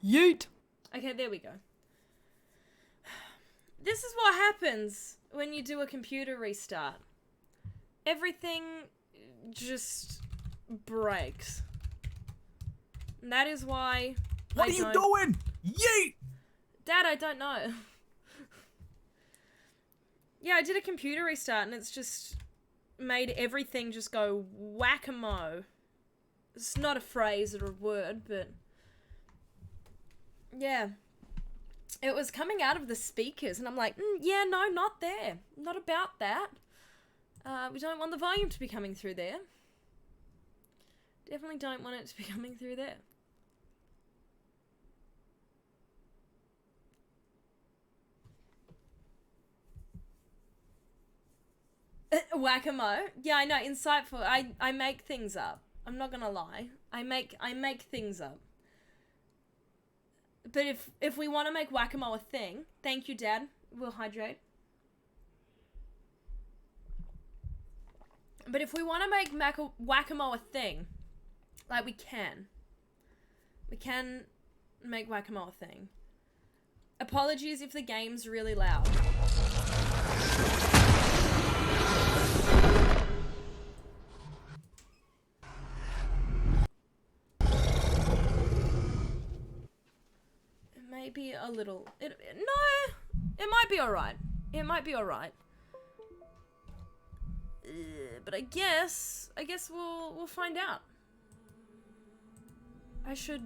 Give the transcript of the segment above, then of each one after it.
Yeet. Okay, there we go. This is what happens when you do a computer restart. Everything just breaks. And that is why What are you doing? Yeet! Dad, I don't know. Yeah, I did a computer restart and it's just made everything just go whack-a-mole. It's not a phrase or a word, but yeah. It was coming out of the speakers and I'm like, yeah, no, not there. Not about that. We don't want the volume to be coming through there. Definitely don't want it to be coming through there. Whack-a-mole. Yeah, I know, insightful. I make things up. I'm not gonna lie. I make things up. But if we want to make whack-a-mole a thing, thank you, Dad. We'll hydrate. But if we want to make whack-a-mole a thing, like we can make whack-a-mole a thing. Apologies if the game's really loud. Maybe a little. No, it might be alright. It might be alright. But I guess we'll find out. I should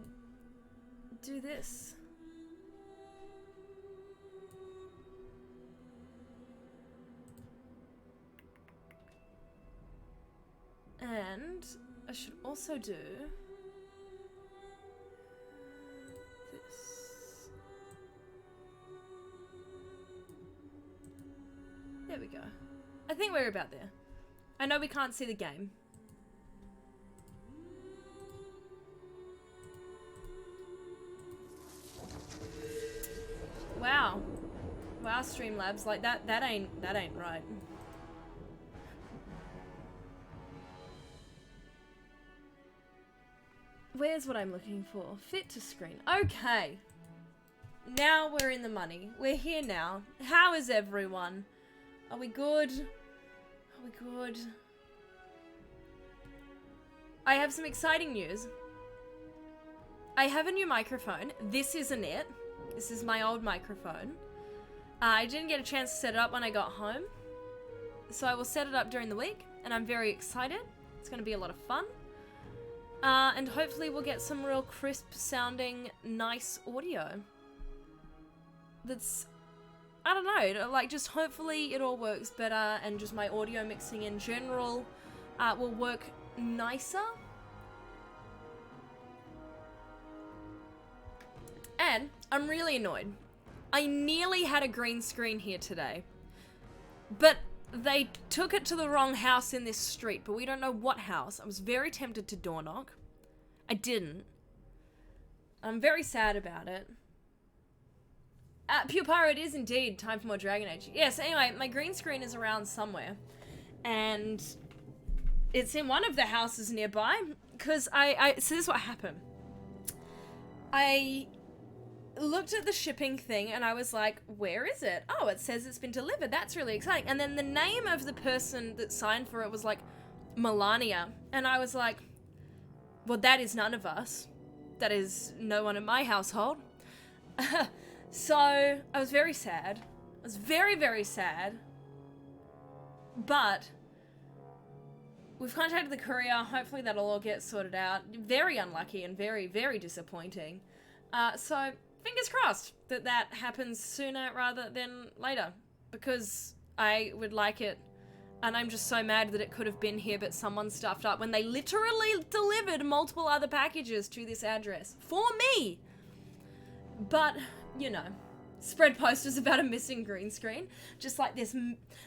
do this. And I should also do this. There we go. I think we're about there. I know we can't see the game. Wow. Wow, Streamlabs, like that ain't right. Where's what I'm looking for? Fit to screen. Okay. Now we're in the money. We're here now. How is everyone? Are we good? Are we good? I have some exciting news. I have a new microphone. This isn't it. This is my old microphone. I didn't get a chance to set it up when I got home. So I will set it up during the week. And I'm very excited. It's going to be a lot of fun. And hopefully we'll get some real crisp sounding, nice audio. That's, I don't know, like just hopefully it all works better and just my audio mixing in general will work nicer. And I'm really annoyed. I nearly had a green screen here today, but they took it to the wrong house in this street, but we don't know what house. I was very tempted to door knock. I didn't. I'm very sad about it. Pure Pyro, it is indeed time for more Dragon Age. Yes, anyway, my green screen is around somewhere. And it's in one of the houses nearby. Because so this is what happened. I looked at the shipping thing and I was like, where is it? Oh, it says it's been delivered. That's really exciting. And then the name of the person that signed for it was like Melania. And I was like, well, that is none of us. That is no one in my household. So I was very sad. I was very, very sad. But we've contacted the courier. Hopefully that'll all get sorted out. Very unlucky and very, very disappointing. So fingers crossed that that happens sooner rather than later. Because I would like it. And I'm just so mad that it could have been here, but someone stuffed up when they literally delivered multiple other packages to this address. For me! But, you know, spread posters about a missing green screen. Just like this,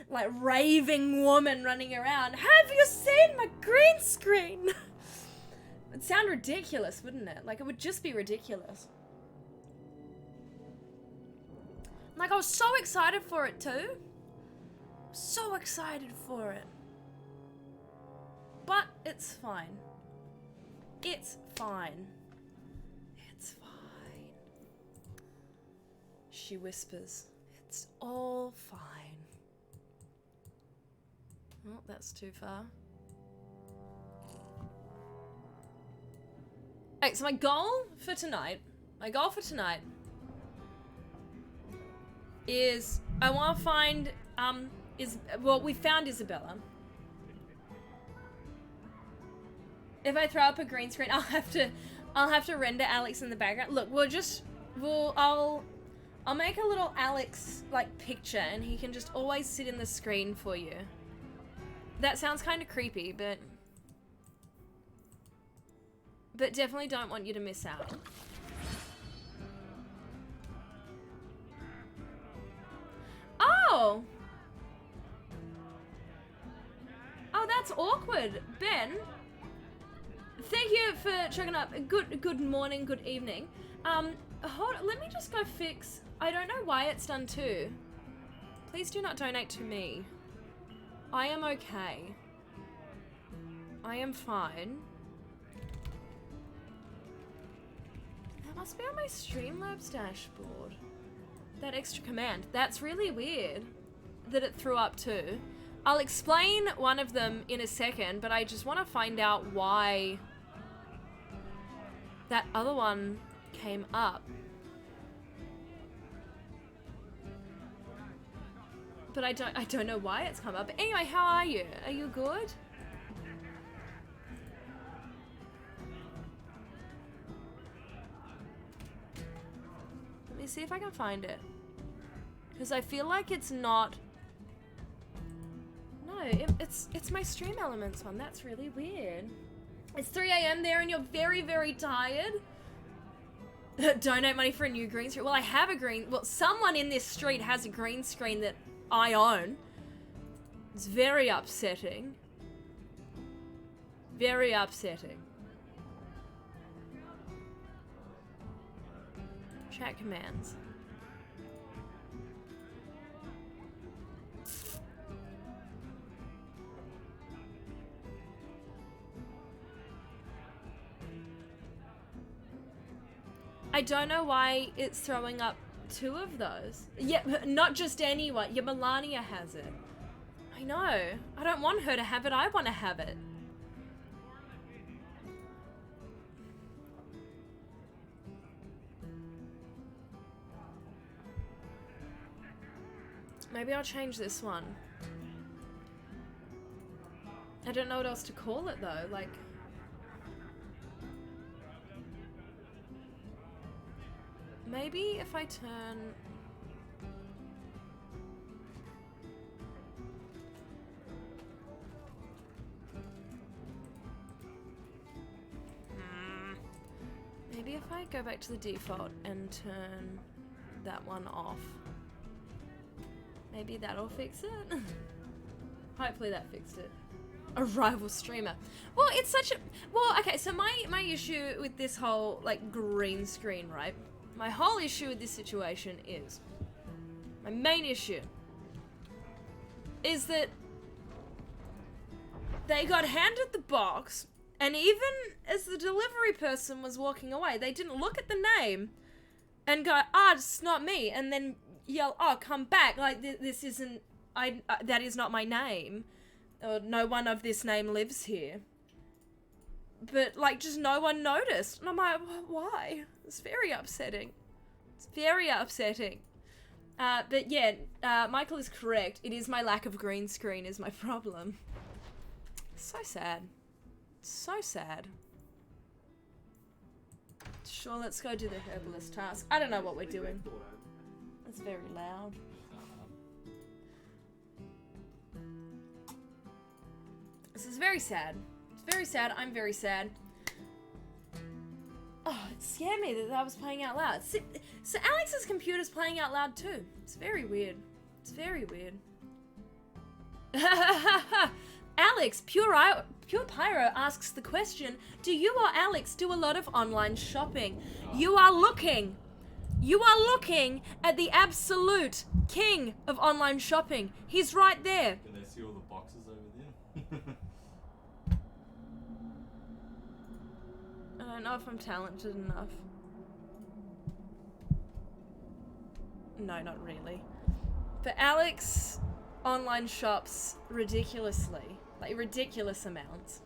like, raving woman running around. Have you seen my green screen? It'd sound ridiculous, wouldn't it? Like, it would just be ridiculous. Like, I was so excited for it too. So excited for it. But it's fine. It's fine. It's fine. She whispers, "It's all fine." Oh, that's too far. Okay, so my goal for tonight is I want to find, we found Isabella. If I throw up a green screen, I'll have to render Alex in the background. Look, I'll make a little Alex like picture and he can just always sit in the screen for you. That sounds kind of creepy, but definitely don't want you to miss out. Oh! Oh, that's awkward. Ben, thank you for checking up. Good morning, good evening. Hold on, let me just go fix. I don't know why it's done too. Please do not donate to me. I am okay. I am fine. That must be on my Streamlabs dashboard. That extra command. That's really weird that it threw up too. I'll explain one of them in a second, but I just want to find out why that other one came up. But I don't know why it's come up. But anyway, how are you? Are you good? Let me see if I can find it. Because I feel like it's not... No, it's my Stream Elements one. That's really weird. It's 3 AM there and you're very, very tired. Donate money for a new green screen. Well, I have a green... Well, someone in this street has a green screen that I own. It's very upsetting. Very upsetting. Chat commands. I don't know why it's throwing up 2 of those. Yeah, not just anyone. Yeah, Melania has it. I know. I don't want her to have it. I want to have it. Maybe I'll change this one. I don't know what else to call it though. Like... Maybe if I turn... Maybe if I go back to the default and turn that one off. Maybe that'll fix it? Hopefully that fixed it. A rival streamer. Well, it's such a... Well, okay, so my issue with this whole, like, green screen, right? My whole issue with this situation is... My main issue is that they got handed the box, and even as the delivery person was walking away, they didn't look at the name and go, it's not me, and then yell, come back, like, this isn't... that is not my name. Or no one of this name lives here. But, like, just no one noticed. And I'm like, why? It's very upsetting. It's very upsetting. But yeah, Michael is correct. It is my lack of green screen is my problem. So sad. So sad. Sure, let's go do the herbalist task. I don't know what we're doing. It's very loud. This is very sad. It's very sad. I'm very sad. Oh, it scared me that was playing out loud. So Alex's computer's playing out loud too. It's very weird. It's very weird. Alex, Pure Pyro asks the question, do you or Alex do a lot of online shopping? You are looking at the absolute king of online shopping. He's right there. Can they see all the boxes over there? I don't know if I'm talented enough. No, not really. But Alex online shops ridiculously. Like, ridiculous amounts.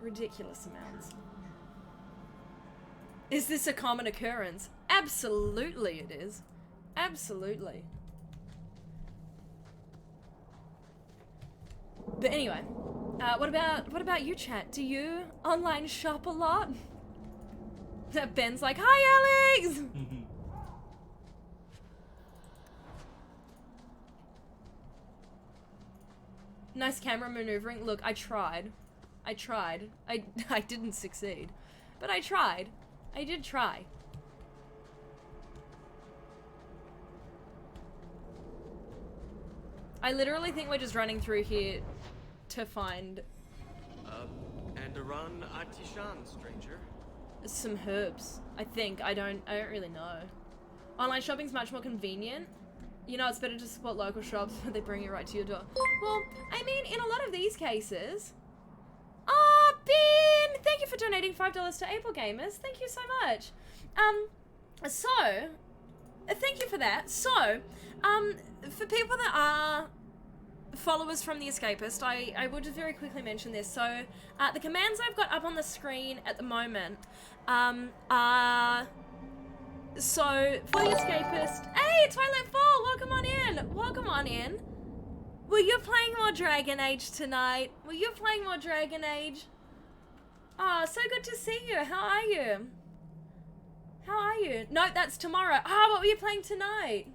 Ridiculous amounts. Is this a common occurrence? Absolutely it is. Absolutely. But anyway, what about you, chat? Do you online shop a lot? Ben's like, hi, Alex! Nice camera maneuvering. Look, I tried. I didn't succeed. But I tried. I did try. I literally think we're just running through here to find And a run Artishan, stranger. some herbs. I think. I don't really know. Online shopping's much more convenient. You know, it's better to support local shops, but they bring it right to your door. Well, I mean, in a lot of these cases... Ah, Ben! Thank you for donating $5 to April Gamers. Thank you so much. Thank you for that. So, for people that are followers from The Escapist, I will just very quickly mention this. So, the commands I've got up on the screen at the moment, are... So, for The Escapist... Hey, Twilight Fall! Welcome on in! Welcome on in. Were you playing more Dragon Age tonight? Were you playing more Dragon Age? Oh, so good to see you. How are you? How are you? No, that's tomorrow. Ah, what were you playing tonight?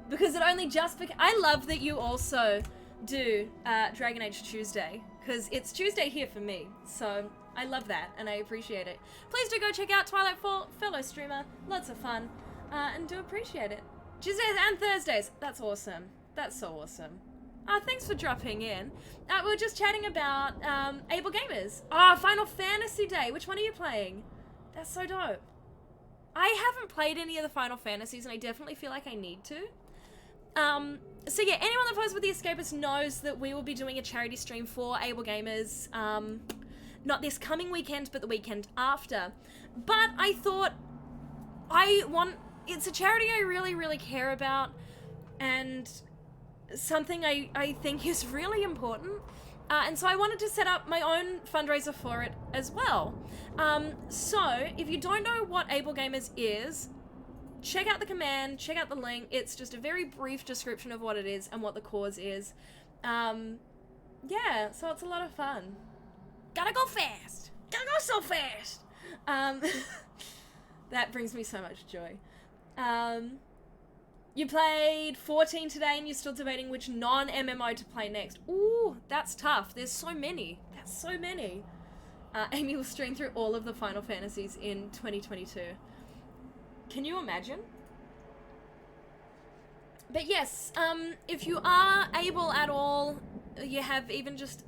Because it only just became... I love that you also do Dragon Age Tuesday. Because it's Tuesday here for me. So... I love that, and I appreciate it. Please do go check out Twilight Fall, fellow streamer. Lots of fun, and do appreciate it. Tuesdays and Thursdays. That's awesome. That's so awesome. Thanks for dropping in. We were just chatting about Able Gamers. Final Fantasy Day. Which one are you playing? That's so dope. I haven't played any of the Final Fantasies, and I definitely feel like I need to. So yeah, anyone that follows with The Escapist knows that we will be doing a charity stream for Able Gamers. Not this coming weekend, but the weekend after. But I thought, it's a charity I really, really care about, and something I think is really important. And so I wanted to set up my own fundraiser for it as well. So if you don't know what Able Gamers is, check out the command, check out the link. It's just a very brief description of what it is and what the cause is. Yeah, so it's a lot of fun. Gotta go fast. Gotta go so fast. That brings me so much joy. You played 14 today and you're still debating which non-MMO to play next. Ooh, that's tough. There's so many. That's so many. Amy will stream through all of the Final Fantasies in 2022. Can you imagine? But yes, if you are able at all, you have even just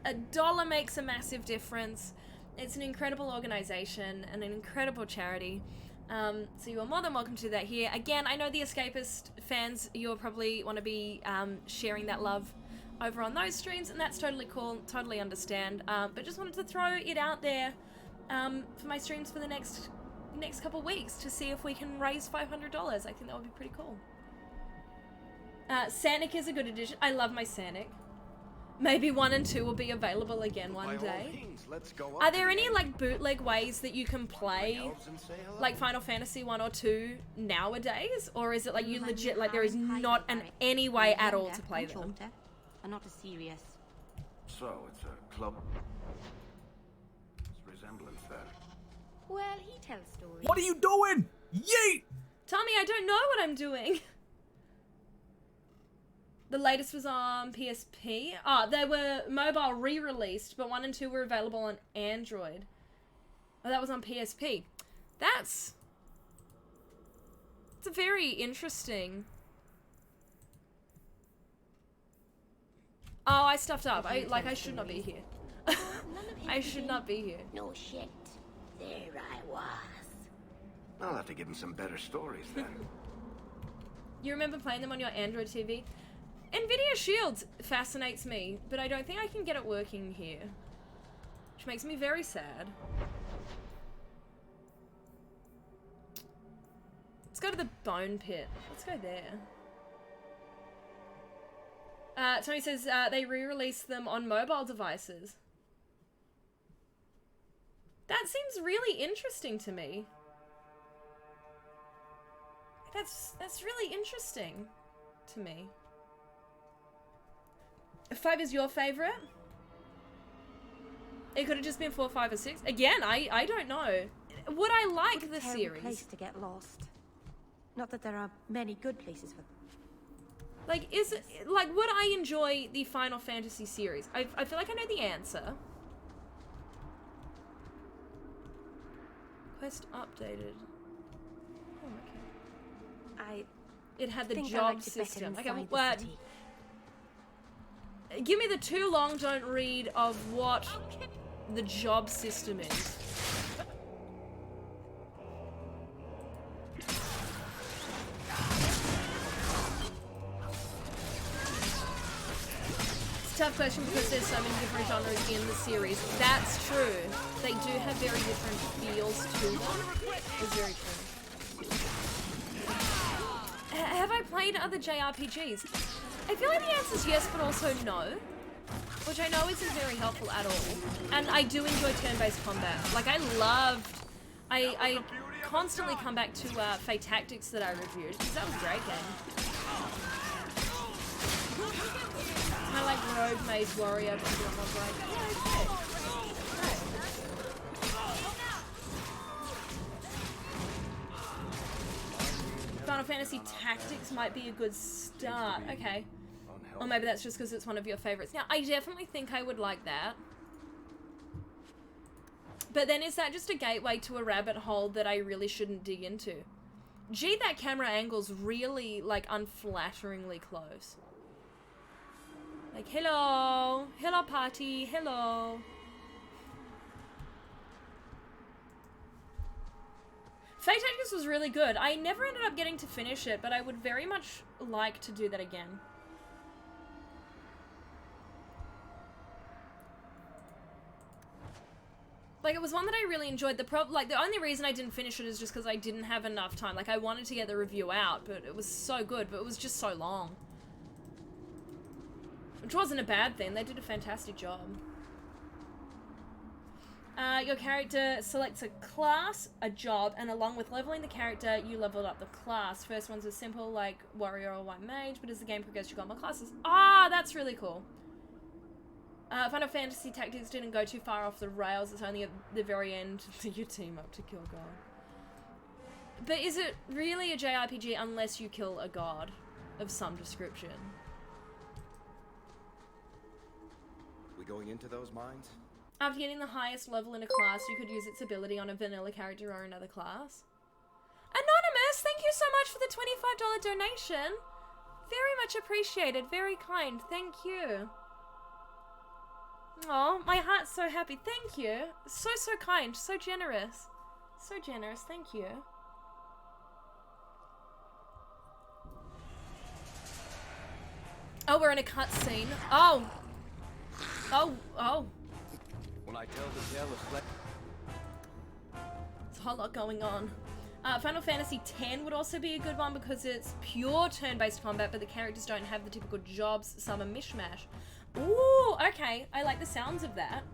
$1 makes a massive difference. It's an incredible organization and an incredible charity. So you are more than welcome to do that here. Again, I know The Escapist fans, you'll probably want to be sharing that love over on those streams, and that's totally cool, totally understand. But just wanted to throw it out there for my streams for the next couple weeks to see if we can raise $500. I think that would be pretty cool. Sanic is a good addition. I love my Sanic. Maybe 1 and 2 will be available again one day. Are there any like bootleg ways that you can play like Final Fantasy 1 or 2 nowadays? Or is it like you legit, like there is not any way at all to play them? Not a serious. So it's a club. There's resemblance there. Well, he tells stories. What are you doing? Yeet! Tommy, I don't know what I'm doing. The latest was on PSP. They were mobile re-released, but 1 and 2 were available on Android. Oh, that was on PSP. It's a very interesting... Oh, I stuffed up. I should not be here. I should not be here. No shit. There I was. I'll have to give him some better stories then. You remember playing them on your Android TV? NVIDIA Shield fascinates me, but I don't think I can get it working here. Which makes me very sad. Let's go to the bone pit. Let's go there. Tony says they re-released them on mobile devices. That seems really interesting to me. That's really interesting to me. 5 is your favorite? It could have just been 4, 5, or 6. Again, I don't know. Would I like the series? Place to get lost. Not that there are many good places for. Like, is it like would I enjoy the Final Fantasy series? I feel like I know the answer. Quest updated. Oh, okay. It had the job system. Okay, well, give me the too long don't read of what the job system is. Tough question because there's so many different genres in the series. That's true. They do have very different feels to them. It's very true. Have I played other JRPGs? I feel like the answer is yes, but also no. Which I know isn't very helpful at all. And I do enjoy turn-based combat. Like, I constantly come back to Fate Tactics that I reviewed, because that was a great game. Kind of like Rogue Mage Warrior, but I'm like, yeah, okay. Final Fantasy Tactics might be a good start. Okay. Or maybe that's just because it's one of your favorites. Now, I definitely think I would like that. But then is that just a gateway to a rabbit hole that I really shouldn't dig into? Gee, that camera angle's really, like, unflatteringly close. Like, hello! Hello, party! Hello! Fate Tactics was really good. I never ended up getting to finish it, but I would very much like to do that again. Like, it was one that I really enjoyed. The only reason I didn't finish it is just because I didn't have enough time. Like, I wanted to get the review out, but it was so good, but it was just so long. Which wasn't a bad thing. They did a fantastic job. Your character selects a class, a job, and along with leveling the character, you leveled up the class. First ones are simple, like warrior or white mage, but as the game progresses, you got more classes. Ah, that's really cool. Final Fantasy Tactics didn't go too far off the rails. It's only at the very end that you team up to kill God. But is it really a JRPG unless you kill a god of some description? We going into those mines? After getting the highest level in a class, you could use its ability on a vanilla character or another class. Anonymous, thank you so much for the $25 donation. Very much appreciated. Very kind. Thank you. Oh, my heart's so happy. Thank you. So kind. So generous. So generous. Thank you. Oh, we're in a cutscene. Oh. Oh. When I tell the tale of There's a whole lot going on. Final Fantasy X would also be a good one because it's pure turn-based combat, but the characters don't have the typical jobs. Some are mishmash. Ooh, okay. I like the sounds of that.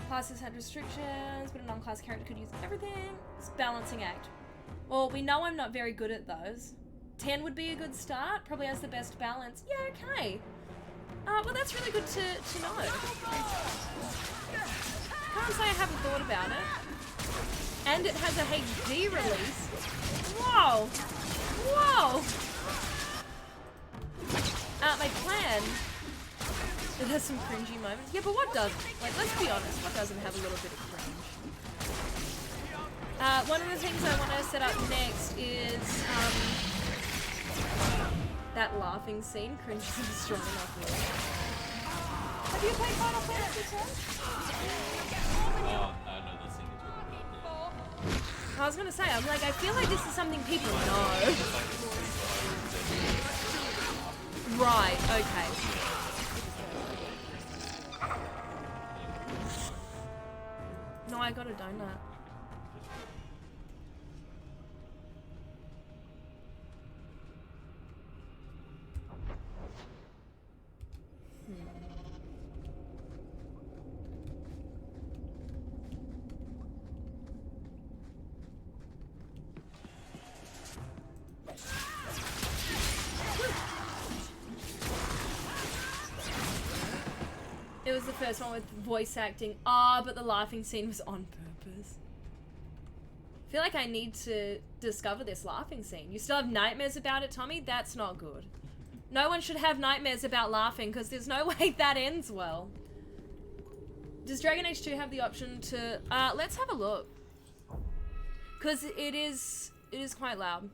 Classes had restrictions, but a non-class character could use everything. It's a balancing act. Well, we know I'm not very good at those. 10 would be a good start. Probably has the best balance. Yeah, okay. Well, that's really good to know. Can't say I haven't thought about it. And it has a HD release. Whoa! My plan. It has some cringy moments. Yeah, but what doesn't? Like, let's be honest. What doesn't have a little bit of cringe? One of the things I want to set up next is, that laughing scene. Cringe is a strong enough word. Have you played Final Fantasy X? I know the scene you're talking about. I was gonna say, I'm like, I feel like this is something people know. Right, okay. No, I got a donut. was the first one with voice acting. Ah, but the laughing scene was on purpose. I feel like I need to discover this laughing scene. You still have nightmares about it, Tommy? That's not good. No one should have nightmares about laughing because there's no way that ends well. Does Dragon Age 2 have the option to... let's have a look. Because it is quite loud.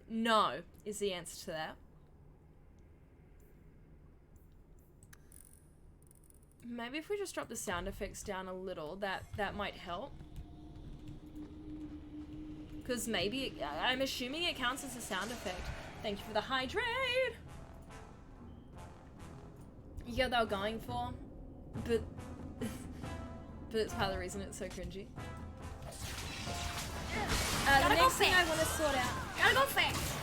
No, is the answer to that. Maybe if we just drop the sound effects down a little, that might help. Because maybe, I'm assuming it counts as a sound effect. Thank you for the hydrate! You get what they were going for, but it's part of the reason it's so cringy. The next thing I want to sort out... Gotta go fast!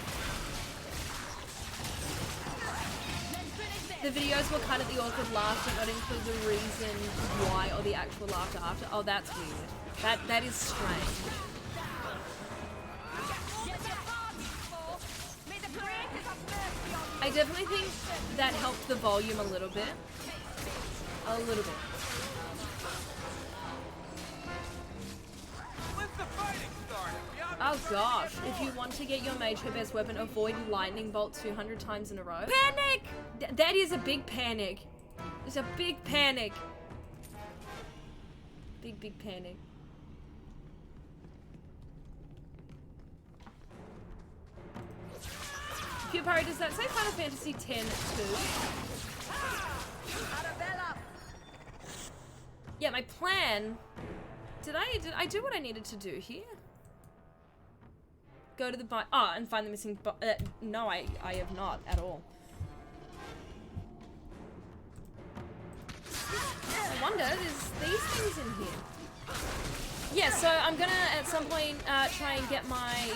The videos will cut at the awkward laugh but not include the reason why or the actual laughter after. Oh, that's weird. That is strange. I definitely think that helped the volume a little bit. A little bit. Oh gosh, if you want to get your mage her best weapon, avoid lightning bolt 200 times in a row. Panic! That is a big panic. It's a big panic. Big panic. Cupari, does that say Final Fantasy X 2? Yeah, my plan... Did I do what I needed to do here? Go to the and find the missing no, I have not at all. I wonder, there's these things in here. Yeah, so I'm gonna at some point try and get my...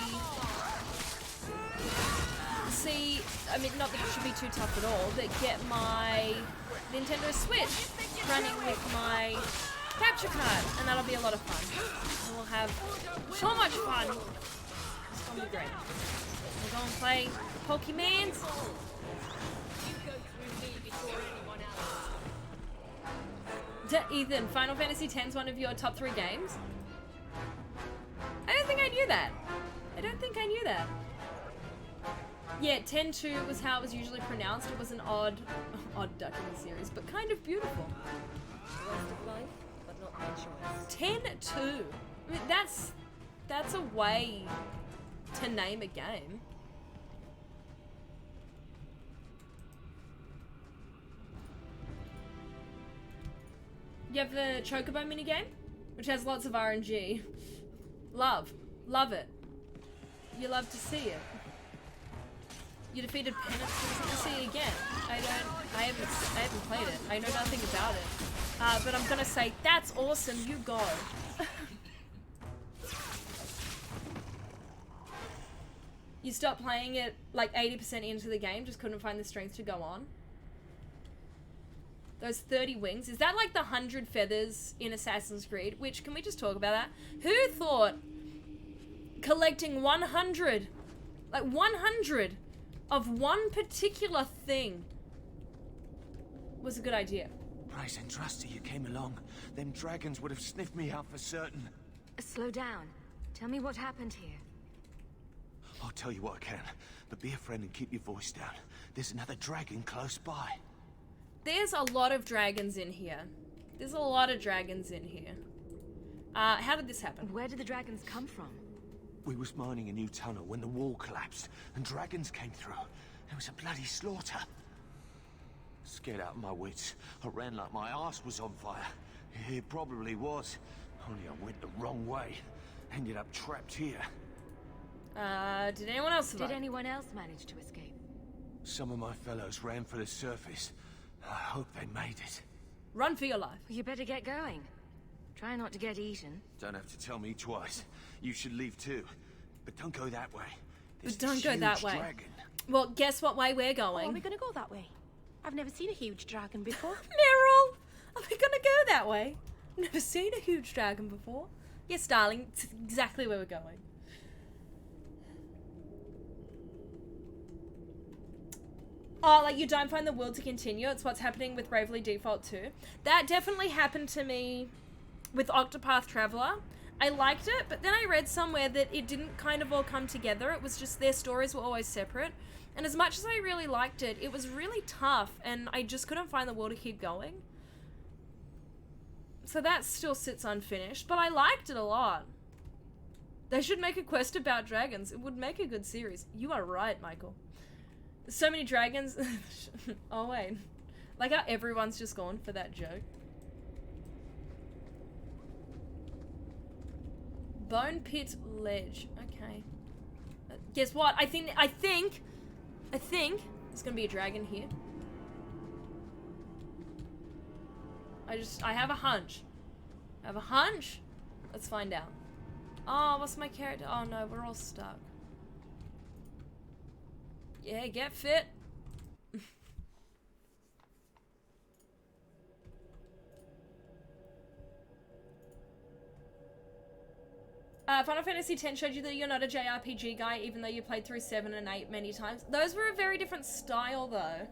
I mean, not that it should be too tough at all, but get my Nintendo Switch running with my capture card, and that'll be a lot of fun. And we'll have so much fun. It's gonna be great. We'll go and play Pokemans. Ethan, Final Fantasy X is one of your top 3 games? I don't think I knew that. I don't think I knew that. Yeah, 10-2 was how it was usually pronounced. It was an odd duck in the series, but kind of beautiful. 10-2. I mean, that's a way to name a game. You have the Chocobo minigame, which has lots of RNG. Love it. You love to see it. You defeated Penance. Let's see it again. I haven't played it. I know nothing about it. But I'm gonna say that's awesome. You go. You stopped playing it like 80% into the game, just couldn't find the strength to go on. Those 30 wings. Is that like the 100 feathers in Assassin's Creed? Which, can we just talk about that? Who thought collecting 100, like 100 of one particular thing was a good idea? Price and trusty you came along. Them dragons would have sniffed me out for certain. Slow down. Tell me what happened here. I'll tell you what I can, but be a friend and keep your voice down. There's another dragon close by. There's a lot of dragons in here. There's a lot of dragons in here. How did this happen? Where did the dragons come from? We was mining a new tunnel when the wall collapsed, and dragons came through. There was a bloody slaughter. Scared out of my wits, I ran like my arse was on fire. It probably was. Only I went the wrong way. Ended up trapped here. Did anyone else survive? Did anyone else manage to escape? Some of my fellows ran for the surface. I hope they made it. Run for your life. Well, you better get going. Try not to get eaten. Don't have to tell me twice. You should leave too. But don't go that way. But don't go that way. Dragon. Well, guess what way we're going? Oh, are we gonna go that way? I've never seen a huge dragon before. Meryl! Are we gonna go that way? Never seen a huge dragon before. Yes, darling, it's exactly where we're going. Oh, like you don't find the world to continue. It's what's happening with Bravely Default 2. That definitely happened to me with Octopath Traveler. I liked it, but then I read somewhere that it didn't kind of all come together. It was just their stories were always separate. And as much as I really liked it, it was really tough and I just couldn't find the will to keep going. So that still sits unfinished, but I liked it a lot. They should make a quest about dragons. It would make a good series. You are right, Michael. So many dragons. Oh, wait. Like how everyone's just gone for that joke. Bone Pit Ledge. Okay. Guess what? I think there's gonna be a dragon here. I have a hunch. Let's find out. Oh, what's my character? Oh no, we're all stuck. Yeah, get fit. Final Fantasy X showed you that you're not a JRPG guy, even though you played through 7 and 8 many times. Those were a very different style, though.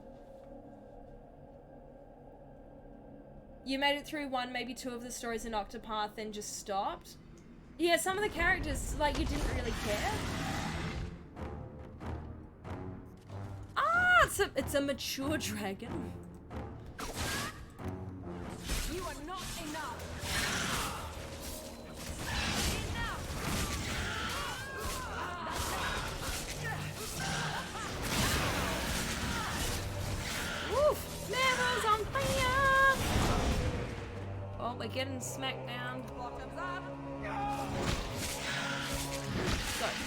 You made it through 1, maybe 2 of the stories in Octopath, then just stopped. Yeah, some of the characters, like, you didn't really care. Ah, it's a mature dragon. You are not enough. Woof! Levels on fire! Oh, we're getting smacked down.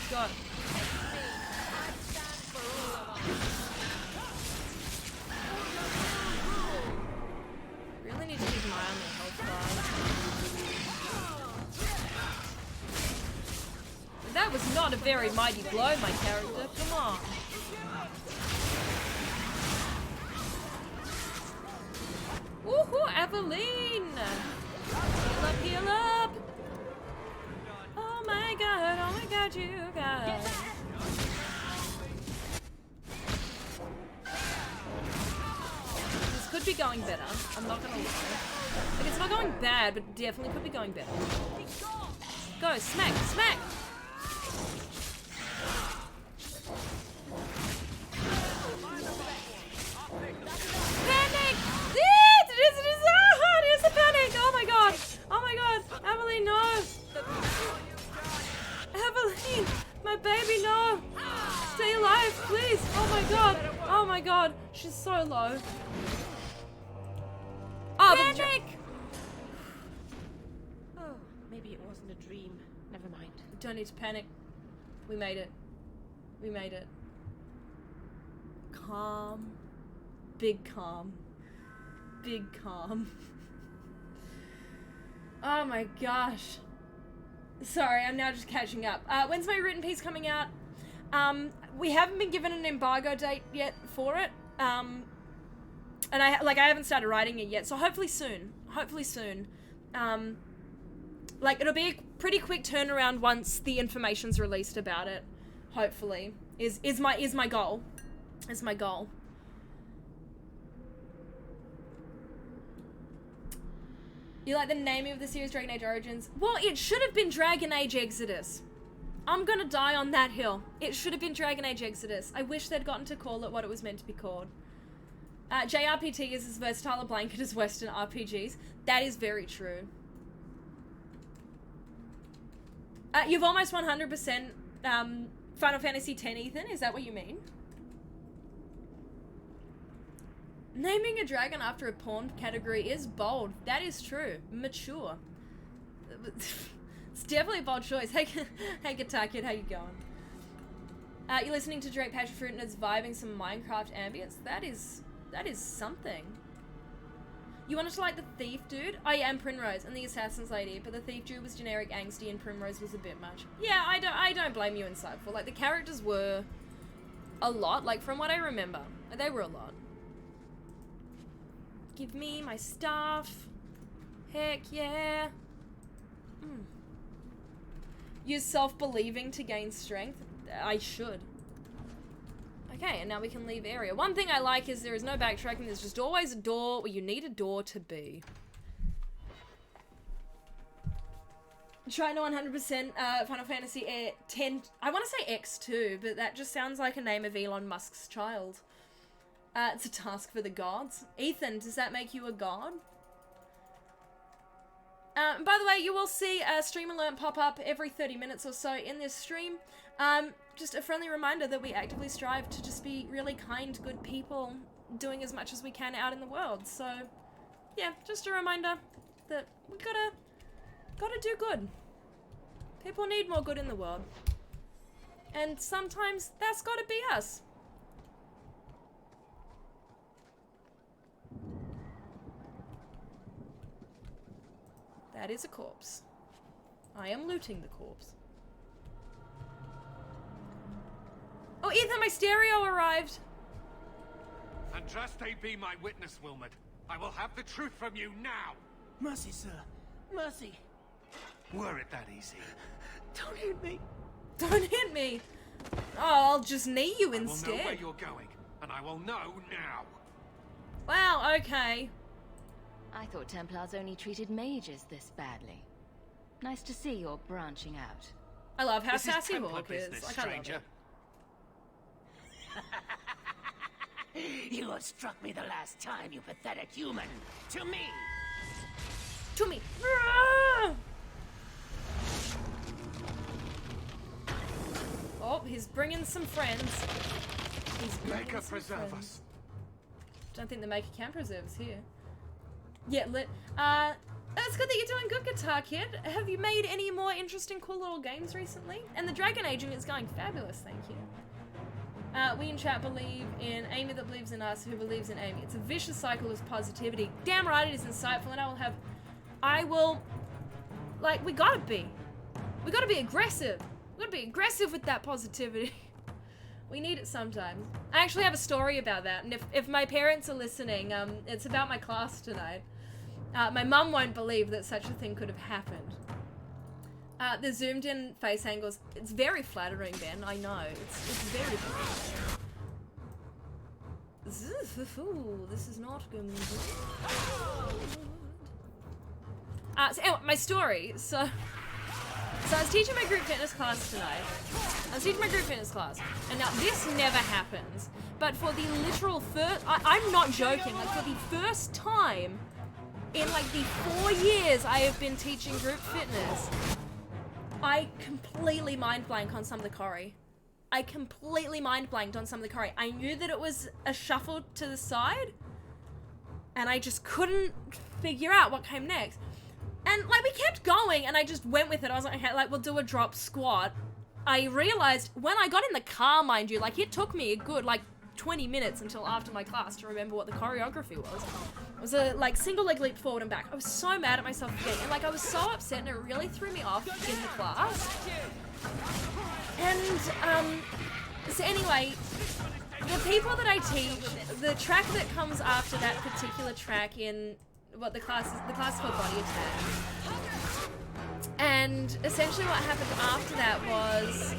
Go. Really need to keep an eye on their health bar. That was not a very mighty blow, my character. Come on. Woohoo, Aveline! Heal up! Oh my god, you guys. This could be going better, I'm not gonna lie. Like, it's not going bad, but definitely could be going better. Go, smack! Panic! It is a panic! Oh my god! Aveline, no! Aveline! My baby, no! Stay alive, please! Oh my god! She's so low. Oh, panic! Oh, maybe it wasn't a dream. Never mind. Don't need to panic. We made it. Calm. Big calm. Oh my gosh. Sorry, I'm now just catching up. When's my written piece coming out? We haven't been given an embargo date yet for it. And I haven't started writing it yet, so hopefully soon. Like, it'll be a pretty quick turnaround once the information's released about it. Hopefully. Is my goal. You like the naming of the series Dragon Age Origins? Well, it should have been Dragon Age Exodus. I'm gonna die on that hill. It should have been Dragon Age Exodus. I wish they'd gotten to call it what it was meant to be called. JRPT is as versatile a blanket as Western RPGs. That is very true. You've almost 100% Final Fantasy X, Ethan? Is that what you mean? Naming a dragon after a porn category is bold. That is true. Mature. It's definitely a bold choice. Hey Guitar Kid, how you going? You're listening to Drake Passion Fruit and it's vibing some Minecraft ambience. That is something. You wanted to like the Thief Dude? I am Primrose and the Assassin's Lady, but the Thief Dude was generic angsty and Primrose was a bit much. Yeah, I don't blame you, Insightful. Like, the characters were a lot. Like, from what I remember, they were a lot. Give me my stuff. Heck yeah. Use self-believing to gain strength. I should. Okay, and now we can leave area. One thing I like is there is no backtracking. There's just always a door where you need a door to be. Trying to 100% Final Fantasy X. I want to say X2, but that just sounds like a name of Elon Musk's child. It's a task for the gods. Ethan, does that make you a god? By the way, you will see a stream alert pop up every 30 minutes or so in this stream. Just a friendly reminder that we actively strive to just be really kind, good people, doing as much as we can out in the world. So, yeah, just a reminder that we gotta do good. People need more good in the world. And sometimes that's gotta be us. That is a corpse. I am looting the corpse. Oh, Ethan, my stereo arrived. Andraste be my witness, Wilmot. I will have the truth from you now. Mercy, sir. Mercy. Were it that easy? Don't hit me. Don't hit me. Oh, I'll just knee you I will know instead. where you're going, and I will know now. Wow, okay. I thought Templars only treated mages this badly. Nice to see you're branching out. I love how This is sassy Templar Hawk is. business, Like, I love stranger. it. You outstruck me the last time, you pathetic human. To me. To me. Ah! Oh, he's bringing some friends. He's bringing Maker some preserve friends. us. Don't think the Maker can preserve us here. Yeah, lit. It's good that you're doing good, Guitar Kid. Have you made any more interesting, cool little games recently? And the Dragon Agent is going fabulous, thank you. We in chat believe in Amy that believes in us, who believes in Amy. It's a vicious cycle of positivity. Damn right it is insightful, and we gotta be aggressive. We gotta be aggressive with that positivity. We need it sometimes. I actually have a story about that, and if my parents are listening, it's about my class tonight. My mum won't believe that such a thing could have happened. The zoomed in face angles, it's very flattering, Ben, I know. It's very flattering. Ooh, this is not good. So anyway, my story. So I was teaching my group fitness class tonight. And now this never happens. But for the literal first, I'm not joking, like for the first time in like the 4 years I have been teaching group fitness, I completely mind blanked on some of the choreo. I knew that it was a shuffle to the side, and I just couldn't figure out what came next. And like we kept going, and I just went with it. I was like, okay, like we'll do a drop squat. I realized when I got in the car, mind you, like it took me a good like 20 minutes until after my class to remember what the choreography was. It was a like single leg leap forward and back. I was so mad at myself for getting, and like I was so upset, and it really threw me off in the class. And so anyway, the people that I teach, the track that comes after that particular track in what the class is called Body Attack. And essentially what happened after that was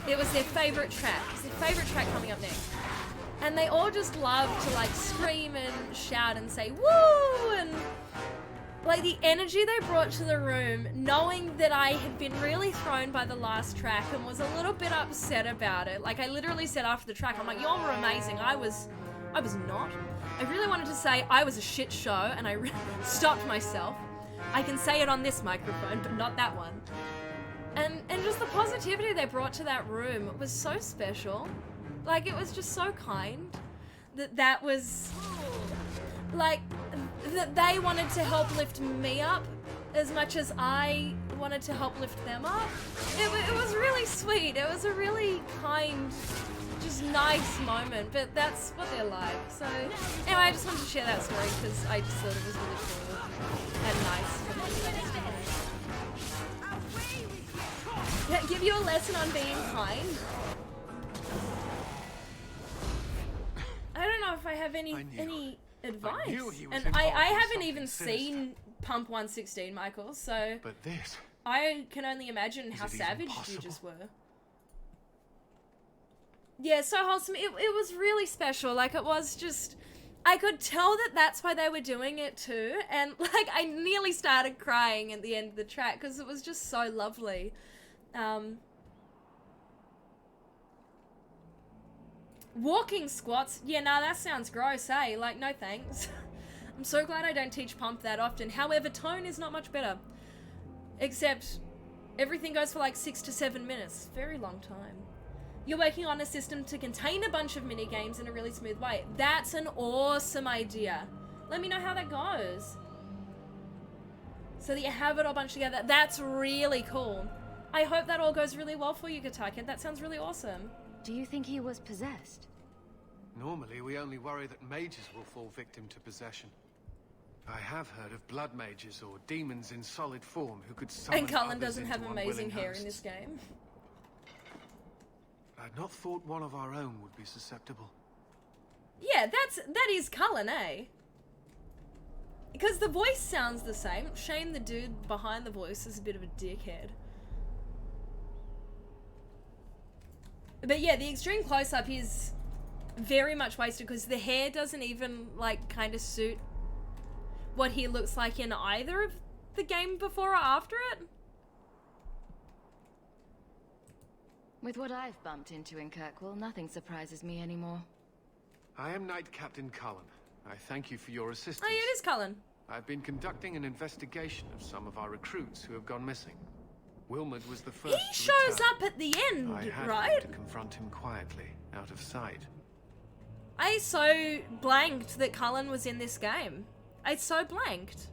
it was their favorite track. It was their favorite track coming up next. And they all just love to like scream and shout and say woo, and like the energy they brought to the room, knowing that I had been really thrown by the last track and was a little bit upset about it. Like I literally said after the track, I'm like, y'all were amazing. I was not. I really wanted to say I was a shit show, and I stopped myself. I can say it on this microphone, but not that one. And just the positivity they brought to that room was so special. Like, it was just so kind that was, like, that they wanted to help lift me up as much as I wanted to help lift them up. It was really sweet. It was a really kind, just nice moment, but that's what they're like. So, anyway, I just wanted to share that story because I just thought it was really cool and nice. Give you a lesson on being kind. I don't know if I have any advice. knew he was And involved I in haven't something even sinister. seen Pump 116, Michael, so But this... I can only imagine how it even savage you possible? just were. Yeah, so wholesome. It was really special. Like, it was just... I could tell that that's why they were doing it too. And, like, I nearly started crying at the end of the track because it was just so lovely. Walking squats. Yeah, nah, that sounds gross, eh? Like, no thanks. I'm so glad I don't teach Pump that often. However, Tone is not much better. Except, everything goes for like 6 to 7 minutes. Very long time. You're working on a system to contain a bunch of mini games in a really smooth way. That's an awesome idea. Let me know how that goes. So that you have it all bunched together. That's really cool. I hope that all goes really well for you, Guitar Kid. That sounds really awesome. Do you think he was possessed? Normally, we only worry that mages will fall victim to possession. I have heard of blood mages or demons in solid form who could summon And Cullen others doesn't have into amazing unwilling hair in hosts. this game. I'd not thought one of our own would be susceptible. Yeah, that is Cullen, eh? Because the voice sounds the same. Shame the dude behind the voice is a bit of a dickhead. But yeah, the extreme close-up is very much wasted because the hair doesn't even, like, kind of suit what he looks like in either of the game before or after it. With what I've bumped into in Kirkwall, nothing surprises me anymore. I am Knight Captain Cullen. I thank you for your assistance. Oh, yeah, it is Cullen. I've been conducting an investigation of some of our recruits who have gone missing. Wilmot was the first He to shows return. up at the end, I had right? to confront him quietly, out of sight. I so blanked that Cullen was in this game. I so blanked.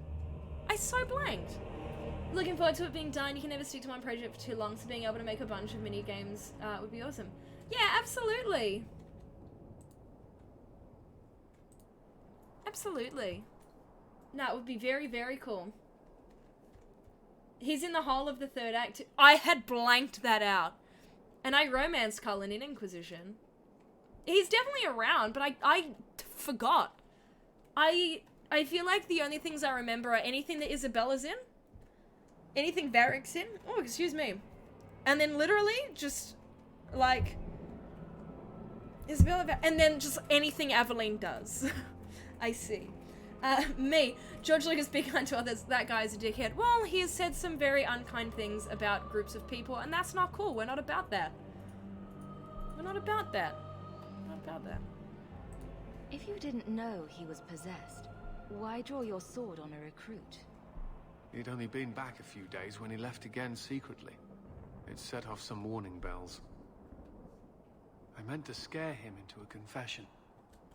Looking forward to it being done. You can never stick to one project for too long, so being able to make a bunch of mini games would be awesome. Yeah, absolutely. Absolutely. No, it would be very, very cool. He's in the whole of the third act. I had blanked that out. And I romanced Cullen in Inquisition. He's definitely around, but I forgot. I feel like the only things I remember are anything that Isabella's in, anything Varric's in. Oh, excuse me. And then literally just like Isabella, and then just anything Aveline does. I see. Me, George Lucas, big kind to others. That guy's a dickhead. Well, he has said some very unkind things about groups of people, and that's not cool. We're not about that. We're not about that. Not about that. If you didn't know he was possessed, why draw your sword on a recruit? He'd only been back a few days when he left again secretly. It set off some warning bells. I meant to scare him into a confession.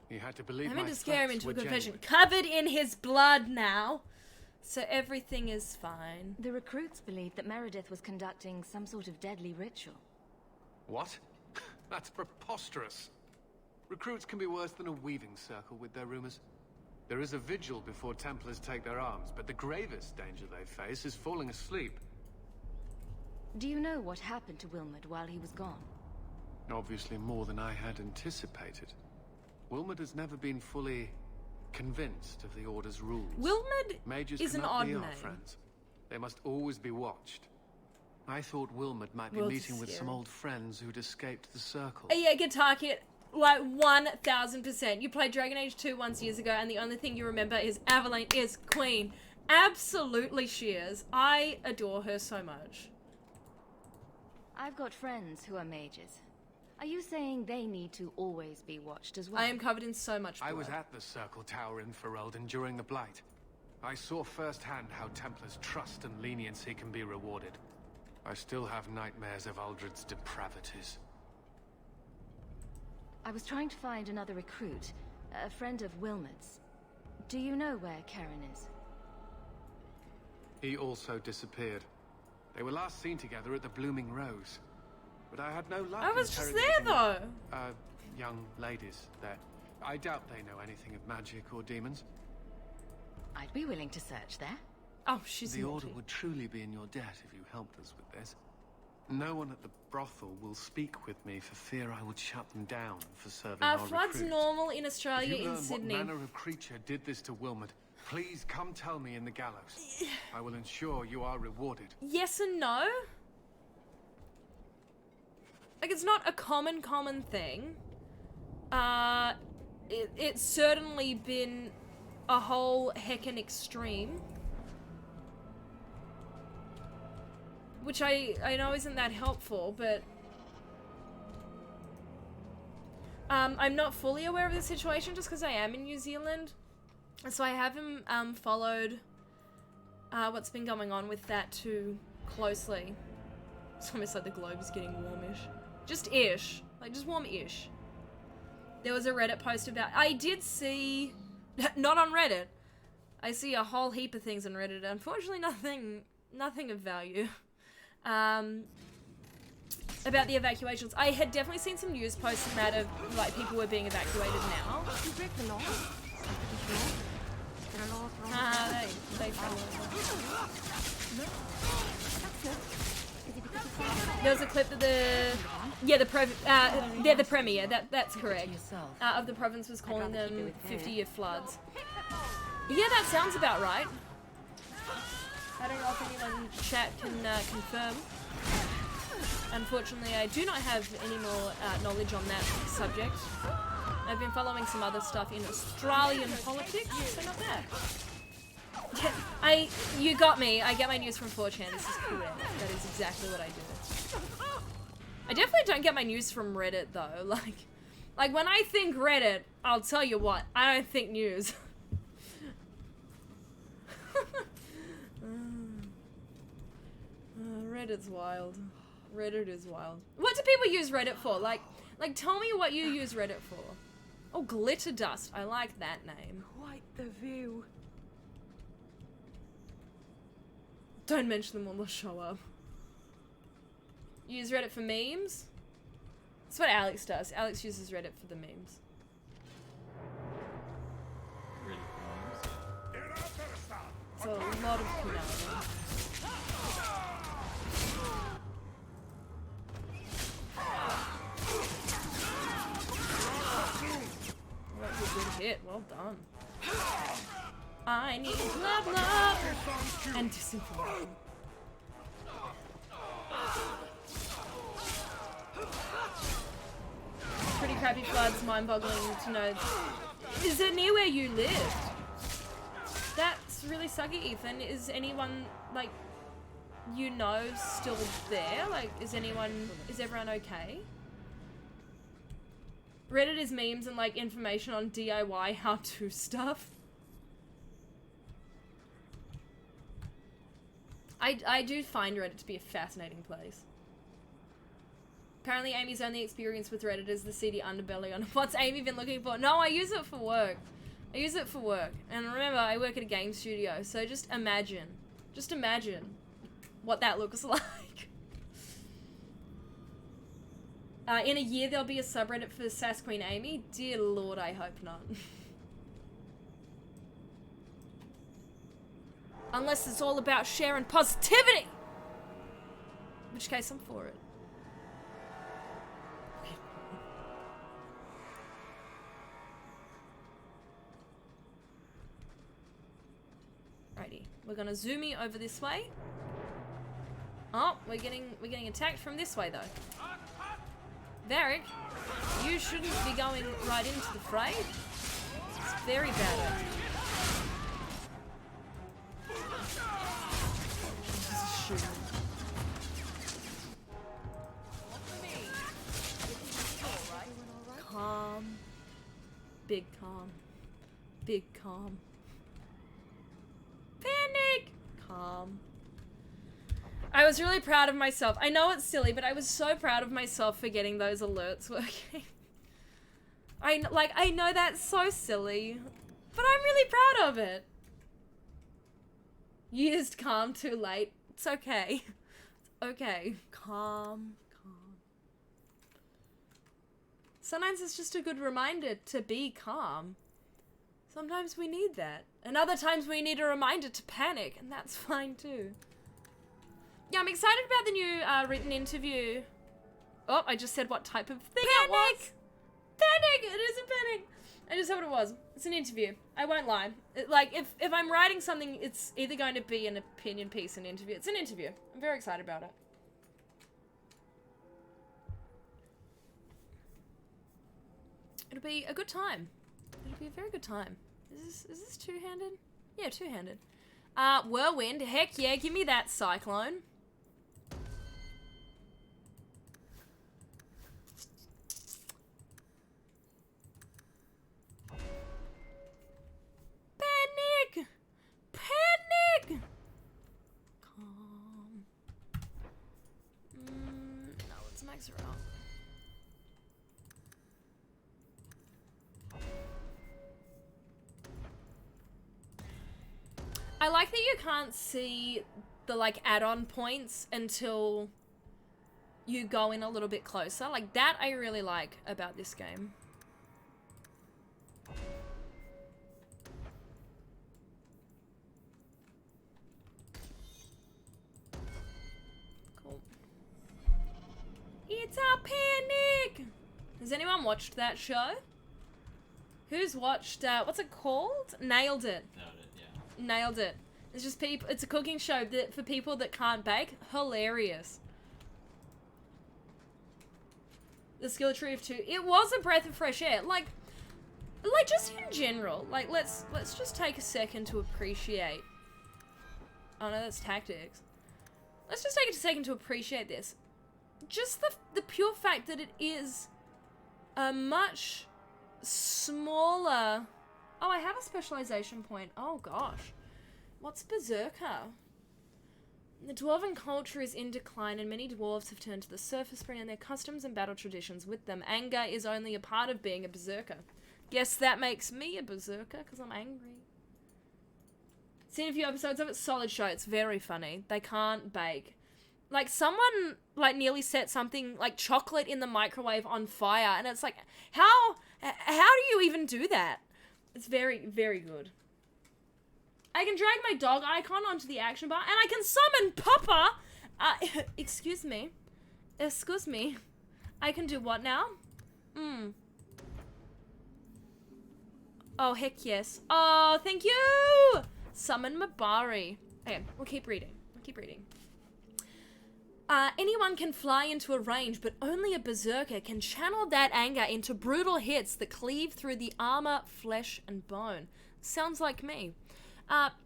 He had to believe I meant my to scare him threats into a were confession. genuine. Covered in his blood now. So everything is fine. The recruits believed that Meredith was conducting some sort of deadly ritual. What? That's preposterous. Recruits can be worse than a weaving circle with their rumors. There is a vigil before Templars take their arms, but the gravest danger they face is falling asleep. Do you know what happened to Wilmot while he was gone? Obviously more than I had anticipated. Wilmot has never been fully convinced of the Order's rules. Wilmot Mages is an cannot odd be our name. friends. They must always be watched. I thought Wilmot might be World meeting is with some scary. old friends who'd escaped the Circle. Yeah, Guitar Kid, like 1000%. You played Dragon Age 2 once years ago, and the only thing you remember is Aveline is queen. Absolutely she is. I adore her so much. I've got friends who are mages. Are you saying they need to always be watched as well? I am covered in so much blood. I was at the Circle Tower in Ferelden during the Blight. I saw firsthand how Templars' trust and leniency can be rewarded. I still have nightmares of Uldred's depravities. I was trying to find another recruit, a friend of Wilmot's. Do you know where Karen is? He also disappeared. They were last seen together at the Blooming Rose. But I had no luck I was just there, interrogating, though. Young ladies there. I doubt they know anything of magic or demons. I'd be willing to search there. Oh, she's The Order naughty. would truly be in your debt if you helped us with this. No one at the brothel will speak with me for fear I would shut them down for serving our Flood's recruits. normal in Australia, If you in learn Sydney. what manner of creature did this to Wilmot, please come tell me in the gallows. I will ensure you are rewarded. Yes and no. Like, it's not a common thing. It's certainly been a whole heckin' extreme. Which I know isn't that helpful, but... I'm not fully aware of the situation just because I am in New Zealand. So I haven't followed what's been going on with that too closely. It's almost like the globe is getting warmish. Just ish. Like, just warm-ish. There was a Reddit post about... I did see... Not on Reddit. I see a whole heap of things on Reddit. Unfortunately, nothing of value. About the evacuations. I had definitely seen some news posts about of, like, people were being evacuated now. You break the law. There are laws wrong. They fell over. Is it because it's There was a clip that the premier, that's correct, of the province was calling them 50-year floods. Yeah, that sounds about right. I don't know if anyone in chat can confirm. Unfortunately, I do not have any more knowledge on that subject. I've been following some other stuff in Australian politics, so not bad. You got me. I get my news from 4chan. This is correct. That is exactly what I do. I definitely don't get my news from Reddit though. Like when I think Reddit, I'll tell you what, I don't think news. Reddit's wild. Reddit is wild. What do people use Reddit for? Like tell me what you use Reddit for. Oh, Glitter Dust. I like that name. quite the view. Don't mention them when they'll show up. You use Reddit for memes? That's what Alex does. Alex uses Reddit for the memes. Really It's a lot of Konami. That's a good hit. Well done. I need love, love, and disinformation. Pretty crappy floods, mind-boggling to know. Is it near where you lived? That's really sucky, Ethan. Is anyone, like, you know, still there? Like, is everyone okay? Reddit is memes and, like, information on DIY how-to stuff. I do find Reddit to be a fascinating place. Apparently Amy's only experience with Reddit is the seedy underbelly on what's Amy been looking for. No, I use it for work. I use it for work. And remember, I work at a game studio, so just imagine what that looks like. In a year, there'll be a subreddit for Sass Queen Amy. Dear Lord, I hope not. Unless it's all about sharing positivity! In which case, I'm for it. Alrighty, we're gonna zoomy over this way. Oh, we're getting attacked from this way though. Varric, you shouldn't be going right into the fray. It's very bad. Calm. Big calm. Big calm. Panic! Calm. I was really proud of myself. I know it's silly, but I was so proud of myself for getting those alerts working. I know that's so silly, but I'm really proud of it. Used calm too late. It's okay. It's okay. Calm. Calm. Sometimes it's just a good reminder to be calm. Sometimes we need that. And other times we need a reminder to panic, and that's fine too. Yeah, I'm excited about the new written interview. Oh, I just said what type of thing it was. Panic! It is a panic. I just said what it was. It's an interview. I won't lie. Like, if I'm writing something, it's either going to be an opinion piece, an interview. It's an interview. I'm very excited about it. It'll be a good time. It'll be a very good time. Is this two-handed? Yeah, two-handed. Whirlwind. Heck yeah, give me that cyclone. Panic! Panic! Calm. No, let's max her out. I like that you can't see the, like, add-on points until you go in a little bit closer. Like, that I really like about this game. Cool. It's a panic! Has anyone watched that show? Who's watched, what's it called? Nailed It. Nailed it. It's just people. It's a cooking show that for people that can't bake. Hilarious. The skill tree of 2. It was a breath of fresh air. Like just in general. Like let's just take a second to appreciate. Oh no, that's tactics. Let's just take a second to appreciate this. Just the pure fact that it is a much smaller. Oh, I have a specialization point. Oh, gosh. What's Berserker? The dwarven culture is in decline, and many dwarves have turned to the surface, bringing their customs and battle traditions with them. Anger is only a part of being a berserker. Guess that makes me a berserker, because I'm angry. Seen a few episodes of it. Solid show. It's very funny. They can't bake. Like, someone, like, nearly set something, like, chocolate in the microwave on fire, and it's like, how do you even do that? It's very, very good. I can drag my dog icon onto the action bar, and I can summon Papa! Excuse me. Excuse me. I can do what now? Oh, heck yes. Oh, thank you! Summon Mabari. Okay, we'll keep reading. Anyone can fly into a range, but only a berserker can channel that anger into brutal hits that cleave through the armor, flesh, and bone. Sounds like me.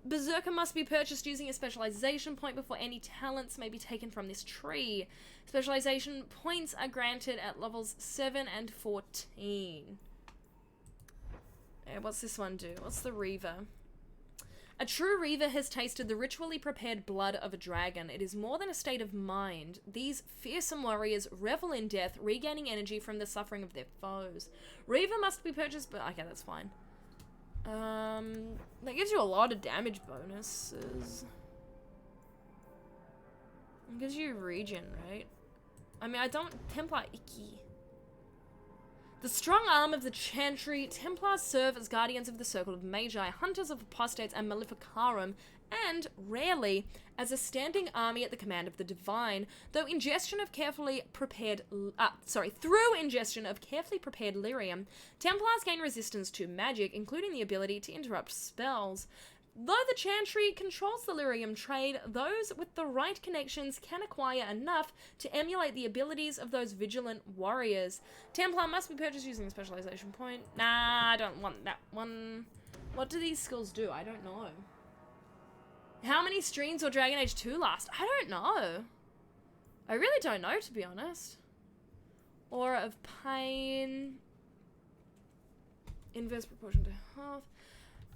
Berserker must be purchased using a specialization point before any talents may be taken from this tree. Specialization points are granted at levels 7 and 14. What's this one do? What's the Reaver? A true Reaver has tasted the ritually prepared blood of a dragon. It is more than a state of mind. These fearsome warriors revel in death, regaining energy from the suffering of their foes. Reaver must be purchased, but okay, that's fine. That gives you a lot of damage bonuses. It gives you regen, right? I mean, I don't... Templar icky. The strong arm of the Chantry, Templars serve as guardians of the Circle of Magi, hunters of apostates and Maleficarum, and, rarely, as a standing army at the command of the Divine. Through ingestion of carefully prepared lyrium, Templars gain resistance to magic, including the ability to interrupt spells. Though the Chantry controls the lyrium trade, those with the right connections can acquire enough to emulate the abilities of those vigilant warriors. Templar must be purchased using a specialization point. Nah, I don't want that one. What do these skills do? I don't know. How many streams will Dragon Age 2 last? I don't know. I really don't know, to be honest. Aura of Pain. Inverse proportion to half.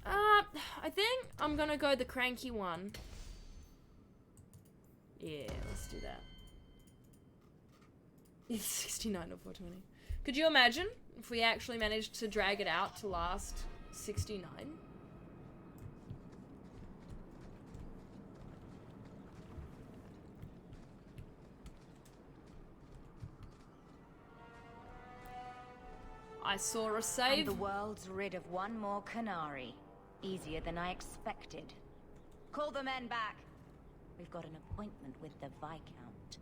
I think I'm gonna go the cranky one. Yeah, let's do that. It's 69 or 420. Could you imagine if we actually managed to drag it out to last 69? I saw a save. And the world's rid of one more Canary. Easier than I expected. Call the men back. we've got an appointment with the Viscount.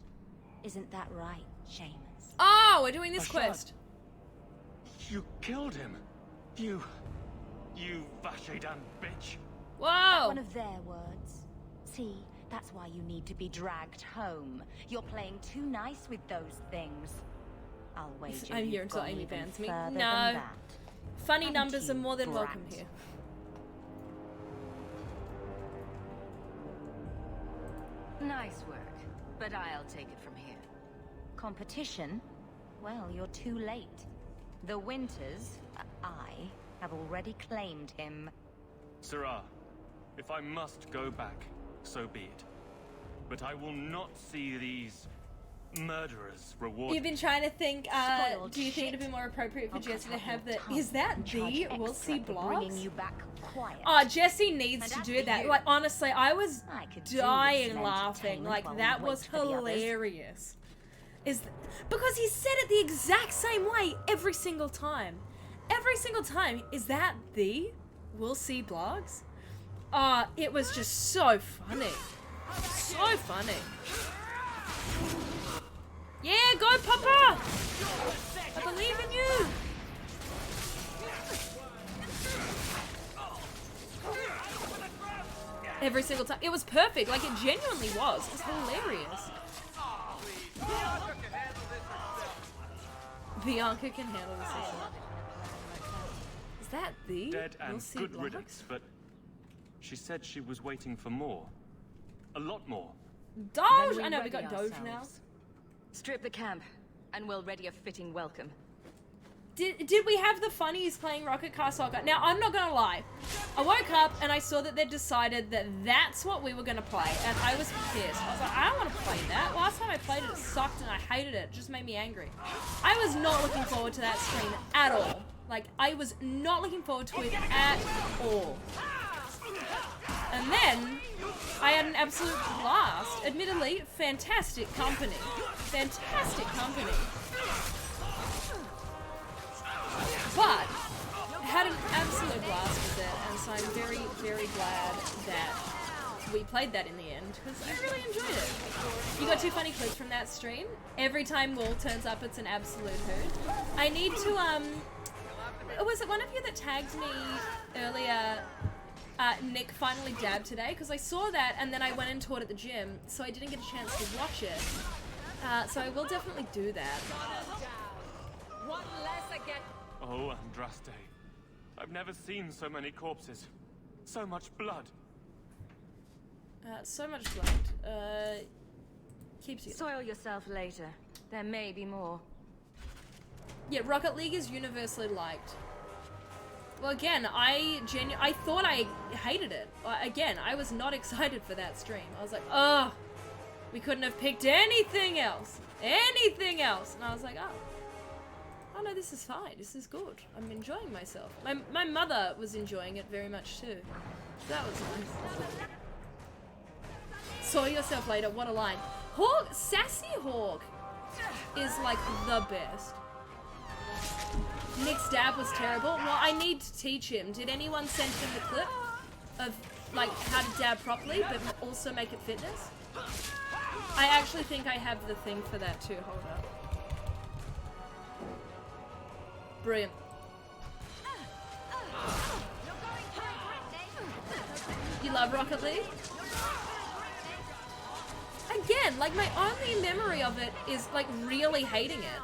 Isn't that right, Seamus? Oh, we're doing this Ashad. quest. You killed him. You Vashedan bitch. Whoa! One of their words. See, that's why you need to be dragged home. You're playing too nice with those things. I'll wager I'm here you've until gone Amy even bans me. further No. than that. Funny And numbers are you, more than brat. welcome here. Nice work, but I'll take it from here. Competition? Well, you're too late. The Winters, I, have already claimed him. Sirrah, if I must go back, so be it. But I will not see these murderers rewarded. You've been trying to think, Spoiled do you think it'd be shit. more appropriate for I'll Jesse cut to out have your the... tongue Is that and charge the extra We'll See for bringing blogs? you back quiet. Oh, Jesse needs And to as do for that. you, Like, honestly, I was I could do with dying some laughing. entertainment Like, while we that wait was for the others. hilarious. Because he said it the exact same way every single time. Every single time. Is that the We'll See blogs? It was just so funny. So funny. Yeah, go Papa! I believe in you! Every single time. It was perfect. Like, it genuinely was. It was hilarious. Bianca can handle this herself. Is that the Dead We'll and See good blogs? riddance, but she said she was waiting for more. A lot more. Doge! Then I know, we ready got Doge now. ourselves. Strip the camp, and we'll ready a fitting welcome. Did we have the funnies playing Rocket Car Soccer? Now, I'm not gonna lie. I woke up and I saw that they'd decided that that's what we were gonna play, and I was pissed. I was like, I don't want to play that. Last time I played it, it sucked and I hated it. It just made me angry. I was not looking forward to that stream at all. Like, I was not looking forward to it at all. And then, I had an absolute blast. Admittedly, fantastic company. Fantastic company. But I had an absolute blast with it, and so I'm very, very glad that we played that in the end, because I really enjoyed it. You got 2 funny clips from that stream. Every time Wool turns up, it's an absolute hoot. I need to, was it one of you that tagged me earlier, Nick finally dabbed today? Because I saw that, and then I went and taught at the gym, so I didn't get a chance to watch it. So I will definitely do that. Oh, Andraste. I've never seen so many corpses. So much blood. So much blood. Keeps you. Soil yourself later. There may be more. Yeah, Rocket League is universally liked. Well, again, I thought I hated it. Again, I was not excited for that stream. I was like, oh, we couldn't have picked anything else. Anything else. And I was like, oh no, this is fine. This is good. I'm enjoying myself. My mother was enjoying it very much too. So that was nice. Saw yourself later. What a line. Hawk, Sassy Hawk is like the best. Nick's dab was terrible. Well, I need to teach him. Did anyone send him the clip of like how to dab properly, but also make it fitness? I actually think I have the thing for that too. Hold up. Brilliant. You love Rocket League? Again, like my only memory of it is like really hating it.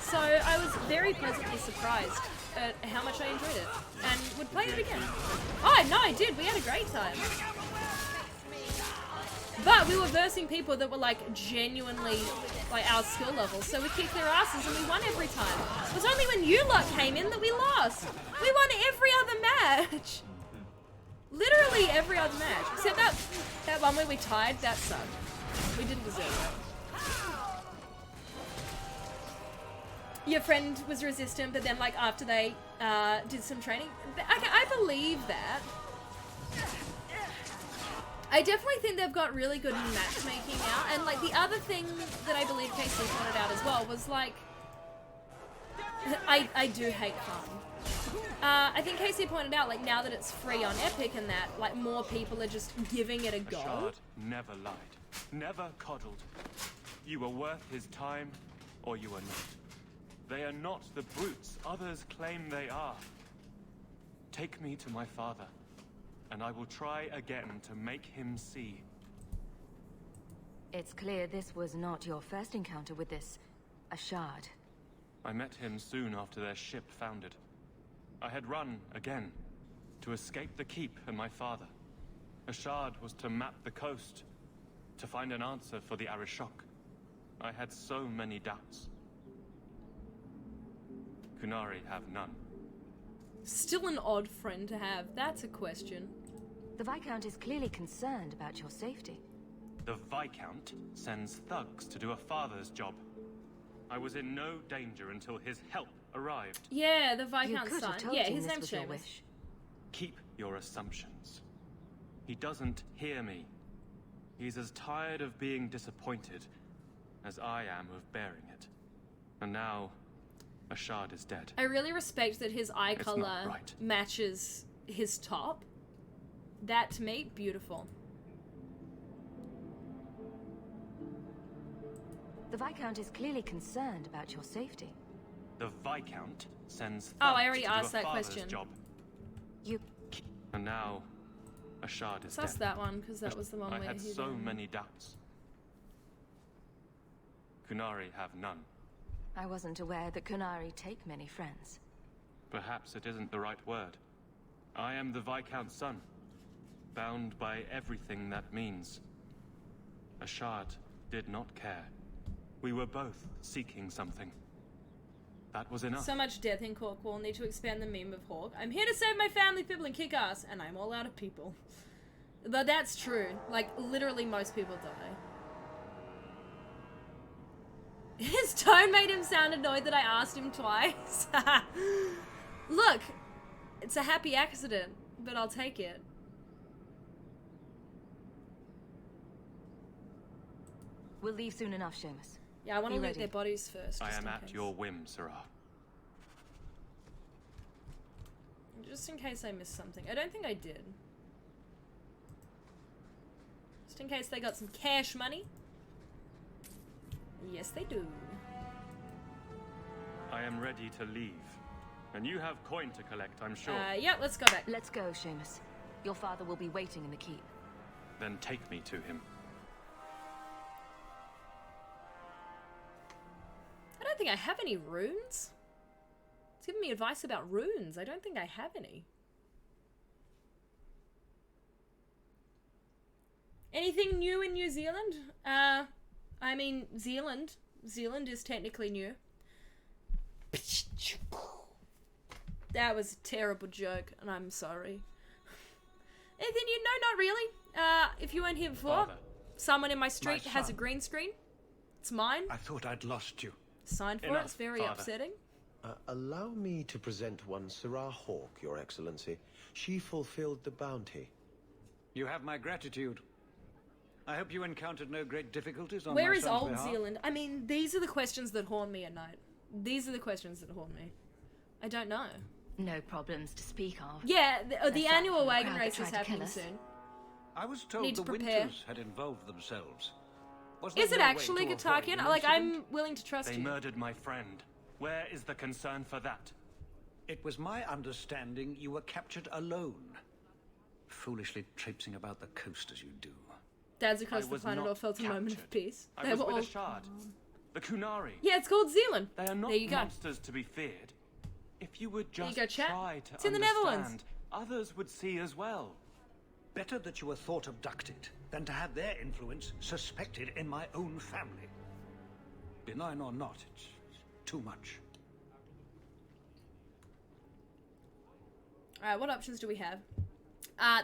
So I was very pleasantly surprised at how much I enjoyed it and would play it again. Oh, no, I did. We had a great time. But we were versing people that were like genuinely like our skill level, so we kicked their asses and we won every time. It was only when you lot came in that we lost. We won every other match. Literally every other match. Except that one where we tied, that sucked. We didn't deserve it. Your friend was resistant, but then like after they did some training. I believe that. I definitely think they've got really good matchmaking now. And like the other thing that I believe Casey pointed out as well was like, I do hate fun. I think Casey pointed out, like, now that it's free on Epic and that, like, more people are just giving it a go. Ashard never lied, never coddled. You were worth his time, or you are not. They are not the brutes others claim they are. Take me to my father, and I will try again to make him see. It's clear this was not your first encounter with this Ashard. I met him soon after their ship foundered. I had run again, to escape the keep and my father. Ashard was to map the coast, to find an answer for the Arishok. I had so many doubts. Kunari have none. Still an odd friend to have, that's a question. The Viscount is clearly concerned about your safety. The Viscount sends thugs to do a father's job. I was in no danger until his help arrived. Yeah, the You Viscount's could son. have told Yeah, him his this name's was your Seamus. wish. Keep your assumptions. He doesn't hear me. He's as tired of being disappointed as I am of bearing it. And now, Ashard is dead. I really respect that his eye It's not color right. matches his top. That, to me, beautiful. The Viscount is clearly concerned about your safety. The Viscount sends thugs Oh, I already to do asked a that father's question. job. You... And now, Ashard is So that's dead. that one, because that was the one I where had he so then- many doubts. Kunari have none. I wasn't aware that Kunari take many friends. Perhaps it isn't the right word. I am the Viscount's son, bound by everything that means. Ashard did not care. We were both seeking something. That was enough. So much death in Cork. We'll need to expand the meme of Hawk. I'm here to save my family, people, and kick ass, and I'm all out of people. But that's true. Like, literally most people die. His tone made him sound annoyed that I asked him twice. Look, it's a happy accident, but I'll take it. We'll leave soon enough, Seamus. Yeah, I want to Be loot ready. their bodies first. I just am in at case. your whim, Sarah. Just in case I missed something. I don't think I did. Just in case they got some cash money. Yes, they do. I am ready to leave. And you have coin to collect, I'm sure. Yeah, let's go back. Let's go, Seamus. Your father will be waiting in the keep. Then take me to him. I don't think I have any runes. It's giving me advice about runes. I don't think I have any. Anything new in New Zealand? I mean, Zealand. Zealand is technically new. That was a terrible joke, and I'm sorry. Anything new? No, not really. If you weren't here before, Father. someone in my street My has a son. green screen. It's mine. I thought I'd lost you. Signed for it. Enough, It's very Father. upsetting. Allow me to present one Sarah Hawk, Your Excellency. She fulfilled the bounty. You have my gratitude. I hope you encountered no great difficulties on Where my is son's Old behalf. Zealand? I mean, these are the questions that haunt me at night. These are the questions that haunt me. I don't know. No problems to speak of. Yeah, the Aside annual from the wagon crowd race that is tried to kill happening us. soon. I was told Need the to prepare. Winters had involved themselves. Was Is there it no way actually to Gutarkian? avoid an Like, incident? I'm willing to trust They you. murdered my friend. Where is the concern for that? It was my understanding you were captured alone. Foolishly traipsing about the coast as you do. Dads across I the was planet not all felt a moment of captured. peace. I They was were with all... Ashard. The Kunari. Yeah, it's called Zealand. They are not There you go. monsters to be feared. If you would There you just go, chat. try to It's in the understand, Netherlands. others would see as well. Better that you were thought abducted than to have their influence suspected in my own family. Benign or not, it's too much. Alright, what options do we have?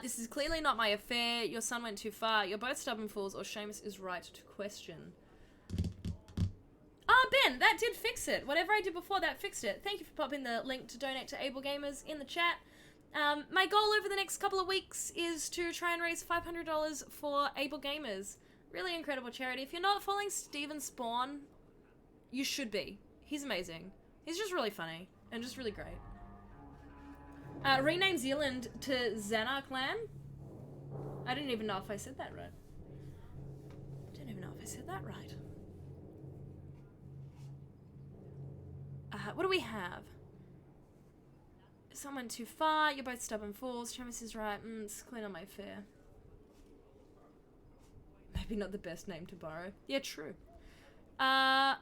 This is clearly not my affair. Your son went too far. You're both stubborn fools, or Seamus is right to question. Ah, Ben, that did fix it. Whatever I did before, that fixed it. Thank you for popping the link to donate to Able Gamers in the chat. My goal over the next couple of weeks is to try and raise $500 for Able Gamers. Really incredible charity. If you're not following Steven Spawn, you should be. He's amazing. He's just really funny and just really great. Rename Zealand to Zanarkland. I don't even know if I said that right. What do we have? Someone too far. You're both stubborn fools. Travis is right. It's clearly not my fare. Maybe not the best name to borrow. Yeah, true. Well,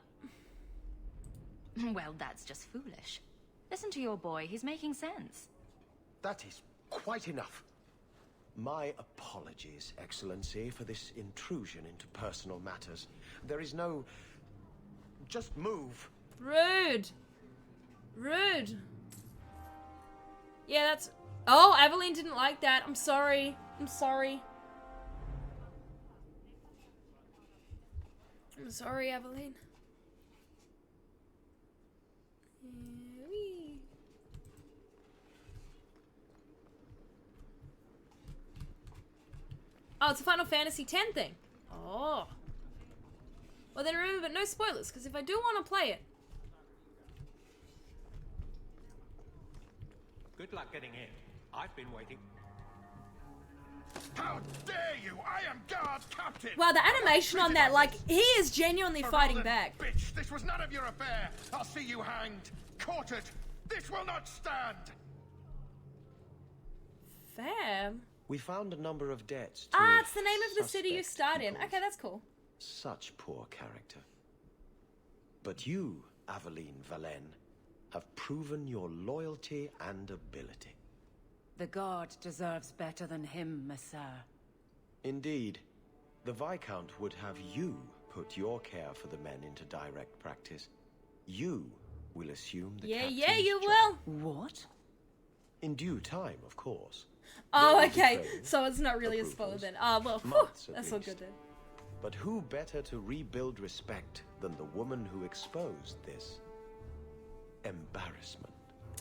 that's just foolish. Listen to your boy. He's making sense. That is quite enough. My apologies, Excellency, for this intrusion into personal matters. There is no... Just move. Rude. Rude. Yeah, that's... Oh, Aveline didn't like that. I'm sorry. I'm sorry. I'm sorry, Aveline. Oh, it's a Final Fantasy X thing. Oh. Well, then remember, but no spoilers, because if I do want to play it... Good luck getting in. I've been waiting. How dare you! I am guard captain! Wow, the animation on that, like, he is genuinely fighting back. Bitch, this was none of your affair! I'll see you hanged! Quartered! This will not stand! Fam. We found a number of debts. Ah, it's the name of the city you start in. Okay, that's cool. Such poor character. But you, Aveline Valen, have proven your loyalty and ability. The guard deserves better than him, Messire. Indeed. The Viscount would have you put your care for the men into direct practice. You will assume the captain's you job. will. What? In due time, of course. Oh, okay. So it's not really a spoiler then. Ah, well, whew, that's all good then. But who better to rebuild respect than the woman who exposed this embarrassment?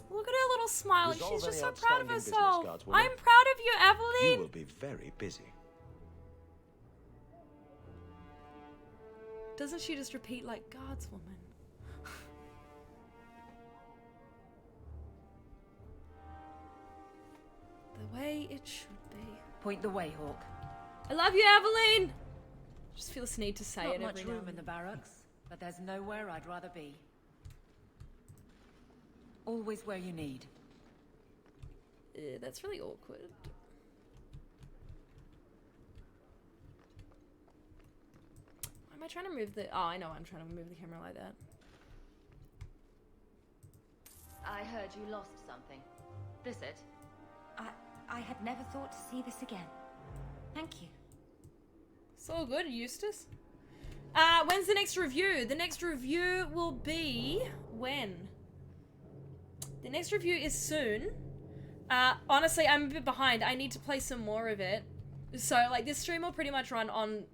Look at her little smile. Resolve She's just any so proud of outstanding business herself. cards, woman. I'm proud of you, Aveline. You will be very busy. Doesn't she just repeat like God's woman? The way it should be. Point the way, Hawk. I love you, Aveline. Just feel this need to say Not it much every room now in the barracks, but there's nowhere I'd rather be. Always where you need. That's really awkward. Why am I trying to move the... Oh, I know I'm trying to move the camera like that. I heard you lost something. This it? I had never thought to see this again. Thank you. It's all good, Eustace. When's the next review? The next review will be... When? The next review is soon. Honestly, I'm a bit behind. I need to play some more of it. So, like, this stream will pretty much run on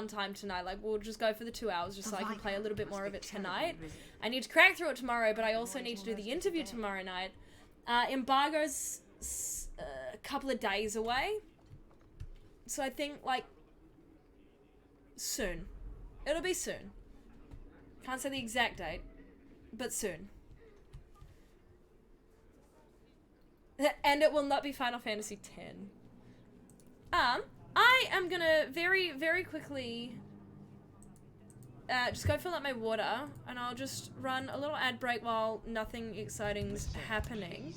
time tonight. Like, we'll just go for the 2 hours just so I can play a little bit more of it tonight. I need to crack through it tomorrow, but I also need to do the interview tomorrow night. Embargo's a couple of days away. So I think, like, soon. It'll be soon. Can't say the exact date, but soon. And it will not be Final Fantasy X. I am gonna very, very quickly just go fill up my water, and I'll just run a little ad break while nothing exciting's happening.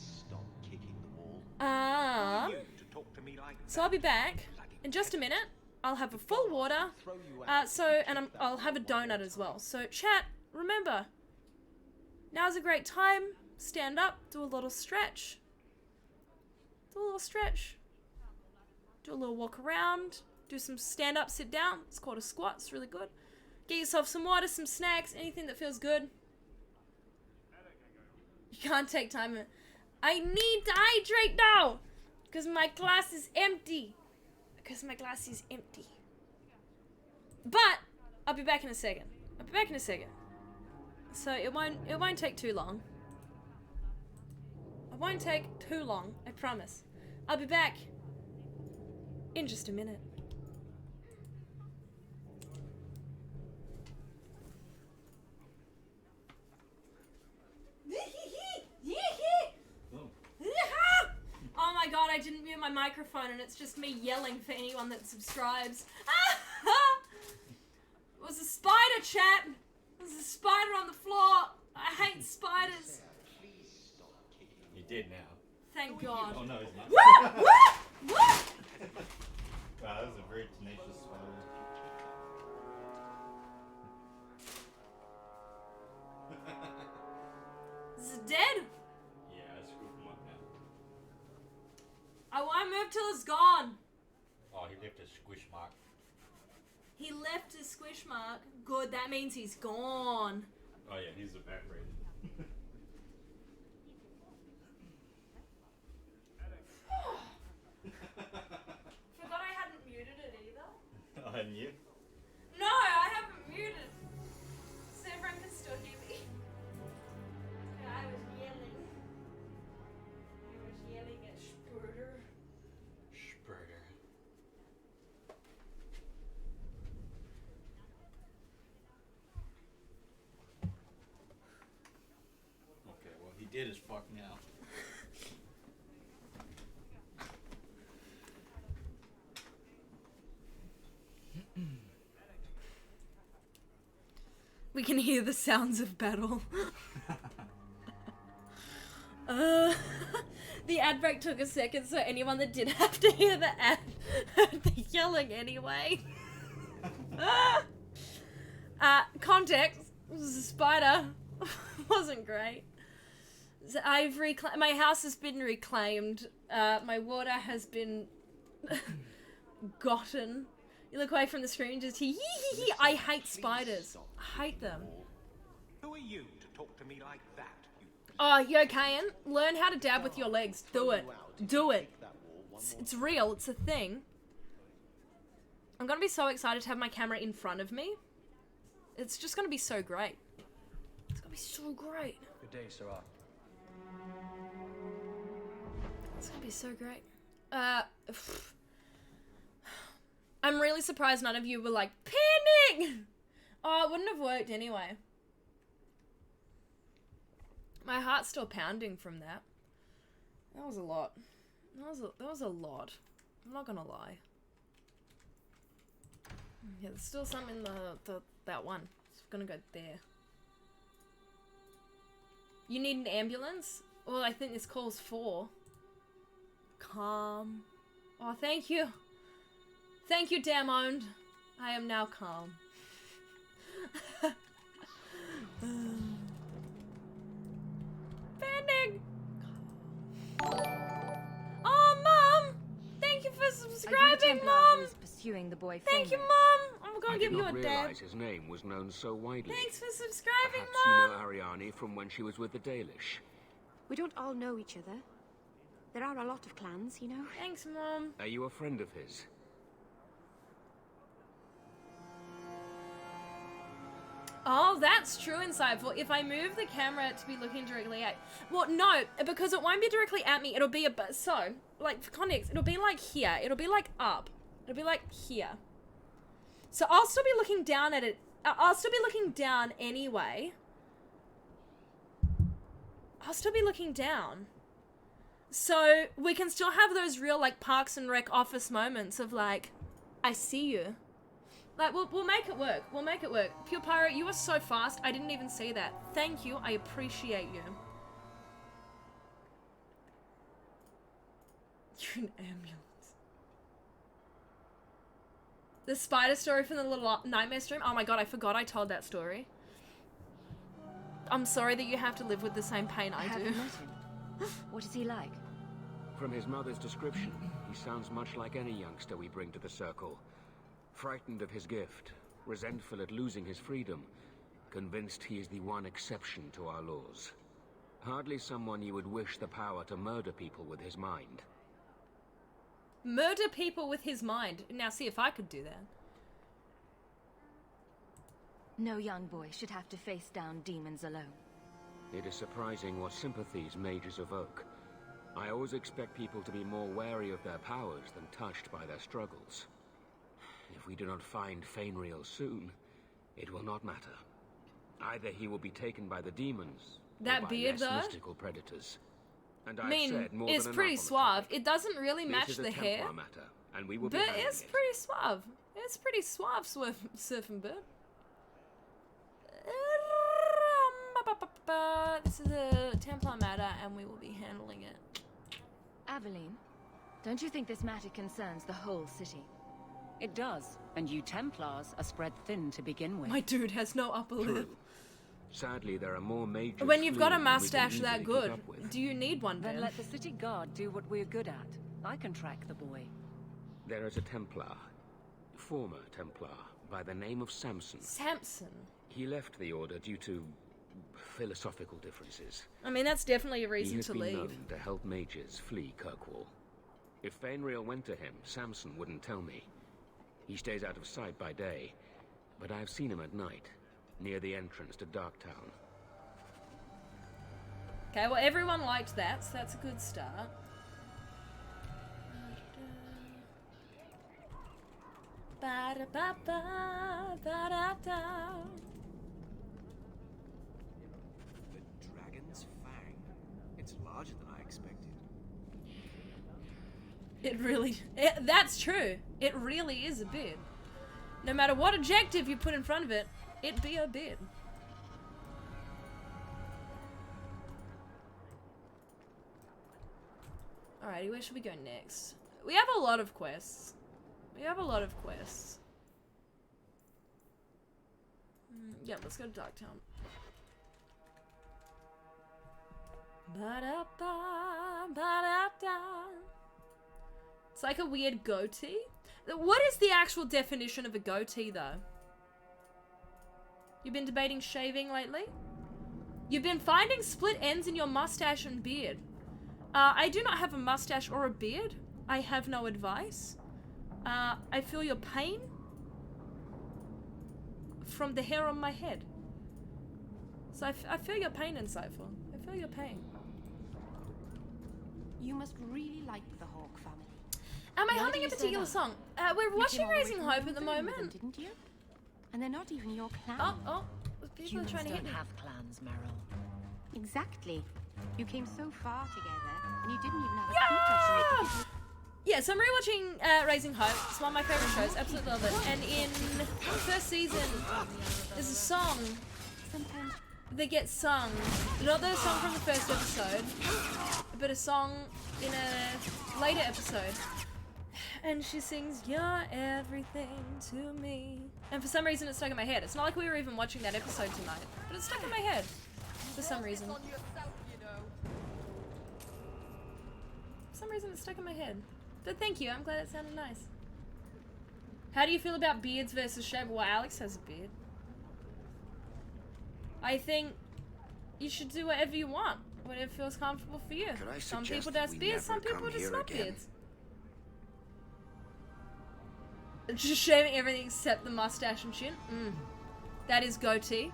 So I'll be back in just a minute. I'll have a full water, and I'll have a donut as well. So chat, remember, now's a great time. Stand up, do a little stretch. Do a little stretch. Do a little walk around. Do some stand up, sit down. It's called a squat. It's really good. Get yourself some water, some snacks, anything that feels good. You can't take time. I need to hydrate now. Because my glass is empty. But I'll be back in a second. So it won't take too long. It won't take too long, I promise. I'll be back in just a minute. microphone and it's just me yelling for anyone that subscribes. It was a spider, chat. It was a spider on the floor. I hate spiders. You're dead now. Thank God. Oh no, he's not. What? What? What? Wow, that was a very tenacious spider. Is it dead? Yeah, I screwed him up now. I won't move till it's gone. Oh, he left a squish mark. He left his squish mark. Good, that means he's gone. Oh yeah, he's evaporated. Forgot I hadn't muted it either. Oh, and you? No, I haven't muted. So everyone can still hear me. Yeah, I was yelling. I was yelling at Spurter. Spurter. Okay, well he did his fuck now. We can hear the sounds of battle. The ad break took a second, so anyone that did have to hear the ad heard the yelling anyway. Context, it was a spider. Wasn't great. So my house has been reclaimed. My water has been gotten. You look away from the screen, just hee hee hee. I hate spiders. I hate them. Who are you to talk to me like that? Oh, yo, Kayan, learn how to dab with your legs. Do it. Do it. It's real. It's a thing. I'm gonna be so excited to have my camera in front of me. It's just gonna be so great. It's gonna be so great. Good day, Sarah. It's gonna be so great. I'm really surprised none of you were like, panic! Oh, it wouldn't have worked anyway. My heart's still pounding from that. That was a lot. That was a lot. I'm not gonna lie. Yeah, there's still some in that one. So I'm gonna go there. You need an ambulance? Well, I think this calls for. Calm. Oh, thank you. Thank you, Damned. I am now calm. Banding. Oh, Mom! Thank you for subscribing, Mom! Pursuing the boy. Thank you, Mom! I'm gonna give you a dab. I did not realize his name was known so widely. Thanks for subscribing, Perhaps Mom! you know Ariane from when she was with the Dalish. We don't all know each other. There are a lot of clans, you know. Thanks, Mom. Are you a friend of his? Oh, that's true, Insightful. If I move the camera to be looking directly at... Well, no, because it won't be directly at me. It'll be a... So, like, for context, it'll be like here. It'll be like up. It'll be like here. So I'll still be looking down at it. I'll still be looking down anyway. I'll still be looking down. So we can still have those real, like, Parks and Rec office moments of, like, I see you. Like, we'll make it work. We'll make it work. Pure Pyro, you are so fast. I didn't even see that. Thank you. I appreciate you. You're an ambulance. The spider story from the Little Nightmare stream? Oh my god, I forgot I told that story. I'm sorry that you have to live with the same pain I do. Haven't met him. What is he like? From his mother's description, he sounds much like any youngster we bring to the Circle. Frightened of his gift, resentful at losing his freedom, convinced he is the one exception to our laws. Hardly someone you would wish the power to murder people with his mind. Murder people with his mind. Now see if I could do that. No young boy should have to face down demons alone. It is surprising what sympathies mages evoke. I always expect people to be more wary of their powers than touched by their struggles. If we do not find Fainriel soon, it will not matter. Either he will be taken by the demons, that or by beard less though? mystical predators. And I I've mean, said more it's than pretty enough on the suave. It doesn't really This match is a the hair, Templar matter, and we will be but handling it's it. pretty suave. It's pretty suave, surfing bird. This is a Templar matter, and we will be handling it. Aveline, don't you think this matter concerns the whole city? It does, and you Templars are spread thin to begin with. My dude has no upper lip. Sadly, there are more mages. When you've got a fleeing than we can mustache that easily good, keep up with. do you need one, Then Ben? let the city guard do what we're good at. I can track the boy. There is a Templar, former Templar, by the name of Samson. Samson? He left the order due to philosophical differences. I mean, that's definitely a He reason has to been leave. known to help mages flee Kirkwall. If Fainriel went to him, Samson wouldn't tell me. He stays out of sight by day, but I've seen him at night, near the entrance to Darktown. Okay, well, everyone liked that, so that's a good start. Ba-da-ba-ba, ba-da-da. The dragon's fang. It's larger than I expected. It really... that's true. It really is a beard. No matter what adjective you put in front of it, it be a beard. Alrighty, where should we go next? We have a lot of quests. Yeah, let's go to Darktown. Ba-da-ba, ba-da-da. It's like a weird goatee. What is the actual definition of a goatee, though? You've been debating shaving lately? You've been finding split ends in your mustache and beard. I do not have a mustache or a beard. I have no advice. I feel your pain from the hair on my head. So I feel your pain, Insightful. I feel your pain. You must really like the Hawk family. Am I Why humming do a you say particular that? song? We're You watching came all the way Raising from Hope at the London with them, moment. didn't you? And they're not even your clan. Oh, people are Humans trying to hit don't me. have clans, Meryl. Exactly. You came so far together, and you didn't even have a secret to make it. Yeah, so I'm rewatching Raising Hope. It's one of my favorite shows. Absolutely love it. And in the first season, there's a song that gets sung. Not the song from the first episode, but a song in a later episode. And she sings, "You're everything to me." And for some reason, it's stuck in my head. It's not like we were even watching that episode tonight, but it's stuck in my head for some reason. For some reason, it's stuck in my head. But thank you. I'm glad it sounded nice. How do you feel about beards versus shave? Well, Alex has a beard. I think you should do whatever you want, whatever feels comfortable for you. Some people that does we beards, some never people come just here not again? beards. Just shaving everything except the mustache and chin. That is goatee.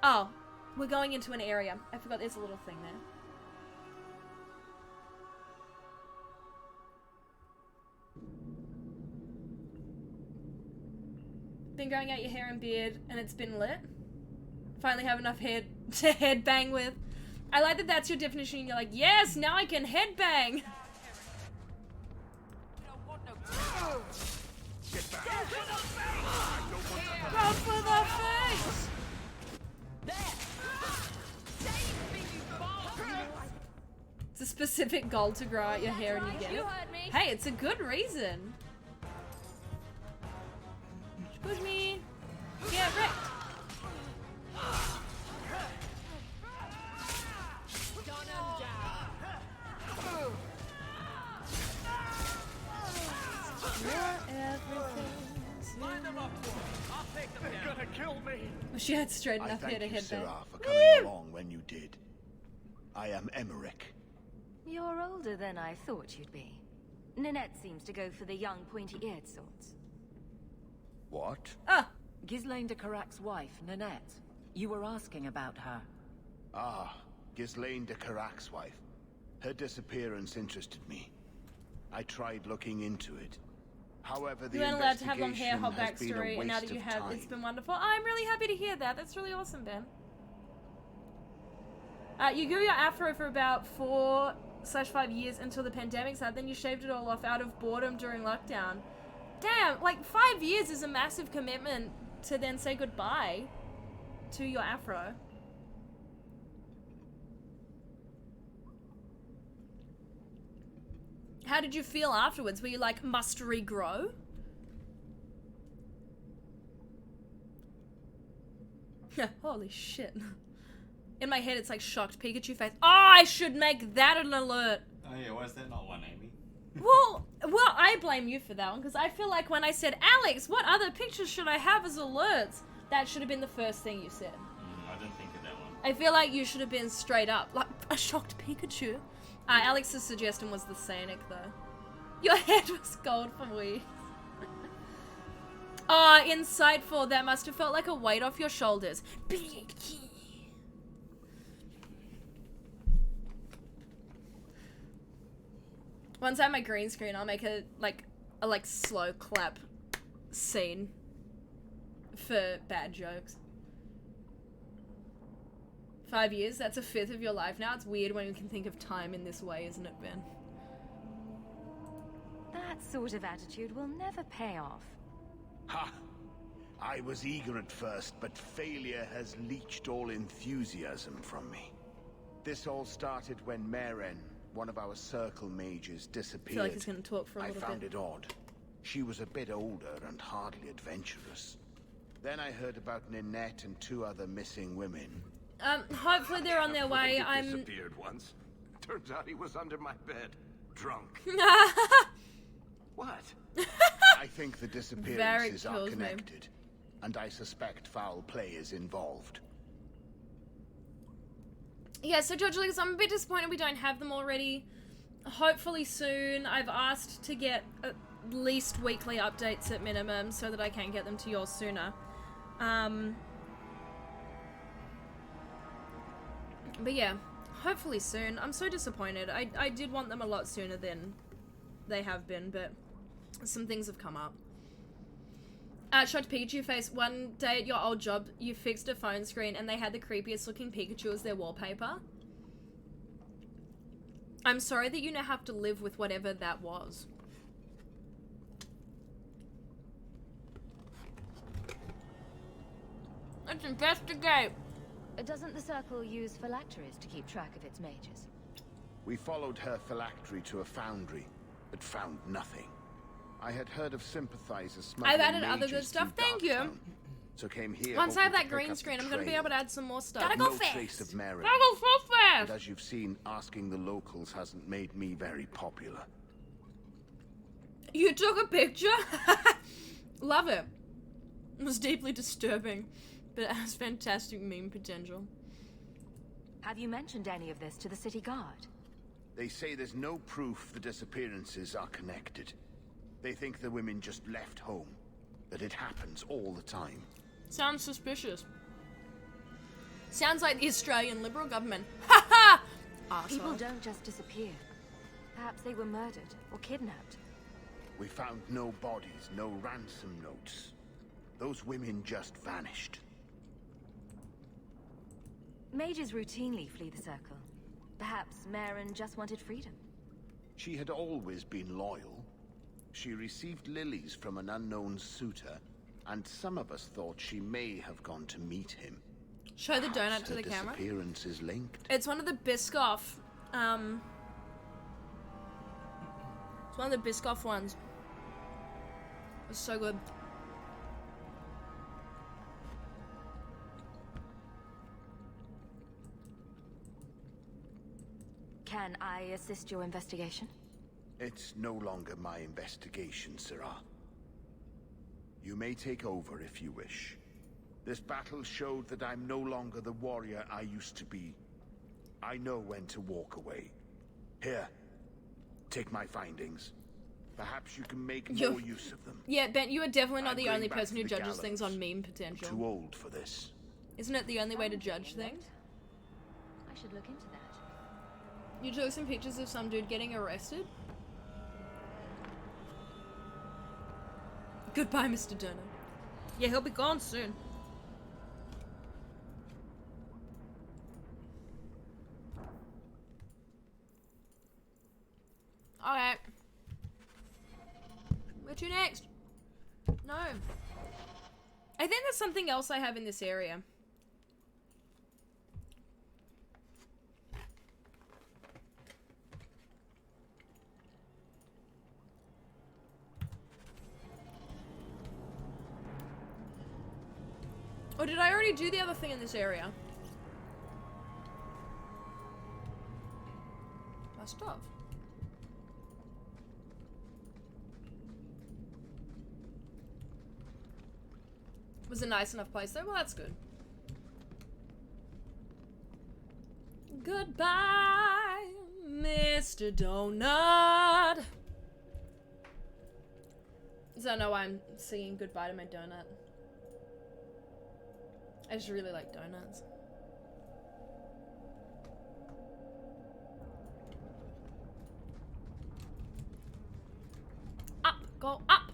Oh, we're going into an area. I forgot there's a little thing there. Been growing out your hair and beard, and it's been lit. Finally have enough hair to headbang with. I like that that's your definition, and you're like, yes, now I can headbang! Go for the face! It's a specific goal to grow out your hair and you get it. Hey, it's a good reason. Push me. Get wrecked. They're gonna kill me. She had straight enough hair to Thank you, headbang. Sirrah, for coming along when you did. I am Emmerich. You're older than I thought you'd be. Ninette seems to go for the young, pointy-eared sorts. What? Ghislaine de Carac's wife, Ninette. You were asking about her. Ah, Ghislaine de Carac's wife. Her disappearance interested me. I tried looking into it. However, the You weren't allowed to have long hair, investigation whole has been a backstory, and now that waste you of have, time. it's been wonderful. I'm really happy to hear that. That's really awesome, Ben. You grew your afro for about 4/5 years until the pandemic started, then you shaved it all off out of boredom during lockdown. Damn, like 5 years is a massive commitment to then say goodbye to your afro. How did you feel afterwards? Were you like, must regrow? Holy shit. In my head, it's like shocked Pikachu face. Oh, I should make that an alert. Oh yeah, why is that not one, Amy? Well, I blame you for that one, because I feel like when I said, Alex, what other pictures should I have as alerts? That should have been the first thing you said. I didn't think of that one. I feel like you should have been straight up, like a shocked Pikachu. Alex's suggestion was the scenic, though. Your head was gold for weeks. Oh, insightful. That must have felt like a weight off your shoulders. Once I have my green screen, I'll make a slow clap scene for bad jokes. 5 years, that's a fifth of your life now. It's weird when you can think of time in this way, isn't it, Ben? That sort of attitude will never pay off. Ha! I was eager at first, but failure has leached all enthusiasm from me. This all started when Meren, one of our circle mages, disappeared. I feel like he's going to talk for a little bit. I found it odd. She was a bit older and hardly adventurous. Then I heard about Ninette and 2 other missing women. Hopefully they're on their way. He disappeared once. Turns out he was under my bed, drunk. What? I think the disappearances are connected, and I suspect foul play is involved. Yeah, so George Lucas, I'm a bit disappointed we don't have them already. Hopefully soon. I've asked to get at least weekly updates at minimum so that I can get them to yours sooner. But yeah, hopefully soon. I'm so disappointed. I did want them a lot sooner than they have been, but some things have come up. Shot Pikachu face. One day at your old job, you fixed a phone screen and they had the creepiest looking Pikachu as their wallpaper. I'm sorry that you now have to live with whatever that was. Let's investigate. Doesn't the Circle use phylacteries to keep track of its mages? We followed her phylactery to a foundry, but found nothing. I had heard of sympathizers smuggling I've added other good mages stuff, through thank you. Darktown, so came here. Once I have hoping that to pick green up screen, the I'm gonna be trail. able to add some more stuff. Gotta go no fast! trace of Meren. Gotta go so fast! And as you've seen, asking the locals hasn't made me very popular. You took a picture? Love it. It was deeply disturbing, but it has fantastic meme potential. Have you mentioned any of this to the city guard? They say there's no proof the disappearances are connected. They think the women just left home, that it happens all the time. Sounds suspicious. Sounds like the Australian Liberal government. Ha ha! People Arsehole. don't just disappear. Perhaps they were murdered or kidnapped. We found no bodies, no ransom notes. Those women just vanished. Mages routinely flee the Circle. Perhaps Meren just wanted freedom. She had always been loyal. She received lilies from an unknown suitor, and some of us thought she may have gone to meet him. Show the donut Perhaps to her the camera. disappearance is linked. It's one of the Biscoff, it's one of the Biscoff ones. It's so good. Can I assist your investigation? It's no longer my investigation, Sirrah. You may take over if you wish. This battle showed that I'm no longer the warrior I used to be. I know when to walk away. Here, take my findings. Perhaps you can make more use of them. Yeah, Ben, you are definitely not I'm the going only back person to who the judges things on gallows. meme potential. I'm too old for this. Isn't it the only way to judge things? I should look into that. You took some pictures of some dude getting arrested? Goodbye, Mr. Donut. Yeah, he'll be gone soon. What to next? No. I think there's something else I have in this area. Or did I already do the other thing in this area? Must have. Was a nice enough place though? Well, that's good. Goodbye, Mr. Donut. So I know I'm singing goodbye to my donut. I just really like donuts. Up, go up.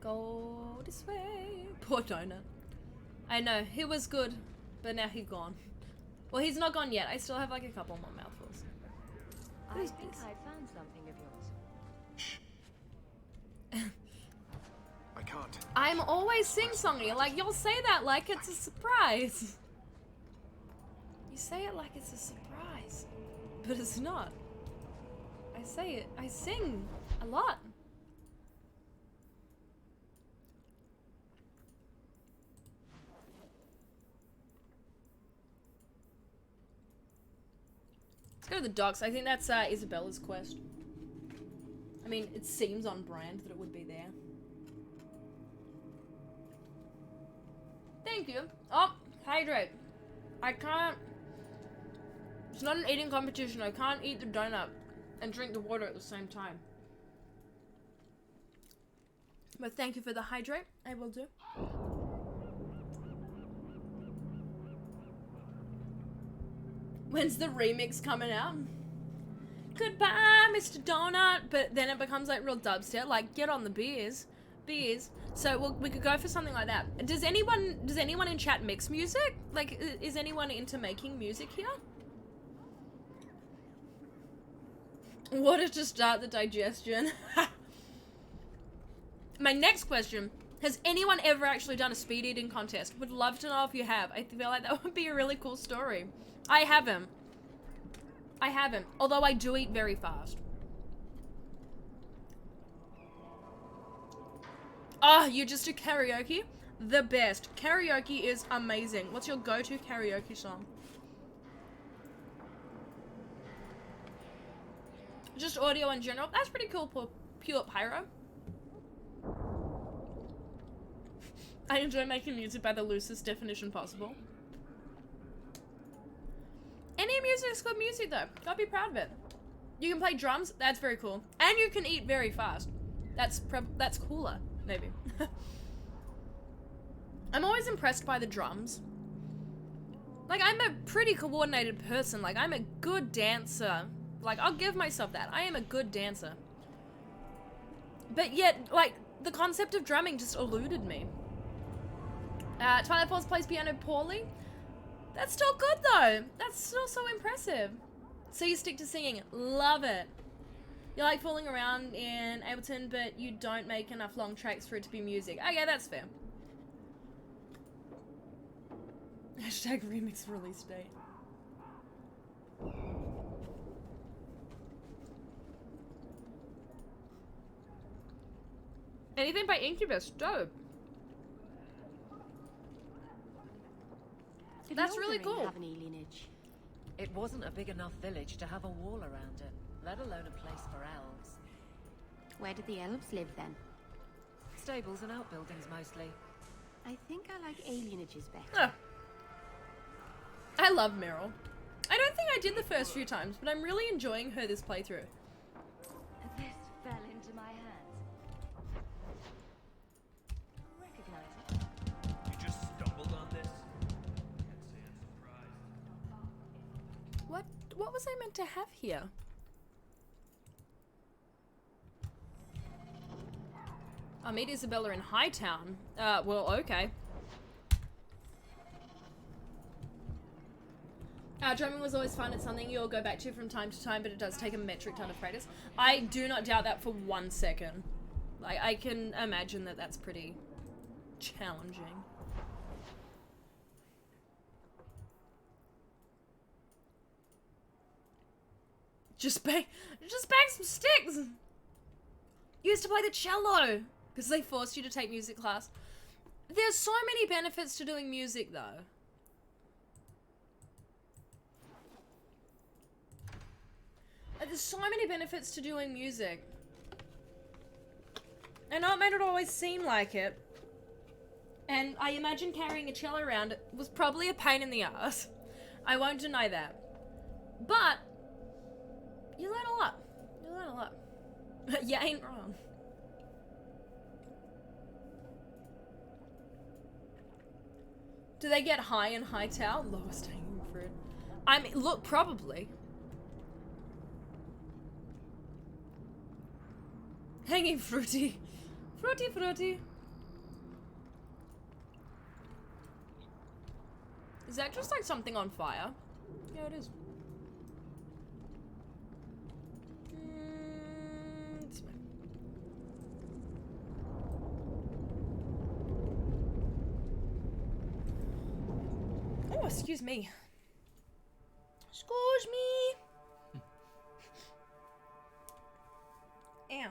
Go this way. Poor donut. I know, he was good, but now he's gone. Well, he's not gone yet. I still have like a couple more mouthfuls. I think I found something of yours. I can't. I'm always sing-songy. Like, you'll say that like it's a surprise. You say it like it's a surprise. But it's not. I say it. I sing a lot. Let's go to the docks. I think that's Isabella's quest. I mean, it seems on brand that it would be there. Thank you. Oh, hydrate. I can't. It's not an eating competition. I can't eat the donut and drink the water at the same time. But thank you for the hydrate. I will do. When's the remix coming out? Goodbye, Mr. Donut. But then it becomes like real dubstep. Like, get on the beers. So we could go for something like that. Does anyone in chat mix music? Like, is anyone into making music here? Water to start the digestion. My next question: has anyone ever actually done a speed eating contest? Would love to know if you have. I feel like that would be a really cool story. I haven't. Although I do eat very fast. Ah, you just do karaoke? The best. Karaoke is amazing. What's your go-to karaoke song? Just audio in general? That's pretty cool, Pure Pyro. I enjoy making music by the loosest definition possible. Any music's good music though. Gotta be proud of it. You can play drums? That's very cool. And you can eat very fast. That's cooler. Maybe. I'm always impressed by the drums. Like, I'm a pretty coordinated person. Like, I'm a good dancer. Like, I'll give myself that. I am a good dancer. But yet, like, the concept of drumming just eluded me. Twilight Falls plays piano poorly. That's still good, though. That's still so impressive. So you stick to singing. Love it. You like fooling around in Ableton, but you don't make enough long tracks for it to be music. Okay, that's fair. Hashtag remix release date. Anything by Incubus? Dope. That's really cool. Have any lineage? It wasn't a big enough village to have a wall around it, let alone a place for elves. Where did the elves live then? Stables and outbuildings mostly. I think I like alienages better. I love Meryl. I don't think I did the first few times, but I'm really enjoying her this playthrough. This fell into my hands. Recognize it. You just stumbled on this? Can't say I'm surprised. What was I meant to have here? I'll meet Isabella in Hightown. Well, okay. Drumming was always fun. It's something you'll go back to from time to time, but it does take a metric ton of practice. I do not doubt that for 1 second. Like, I can imagine that that's pretty challenging. Just bang some sticks! You used to play the cello! Because they forced you to take music class. There's so many benefits to doing music, though. There's so many benefits to doing music. I know it may not always seem like it. And I imagine carrying a cello around was probably a pain in the ass. I won't deny that. But you learn a lot. You learn a lot. You ain't wrong. Do they get high in Hightower? Lowest hanging fruit. I mean, look, probably. Hanging fruity. Fruity, fruity. Is that just like something on fire? Yeah, it is. This way. Oh, excuse me. Excuse me. Ow.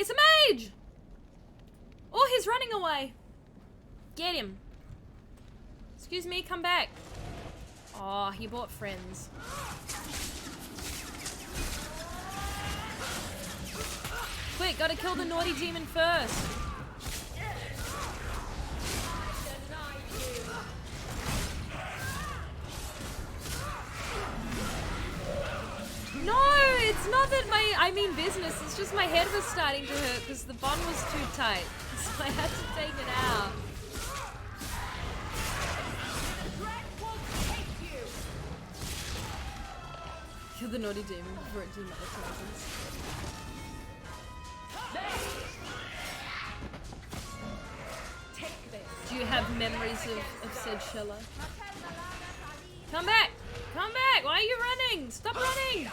It's a mage! Oh, he's running away. Get him. Excuse me, come back. Oh, he bought friends. Quick, gotta kill the naughty demon first. No, it's not that I mean business, it's just my head was starting to hurt because the bond was too tight. So I had to take it out. Kill the naughty demon before it demonetizes. Do you have memories of said Shella? Come back! Come back! Why are you running? Stop running!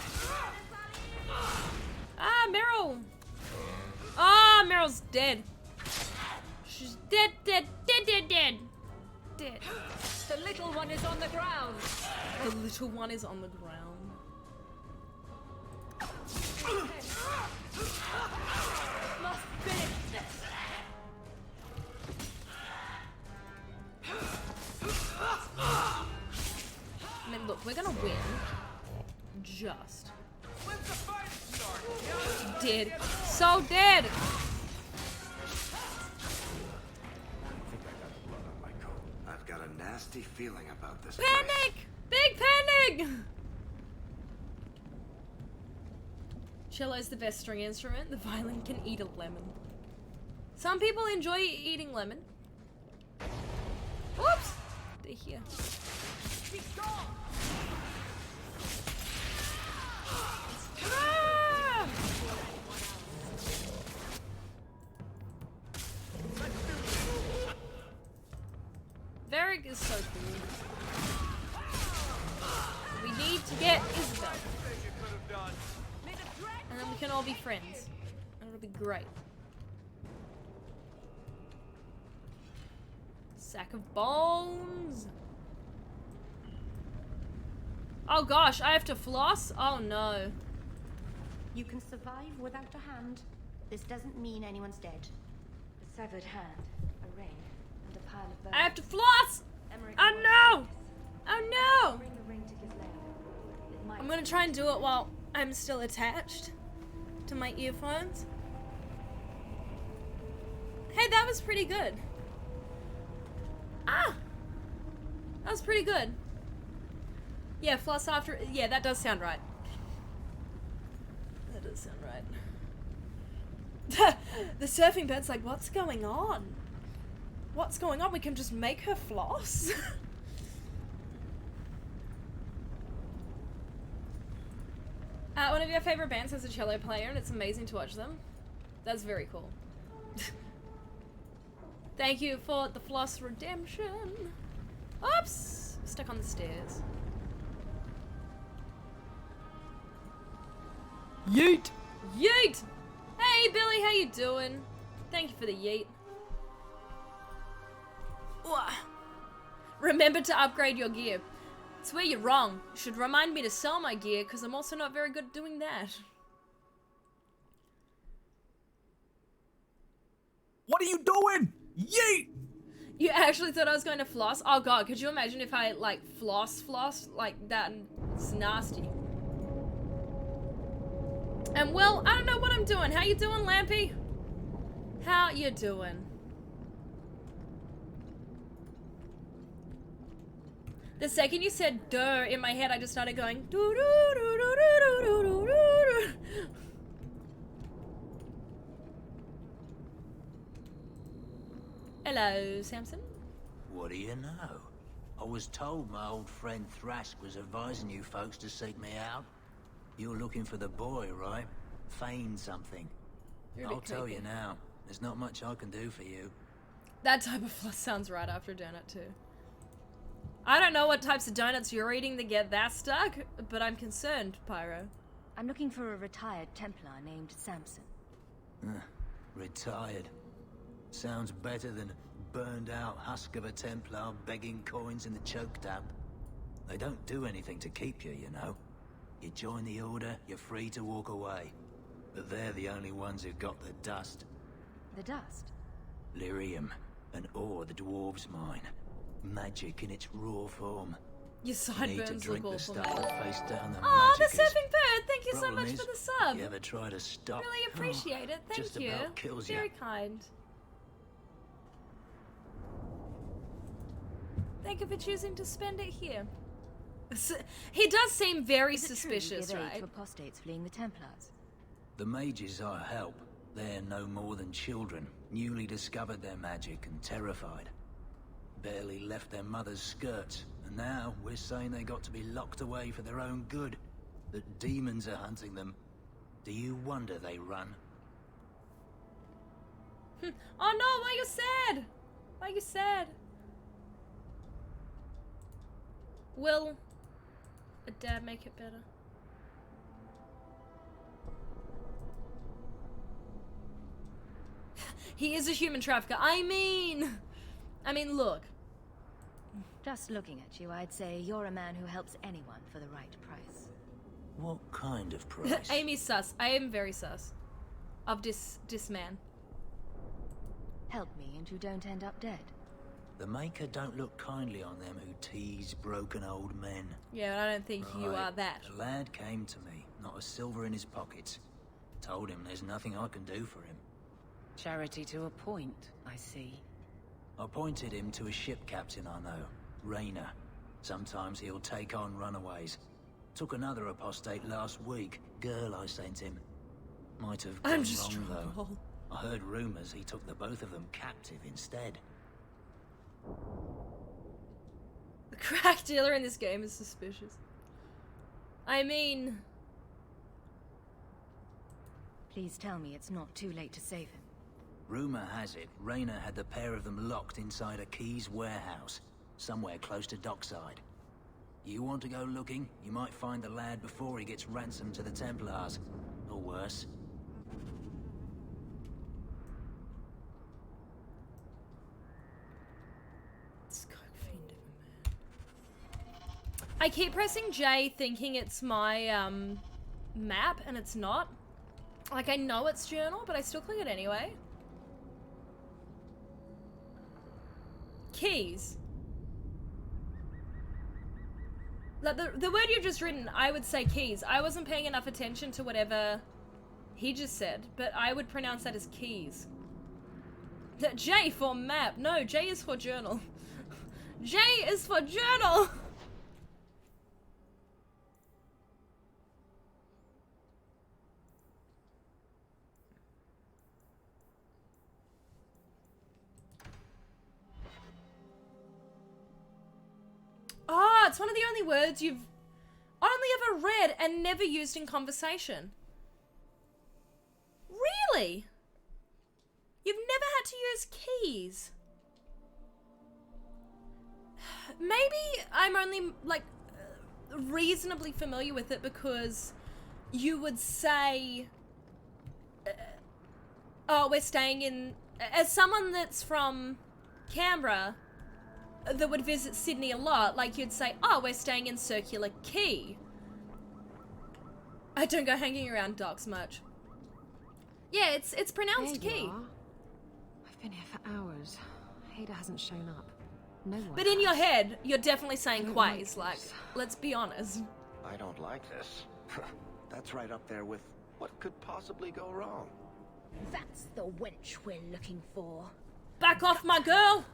Ah, Meryl! Ah, Meryl's dead. She's dead, dead, dead, dead, dead. Dead. The little one is on the ground. The little one is on the ground. Must finish this. I mean, look, we're gonna win. Just. Dead. So dead! I've got a nasty feeling about this. Panic! Big panic! Cello's the best string instrument. The violin can eat a lemon. Some people enjoy eating lemon. Whoops! They're here. Ah! Varric is so cool. We need to get Isabel. And then we can all be friends. And it'll be great. Sack of bones. Oh gosh, I have to floss? Oh no. You can survive without a hand. This doesn't mean anyone's dead. A severed hand, a ring, and a pile of bones. I have to floss! Oh no! Oh no! I'm gonna try and do it while I'm still attached to my earphones. Hey, that was pretty good. Ah! That was pretty good. Yeah, floss after. Yeah, that does sound right. That does sound right. The surfing bird's like, what's going on? What's going on? We can just make her floss? one of your favorite bands has a cello player and it's amazing to watch them? That's very cool. Thank you for the floss redemption. Oops! Stuck on the stairs. Yeet! Yeet! Hey Billy, how you doing? Thank you for the yeet. Wah. Remember to upgrade your gear. It's where you're wrong. You should remind me to sell my gear because I'm also not very good at doing that. What are you doing? Yeet! You actually thought I was going to floss? Oh god, could you imagine if I like floss like that? It's nasty. And well, I don't know what I'm doing. How you doing, Lampy? How you doing? The second you said "duh" in my head, I just started going doo doo doo doo doo doo doo doo. Hello, Samson. What do you know? I was told my old friend Thrask was advising you folks to seek me out. You're looking for the boy, right? Feign something. I'll tell you now, there's not much I can do for you. That type of floss sounds right after a donut too. I don't know what types of donuts you're eating that get that stuck, but I'm concerned, Pyro. I'm looking for a retired Templar named Samson. Retired. Sounds better than burned out husk of a Templar begging coins in the choke tap. They don't do anything to keep you, you know. You join the Order, you're free to walk away. But they're the only ones who've got the dust. The dust? Lyrium, an ore the dwarves mine. Magic in its raw form. Your sideburns look awful, mate. Face down the oh, the magic surfing bird! Thank you so Problem much is, for the sub. You ever try to stop? Really appreciate it. Thank just you. about kills you. Very kind. Thank you for choosing to spend it here. He does seem very suspicious, true you give aid right? to apostates fleeing the Templars? The mages I help, they're no more than children, newly discovered their magic and terrified. Barely left their mother's skirts, and now we're saying they got to be locked away for their own good. That demons are hunting them. Do you wonder they run? Oh no, why are you sad? Why are you sad? Will a dad make it better? He is a human trafficker. I mean, look. Just looking at you, I'd say you're a man who helps anyone for the right price. What kind of price? Amy's sus. I am very sus. Of this man. Help me and you don't end up dead. The Maker don't look kindly on them who tease broken old men. Yeah, but I don't think you are that. The lad came to me, not a silver in his pockets. Told him there's nothing I can do for him. Charity to a point, I see. I pointed him to a ship captain I know, Rayner. Sometimes he'll take on runaways. Took another apostate last week, girl I sent him. Might have gone wrong though. I heard rumors he took the both of them captive instead. The crack dealer in this game is suspicious. I mean... Please tell me it's not too late to save him. Rumor has it, Rayner had the pair of them locked inside a Keys warehouse, somewhere close to dockside. You want to go looking? You might find the lad before he gets ransomed to the Templars. Or worse. I keep pressing J thinking it's my map and it's not. Like I know it's journal, but I still click it anyway. Keys. Like the word you've just written, I would say keys. I wasn't paying enough attention to whatever he just said, but I would pronounce that as keys. J for map. No, J is for journal. J is for journal. Oh, it's one of the only words you've only ever never read and never used in conversation. Really? You've never had to use keys? Maybe I'm only, like, reasonably familiar with it because you would say, oh, we're staying in... As someone that's from Canberra that would visit Sydney a lot, like, you'd say, oh, we're staying in Circular Quay. I don't go hanging around docks much. Yeah, it's pronounced There you Quay. are. I've been here for hours. Hader hasn't shown up. No one But in your has. head, you're definitely saying I don't quays, like like, let's be honest. I don't like this. That's right up there with what could possibly go wrong. That's the wench we're looking for. Back off, my girl!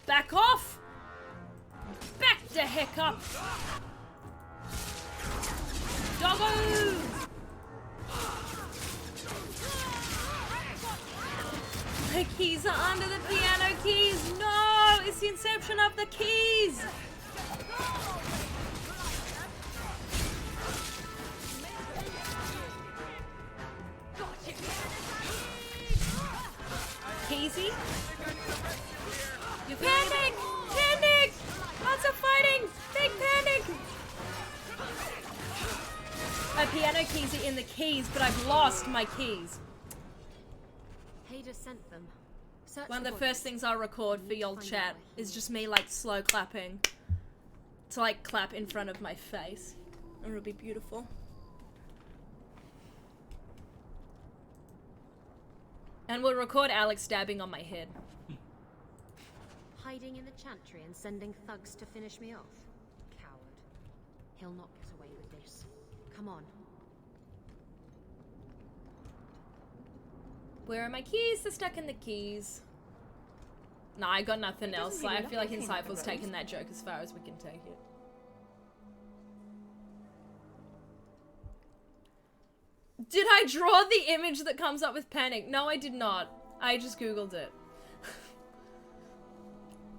Back off! Back the heck up! Doggo! The keys are under the piano keys! No! It's the inception of the keys! Keysy? You panic! Panic! Lots of fighting! Big panic! My piano keys are in the keys, but I've lost my keys. Hader sent them. Search One of the bodies. first things I'll record for y'all Find chat out where is just me like slow clapping. To like clap in front of my face. And it'll be beautiful. And we'll record Alex dabbing on my head. Hiding in the chantry and sending thugs to finish me off. Coward. He'll not get away with this. Come on. Where are my keys? They're stuck in the keys. Nah, I got nothing else. really I feel like look like him, Insightful's Rose. taken that joke as far as we can take it. Did I draw the image that comes up with panic? No, I did not. I just googled it.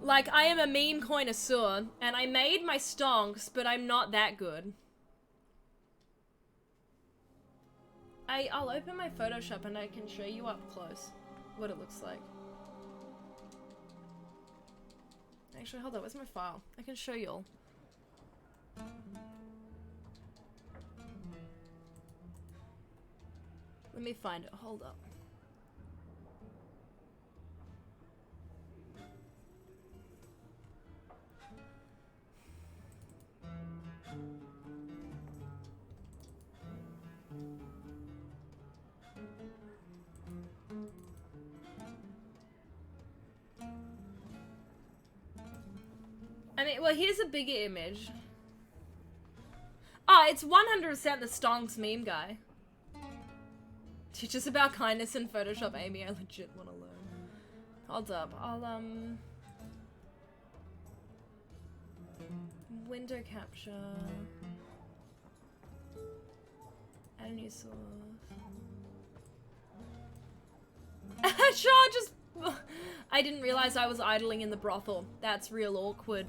Like, I am a meme connoisseur, and I made my stonks, but I'm not that good. I'll open my Photoshop and I can show you up close what it looks like. Actually, hold on, where's my file? I can show y'all. Let me find it, hold up. I mean, well, here's a bigger image. Oh, it's 100% the Stonks meme guy. Teaches about kindness in Photoshop, Amy. I legit want to learn. Hold up. I'll, window capture. Add a new source. Sure, just... I didn't realize I was idling in the brothel. That's real awkward.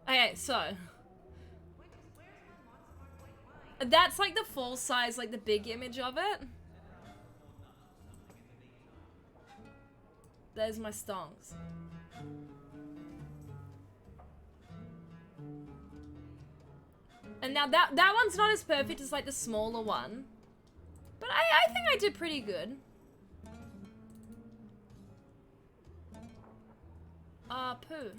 Okay, so... That's like the full size, like the big image of it. There's my stonks. And now that one's not as perfect as like the smaller one. But I think I did pretty good. Poo.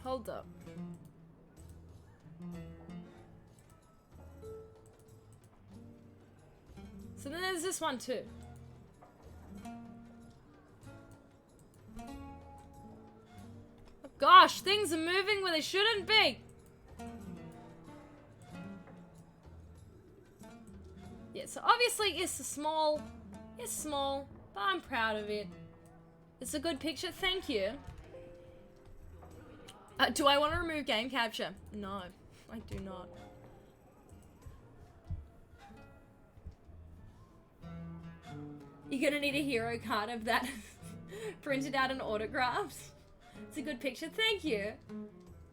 Hold up. So then there's this one too. Oh gosh, things are moving where they shouldn't be. Yeah, so obviously it's small, but I'm proud of it. It's a good picture, thank you. Do I want to remove game capture? No, I do not. You're gonna need a hero card of that printed out and autographed. It's a good picture, thank you.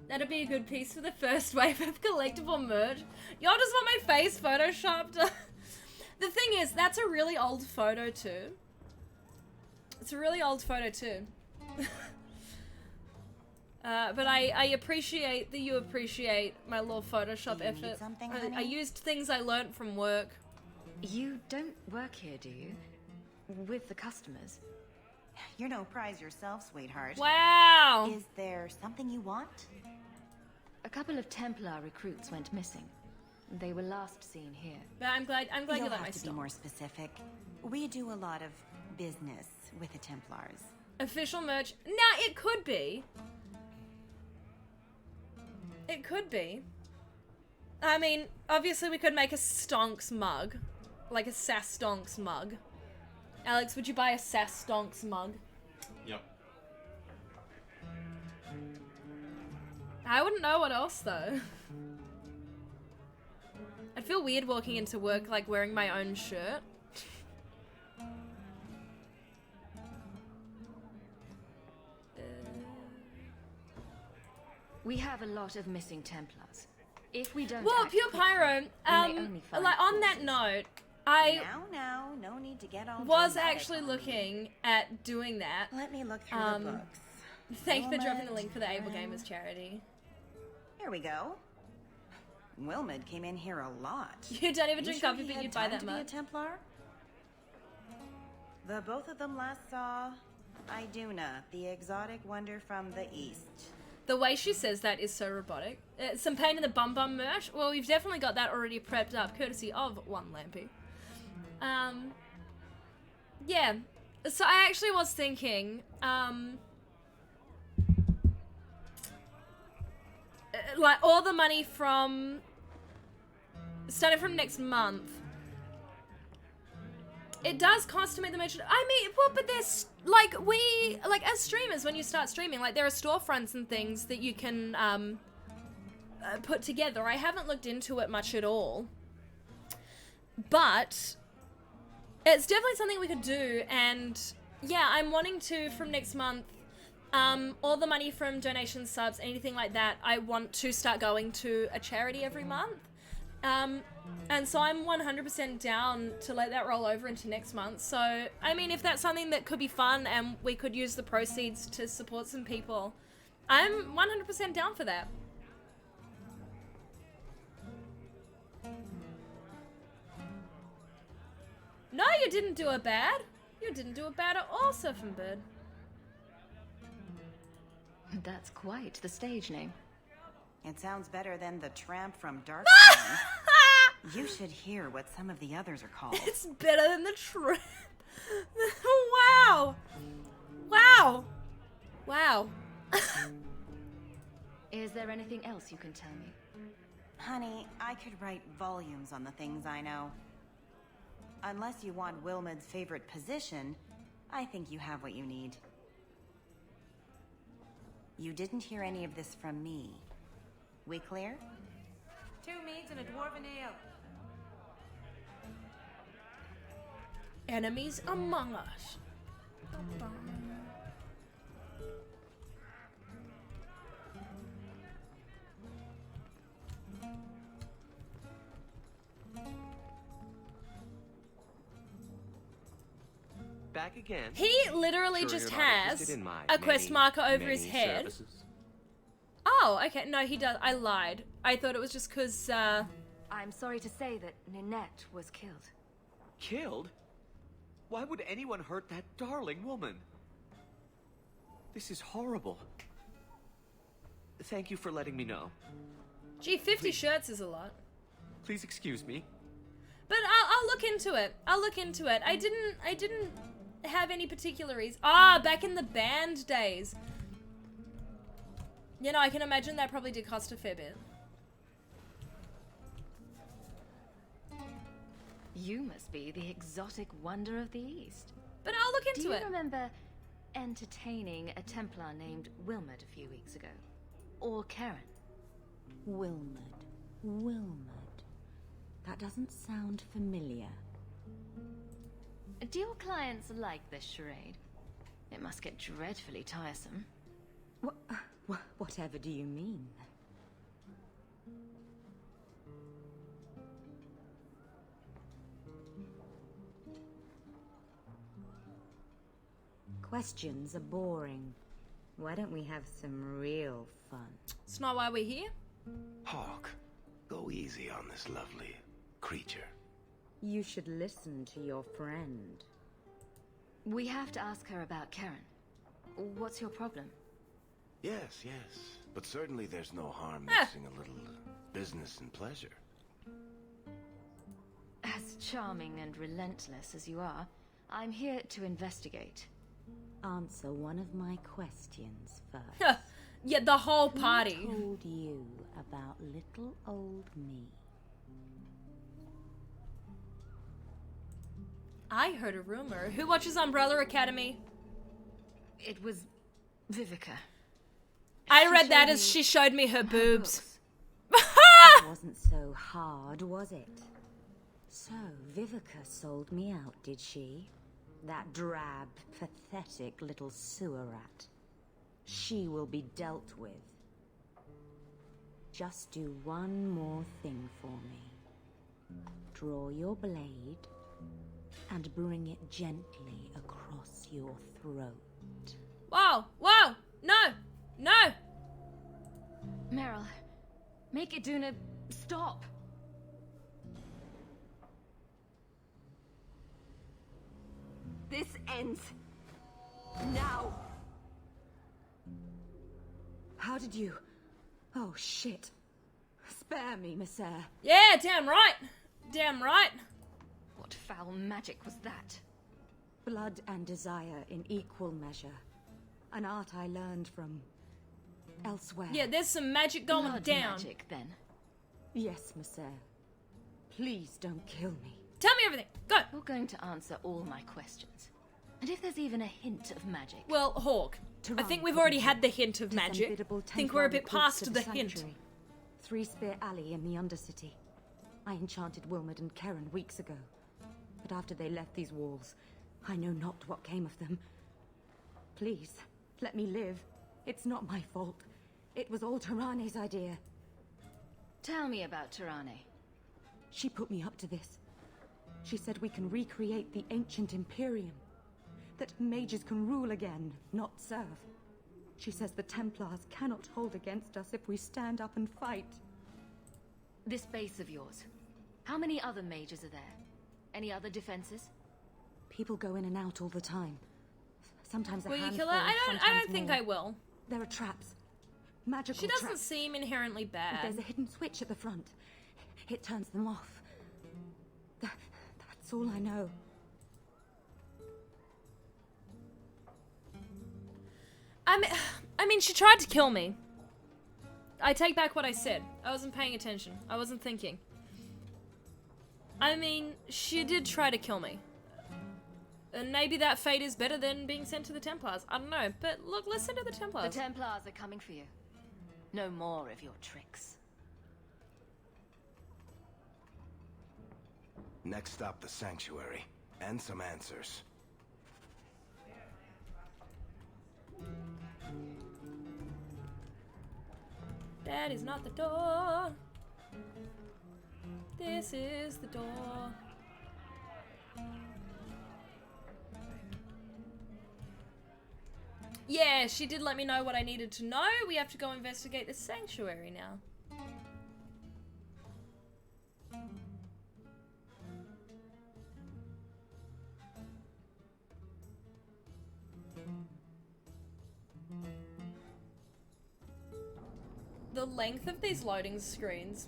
That'd be a good piece for the first wave of collectible merch. Y'all just want my face photoshopped. The thing is, that's a really old photo too. It's a really old photo too. But I appreciate that you appreciate my little Photoshop effort. I used things I learnt from work. You don't work here, do you? With the customers? You're no prize yourself, sweetheart. Wow! Is there something you want? A couple of Templar recruits went missing. They were last seen here. But I'm glad you let my have to be more specific. We do a lot of business with the Templars. Official merch. Nah, it could be. It could be. I mean, obviously we could make a Stonks mug. Like a Sass Stonks mug. Alex, would you buy a Sass Stonks mug? Yep. I wouldn't know what else though. I'd feel weird walking into work like wearing my own shirt. We have a lot of missing Templars. If we don't Well, act Pure quickly, Pyro, we may only find like on that note, I Now, no need to get all was dramatic actually on me. looking at doing that. Let me look through the books. Thank you for dropping the Wilmot, link for the Able Gamers charity. Here we go. Wilmot came in here a lot. You don't even drink sure coffee, he but had you buy time that to be a much. Templar? The both of them last saw Iduna, the exotic wonder from the east. The way she says that is so robotic. Some Pain in the Bum Bum merch. Well, we've definitely got that already prepped up, courtesy of One Lampy. Yeah. So I actually was thinking, like all the money from, starting from next month, it does cost to make the merch. I mean, well, but there's like as streamers, when you start streaming, like there are storefronts and things that you can put together. I haven't looked into it much at all, but it's definitely something we could do. And yeah, I'm wanting to, from next month, all the money from donations, subs, anything like that, I want to start going to a charity every month. And so I'm 100% down to let that roll over into next month. So, I mean, if that's something that could be fun and we could use the proceeds to support some people, I'm 100% down for that. No, you didn't do it bad. You didn't do it bad at all, Surfing Bird. That's quite the stage name. It sounds better than the tramp from Darktown. You should hear what some of the others are called. It's better than the tramp. Wow. Wow. Wow. Is there anything else you can tell me? Honey, I could write volumes on the things I know. Unless you want Wilmot's favorite position, I think you have what you need. You didn't hear any of this from me. We clear? 2 meads and a dwarven ale. Enemies among us. Back again. He literally Sure just you're not has interested in my a quest many, marker over many his head. services? Oh, okay. No, he does. I lied. I thought it was just because, I'm sorry to say that Ninette was killed. Killed? Why would anyone hurt that darling woman? This is horrible. Thank you for letting me know. Gee, 50 shirts is a lot. Please excuse me. But I'll look into it. I'll look into it. I didn't have any particular reason. Ah, back in the band days. You know, I can imagine that probably did cost a fair bit. You must be the exotic wonder of the East. But I'll look into it. Do you remember entertaining a Templar named Wilmot a few weeks ago? or Karen? Wilmerd. Wilmerd. That doesn't sound familiar. Do your clients like this charade? It must get dreadfully tiresome. Whatever do you mean? Questions are boring. Why don't we have some real fun? It's not why we're here. Hawk, go easy on this lovely creature. You should listen to your friend. We have to ask her about Karen. What's your problem? Yes, yes. But certainly there's no harm mixing a little business and pleasure. As charming and relentless as you are, I'm here to investigate. Answer one of my questions first. Yeah, the whole party. Who told you about little old me? I heard a rumor. Who watches Umbrella Academy? It was Vivica. I read that as she showed me her boobs. It wasn't so hard, was it? So, Vivica sold me out, did she? That drab, pathetic little sewer rat. She will be dealt with. Just do one more thing for me. Draw your blade and bring it gently across your throat. Whoa! Whoa! No! No! Meryl, make Iduna stop. This ends now. How did you? Oh shit! Spare me, Miss Eyre. Yeah, damn right. Damn right. What foul magic was that? Blood and desire in equal measure. An art I learned from elsewhere. Yeah, there's some magic going Blood down. magic, then. Yes, Miss Eyre. Please don't kill me. Tell me everything. Go. You're going to answer all my questions. And if there's even a hint of magic... Well, Hawk, I think we've already had the hint of magic. I think we're a bit past the hint. Three Spear Alley in the Undercity. I enchanted Wilmerd and Karen weeks ago. But after they left these walls, I know not what came of them. Please, let me live. It's not my fault. It was all Tarane's idea. Tell me about Tarane. She put me up to this. She said we can recreate the ancient Imperium. That mages can rule again, not serve. She says the Templars cannot hold against us if we stand up and fight. This base of yours, how many other mages are there? Any other defenses? People go in and out all the time. Sometimes a Will you handful, kill her? I don't think more. I will. There are traps. Magical She doesn't traps. seem inherently bad. There's a hidden switch at the front. It turns them off. That's all I know. I mean, she tried to kill me. I take back what I said. I wasn't paying attention. I wasn't thinking. I mean, she did try to kill me. And maybe that fate is better than being sent to the Templars. I don't know. But look, listen to the Templars. The Templars are coming for you. No more of your tricks. Next stop, the Sanctuary. And some answers. That is not the door. This is the door. Yeah, she did let me know what I needed to know. We have to go investigate the sanctuary now. The length of these loading screens.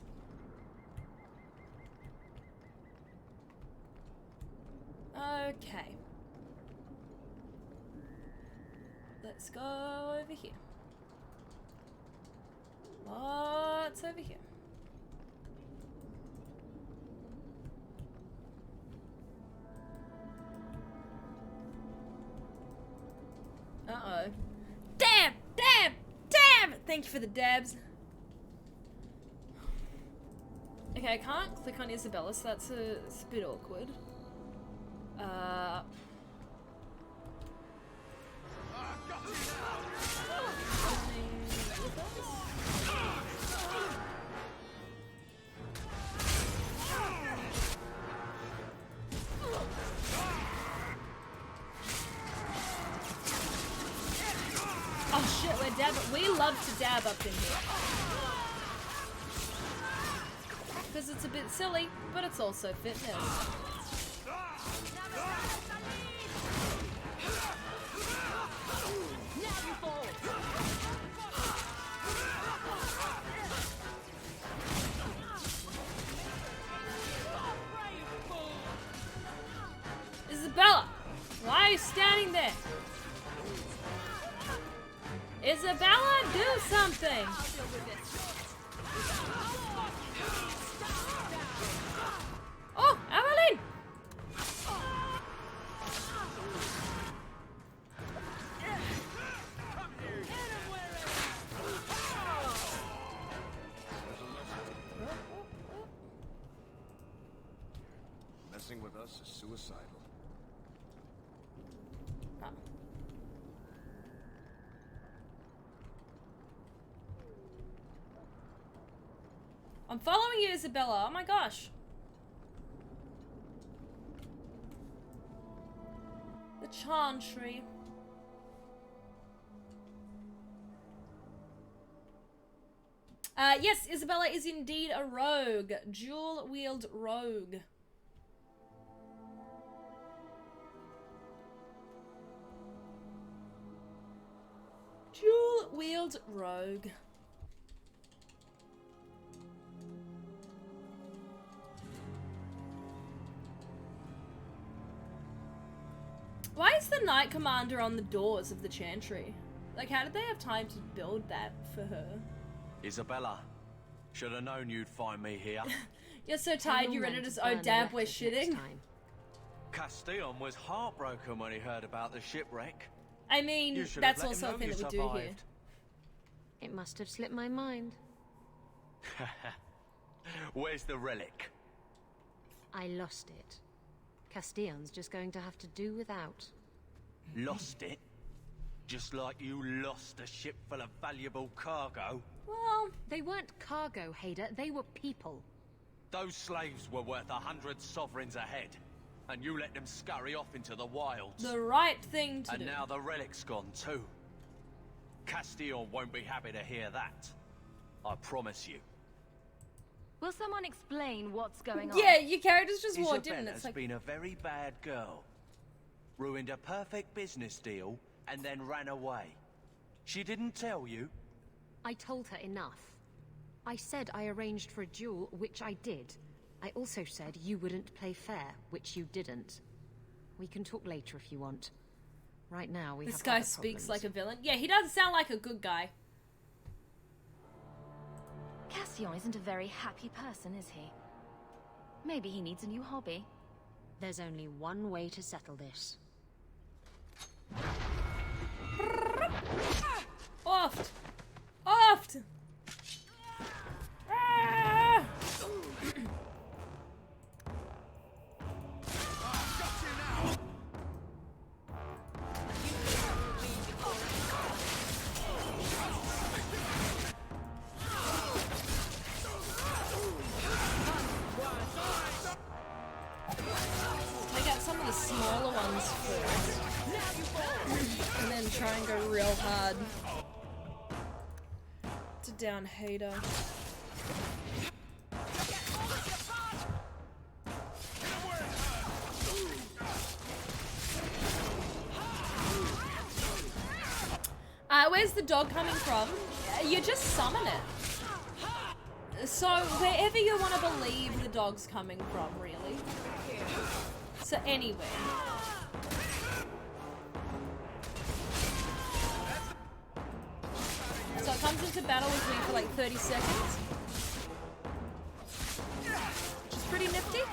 Okay. Let's go over here. What's over here? Uh-oh. Damn! Damn! Damn! Thank you for the dabs. Okay, I can't click on Isabella, so it's a bit awkward. Oh shit, we're dabbing. We love to dab up in here. Because it's a bit silly, but it's also fitness. Isabella! Why are you standing there? Isabella, do something! Oh, Evelyn! Messing with us is suicidal. I'm following you, Isabella. Oh my gosh. The Chantry. Yes, Isabella is indeed a rogue. Dual-wield rogue. Dual-wield rogue. Why is the Knight Commander on the doors of the Chantry? Like, how did they have time to build that for her? Isabella, should have known you'd find me here. You're so tired you read it as, oh dab, we're shitting. Castillon was heartbroken when he heard about the shipwreck. I mean, that's also a thing that we do here. It must have slipped my mind. Where's the relic? I lost it. Castillon's just going to have to do without. Lost it? Just like you lost a ship full of valuable cargo? Well, they weren't cargo, Hader. They were people. Those slaves were worth 100 sovereigns a head, and you let them scurry off into the wilds. The right thing to do. And now the relic's gone too. Castillon won't be happy to hear that. I promise you. Will someone explain what's going on? Yeah, your character's just walked in and Isabella's it's like... been a very bad girl. Ruined a perfect business deal and then ran away. She didn't tell you? I told her enough. I said I arranged for a duel, which I did. I also said you wouldn't play fair, which you didn't. We can talk later if you want. Right now, we have This guy other speaks problems. like a villain. Yeah, he doesn't sound like a good guy. Castillon isn't a very happy person, is he? Maybe he needs a new hobby. There's only one way to settle this. Oft! Oft! Ah! Take out some of the smaller ones first. And then try and go real hard to down Hader. Where's the dog coming from? You just summon it. So wherever you want to believe the dog's coming from, really. So anywhere. So it comes into battle with me for like 30 seconds. Which is pretty nifty.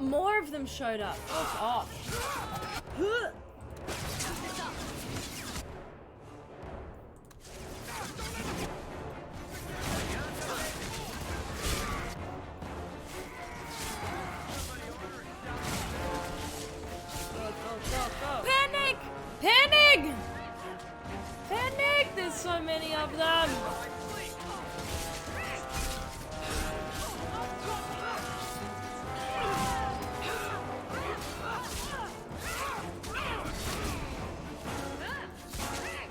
more of them showed up. Fuck off. Panic! Panic! Panic! There's so many of them.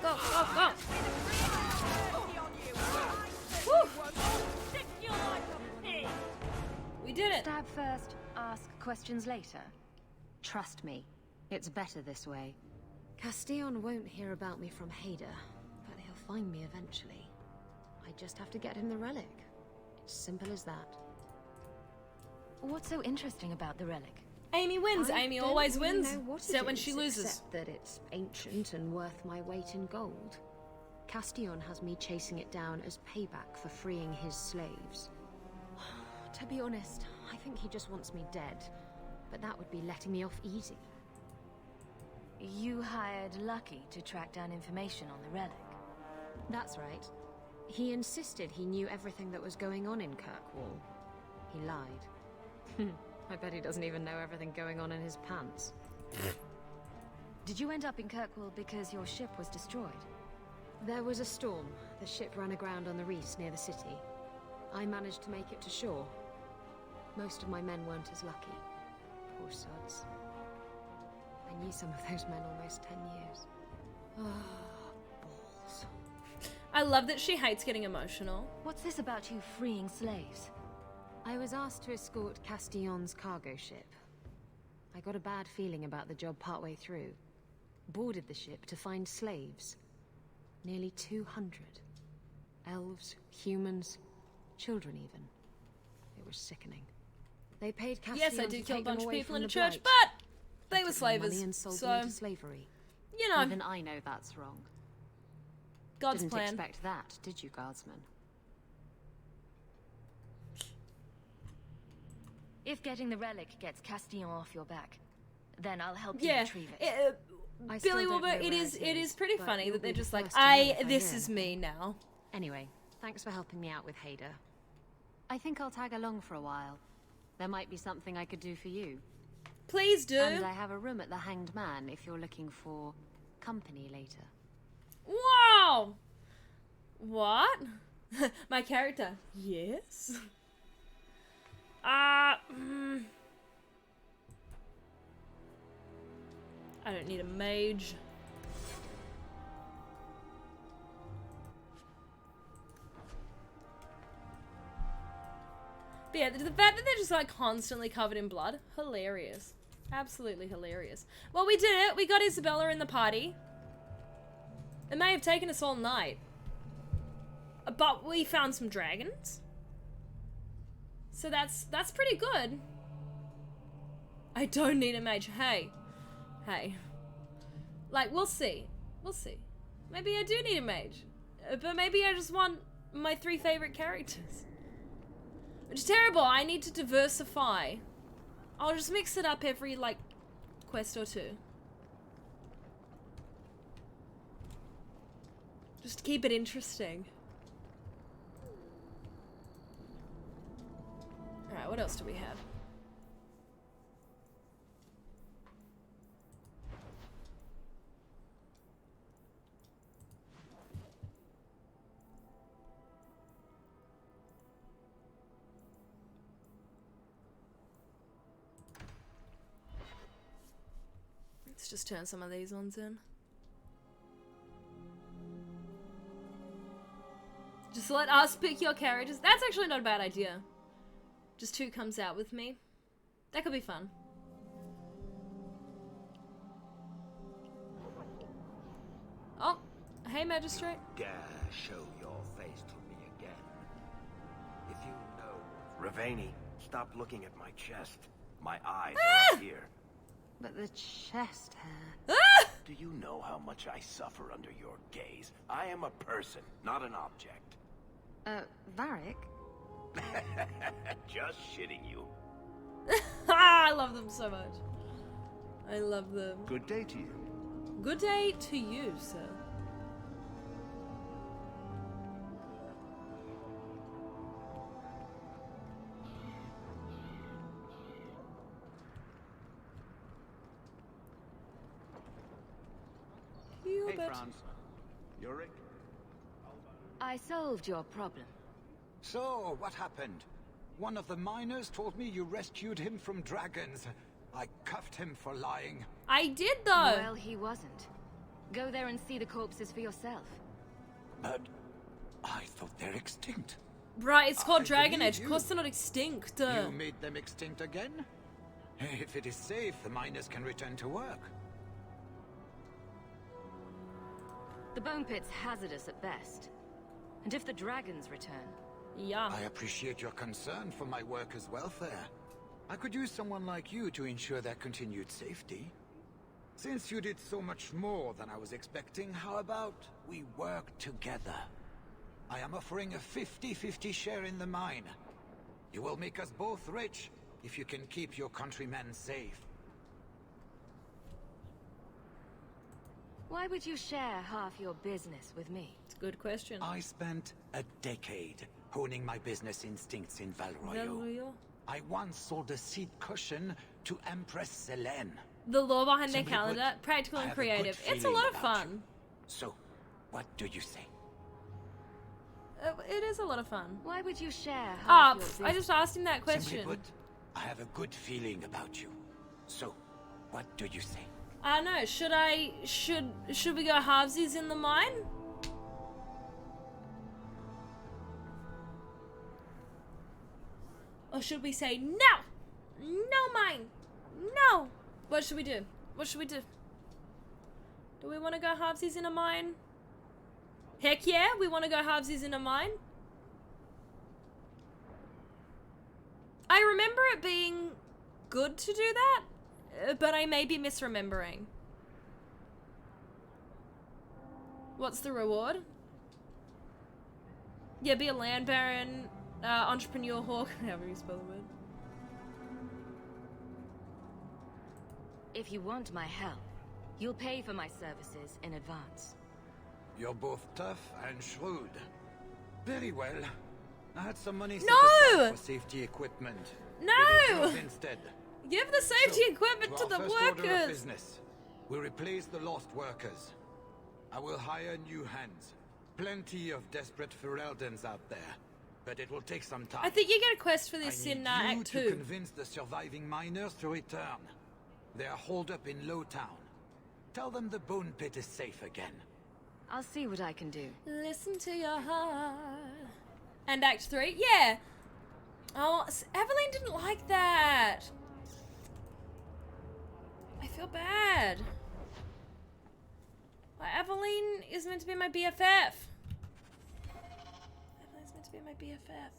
Go, go, go! Woo. We did it! Stab first, ask questions later. Trust me, it's better this way. Castillon won't hear about me from Hader, but he'll find me eventually. I just have to get him the relic. It's simple as that. What's so interesting about the relic? Amy wins. I Amy don't always really wins, know what it except when she is, loses. Except that it's ancient and worth my weight in gold. Castillon has me chasing it down as payback for freeing his slaves. To be honest, I think he just wants me dead, but that would be letting me off easy. You hired Lucky to track down information on the relic. That's right. He insisted he knew everything that was going on in Kirkwall. He lied. I bet he doesn't even know everything going on in his pants. Did you end up in Kirkwall because your ship was destroyed? There was a storm. The ship ran aground on the reefs near the city. I managed to make it to shore. Most of my men weren't as lucky. Poor sods. I knew some of those men almost 10 years. Ah, balls. I love that she hates getting emotional. What's this about you freeing slaves? I was asked to escort Castillon's cargo ship. I got a bad feeling about the job partway through. Boarded the ship to find slaves. Nearly 200. Elves, humans, children even. It was sickening. They paid Castillon Yes, I did to kill a take them bunch of away people from in a the church, Blight. but they were took my money slavers, and sold so them into slavery. you know, Even I know that's wrong. God's Didn't plan. expect that, did you, Guardsman? If getting the relic gets Castillon off your back, then I'll help you Yeah, retrieve it. I still Billy don't Wilbur, know it where is it it is, is pretty but funny you'll that they're be the just like, first to know if I this hear is me now. Anyway, thanks for helping me out with Hader. I think I'll tag along for a while. There might be something I could do for you. Please do. And I have a room at the Hanged Man if you're looking for company later. Wow! What? My character. Yes? I don't need a mage. But yeah, the fact that they're just like constantly covered in blood, hilarious. Absolutely hilarious. Well, we did it. We got Isabella in the party. It may have taken us all night. But we found some dragons. So that's pretty good. I don't need a mage. Hey. Like, we'll see. We'll see. Maybe I do need a mage. But maybe I just want my 3 favorite characters. Which is terrible. I need to diversify. I'll just mix it up every, like, quest or 2. Just to keep it interesting. Alright, what else do we have? Let's just turn some of these ones in. Just let us pick your characters. That's actually not a bad idea. Just who comes out with me. That could be fun. Oh, hey Magistrate. Dare show your face to me again. If you know... Ravani, stop looking at my chest. My eyes are up here. But the chest hair... Do you know how much I suffer under your gaze? I am a person, not an object. Varric? Just shitting you. I love them so much. I love them. Good day to you. Good day to you, sir. Hey, Franz. You're Rick? I solved your problem. So, what happened? One of the miners told me you rescued him from dragons. I cuffed him for lying. I did, though. Well, he wasn't. Go there and see the corpses for yourself. But I thought they're extinct. Right, it's called I Dragon believe Age. Of you. course they're not extinct. You made them extinct again? If it is safe, the miners can return to work. The bone pit's hazardous at best. And if the dragons return... Yeah. I appreciate your concern for my workers' welfare. I could use someone like you to ensure their continued safety. Since you did so much more than I was expecting, how about we work together? I am offering a 50-50 share in the mine. You will make us both rich if you can keep your countrymen safe. Why would you share half your business with me? It's a good question. I spent a decade honing my business instincts in Valroyo. I once sold a seat cushion to Empress Selene. The lore behind their Simply calendar, put, practical I and have a good creative. It's a feeling lot of about fun. you. So, what do you say? It is a lot of fun. Why would you share Ah, half your business? I just asked him that question. Simply put, I have a good feeling about you. So, what do you say? I don't know. Should we go halvesies in the mine? Or should we say no? No mine. No. What should we do? What should we do? Do we want to go halvesies in a mine? Heck yeah, we want to go halvesies in a mine. I remember it being good to do that, but I may be misremembering. What's the reward? Yeah, be a land baron, entrepreneur, hawk, however you spell the word. If you want my help, you'll pay for my services in advance. You're both tough and shrewd. Very well. I had some money set No! aside for safety equipment. No! Get a job instead. Give the safety equipment to our the first order of workers. business, we replace the lost workers. I will hire new hands. Plenty of desperate Fereldans out there, but it will take some time. I think you get a quest for this I in need you Act to 2. convince the surviving miners to return. They are holed up in Lowtown. Tell them the bone pit is safe again. I'll see what I can do. Listen to your heart. And Act 3? Yeah. Oh, Evelyn didn't like that. I feel bad. Evelyn is meant to be my BFF. Evelyn's meant to be my BFF.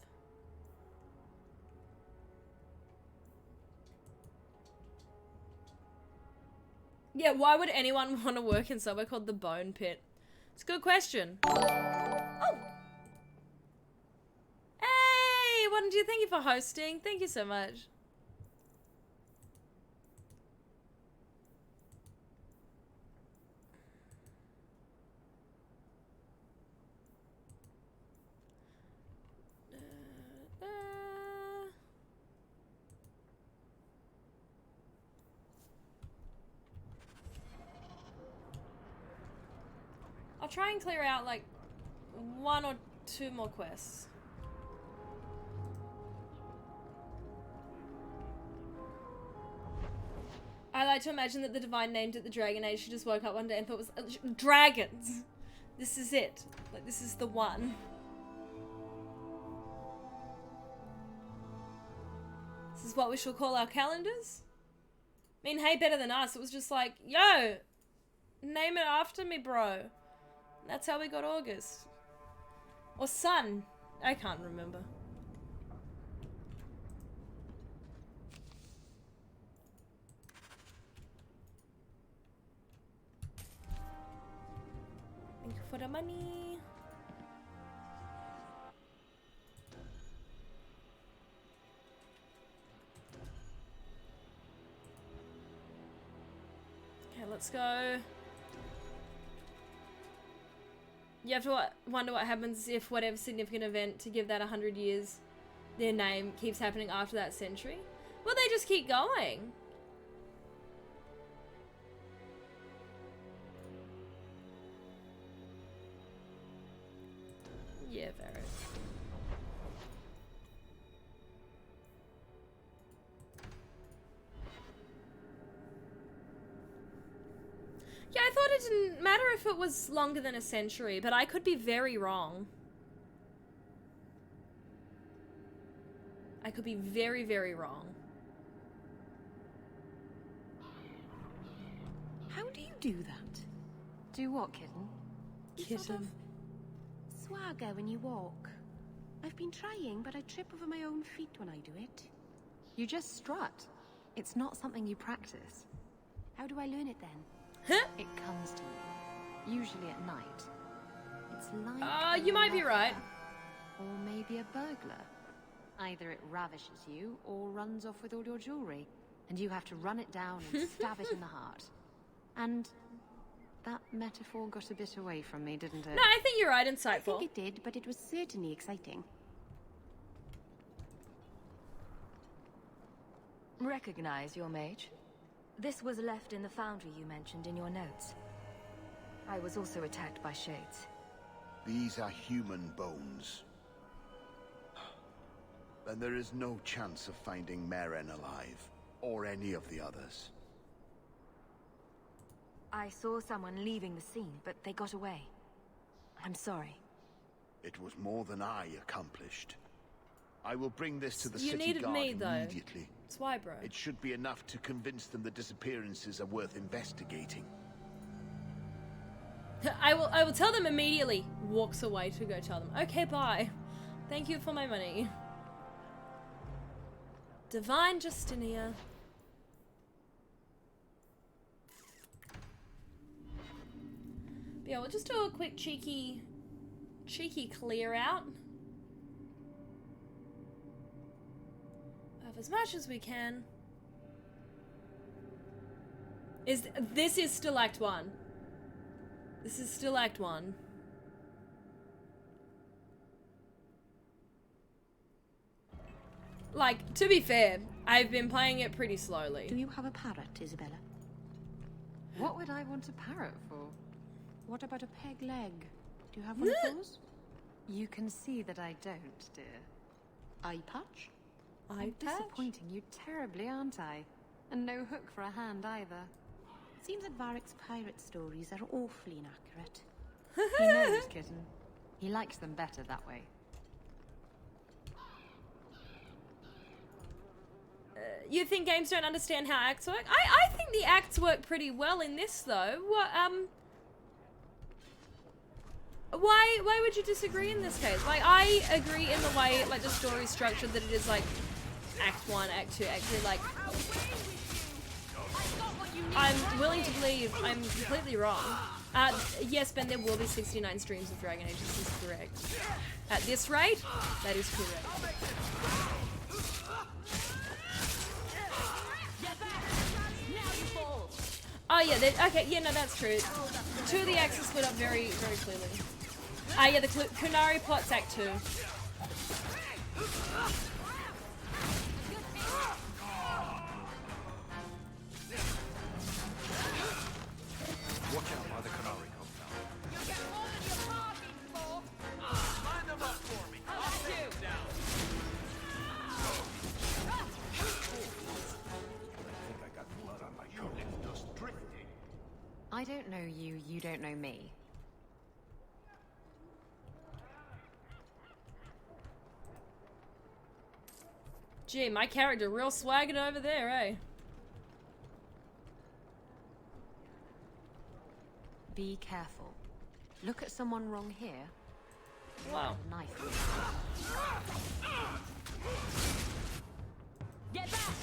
Yeah, why would anyone want to work in somewhere called the Bone Pit? It's a good question. Oh! Hey! What did you thank you for hosting? Thank you so much. I'll try and clear out like 1 or 2 more quests. I like to imagine that the divine named it the Dragon Age. She just woke up one day and thought it was dragons. This is it. Like, this is the one. This is what we shall call our calendars. I mean, hey, better than us. It was just like, yo, name it after me, bro. That's how we got August. Or Sun. I can't remember. Thank you for the money. let's go. You have to wonder what happens if whatever significant event to give that 100 years their name keeps happening after that century. Well, they just keep going. Yeah, Varys. Yeah, I thought it didn't matter if it was longer than a century, but I could be very wrong. I could be very, very wrong. How do you do that? Do what, kitten? You sort of swagger when you walk. I've been trying, but I trip over my own feet when I do it. You just strut. It's not something you practice. How do I learn it then? It comes to you, usually at night. It's like you might be right. Or maybe a burglar. Either it ravishes you or runs off with all your jewelry, and you have to run it down and stab it in the heart. And that metaphor got a bit away from me, didn't it? No, I think you're right, insightful. I think it did, but it was certainly exciting. Recognize your mage? This was left in the foundry you mentioned in your notes. I was also attacked by shades. These are human bones. Then there is no chance of finding Meren alive, or any of the others. I saw someone leaving the scene, but they got away. I'm sorry. It was more than I accomplished. I will bring this to the You city needed guard me, though. immediately. That's why, bro. It should be enough to convince them the disappearances are worth investigating. I will tell them immediately. Walks away to go tell them. Okay, bye. Thank you for my money. Divine Justinia. Yeah, we'll just do a quick cheeky clear out of as much as we can. This is still Act 1. This is still Act 1. Like, to be fair, I've been playing it pretty slowly. Do you have a parrot, Isabella? What would I want a parrot for? What about a peg leg? Do you have one of those? You can see that I don't, dear. Eye patch? I'm disappointing you terribly, aren't I? And no hook for a hand either. Seems that Varric's pirate stories are awfully inaccurate. He knows, kitten. He likes them better that way. You think games don't understand how acts work? I think the acts work pretty well in this, though. Why would you disagree in this case? Like, I agree in the way, like, the story's structured, that it is, like, Act 1, Act 2, Act 3, like... I'm willing to believe I'm completely wrong. Yes, Ben, there will be 69 streams of Dragon Age, this is correct. At this rate, that is correct. Oh yeah, okay, yeah, no, that's true. Two of the acts are split up very, very clearly. Yeah, the Kunari plot's Act 2. Watch out by the Kunari compound. You get more than you're bargaining for. Line them up for me. I'll take them down. I think I got blood on my coat. It's just drifting. I don't know you, you don't know me. Gee, my character real swagged over there, eh? Be careful. Look at someone wrong here. Wow. Knife. Get back!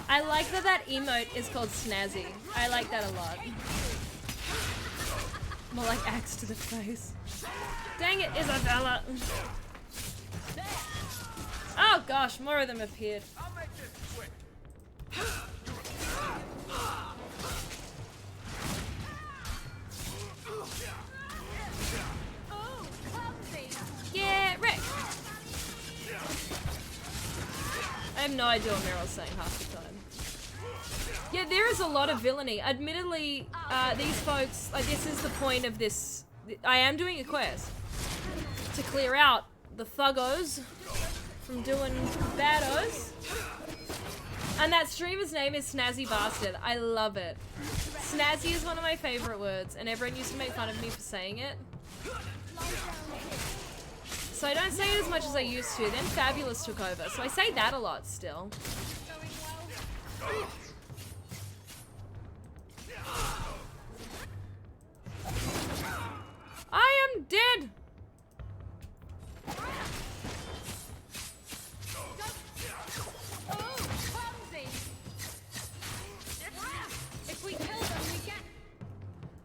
I like that emote is called Snazzy. I like that a lot. More like axe to the face. Dang it, Isabella. There! Oh gosh, more of them appeared. I'll make this quick. Get wrecked. I have no idea what Meryl's saying half the time. Yeah, there is a lot of villainy. Admittedly, these folks, like, this is the point of this. I am doing a quest to clear out the thuggos from doing baddos. And that streamer's name is Snazzy Bastard. I love it. Snazzy is one of my favorite words, and everyone used to make fun of me for saying it. So I don't say it as much as I used to. Then Fabulous took over, so I say that a lot still. I am dead!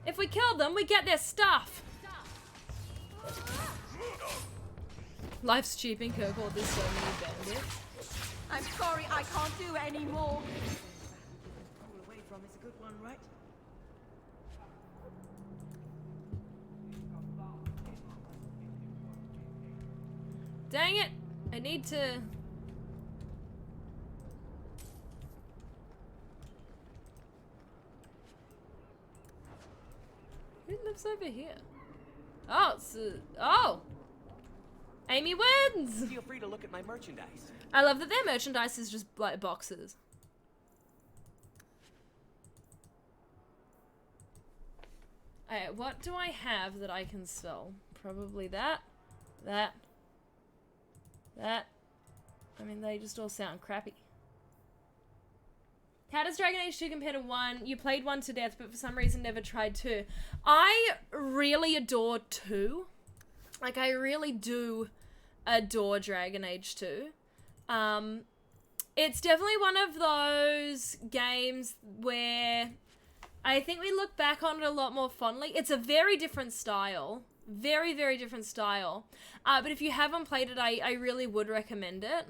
If we kill them, we get their stuff. Life's cheap in Kirkwall, there's so many bandits. I'm sorry, I can't do anymore. Pull away from is a good one, right? Dang it! I need to... Who lives over here? Oh, it's... oh! Amy wins! Feel free to look at my merchandise. I love that their merchandise is just like boxes. Alright, what do I have that I can sell? Probably that. That. I mean, they just all sound crappy. How does Dragon Age 2 compare to 1? You played 1 to death, but for some reason never tried 2. I really adore 2. Like, I really do adore Dragon Age 2. It's definitely one of those games where I think we look back on it a lot more fondly. It's a very different style. Very, very different style. But if you haven't played it, I really would recommend it.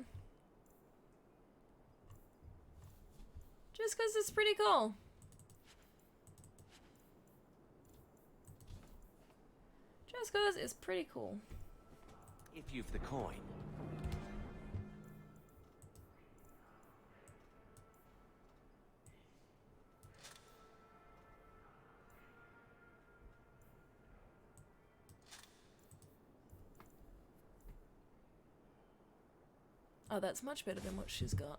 Just because it's pretty cool. Just because it's pretty cool. If you've the coin. Oh, that's much better than what she's got.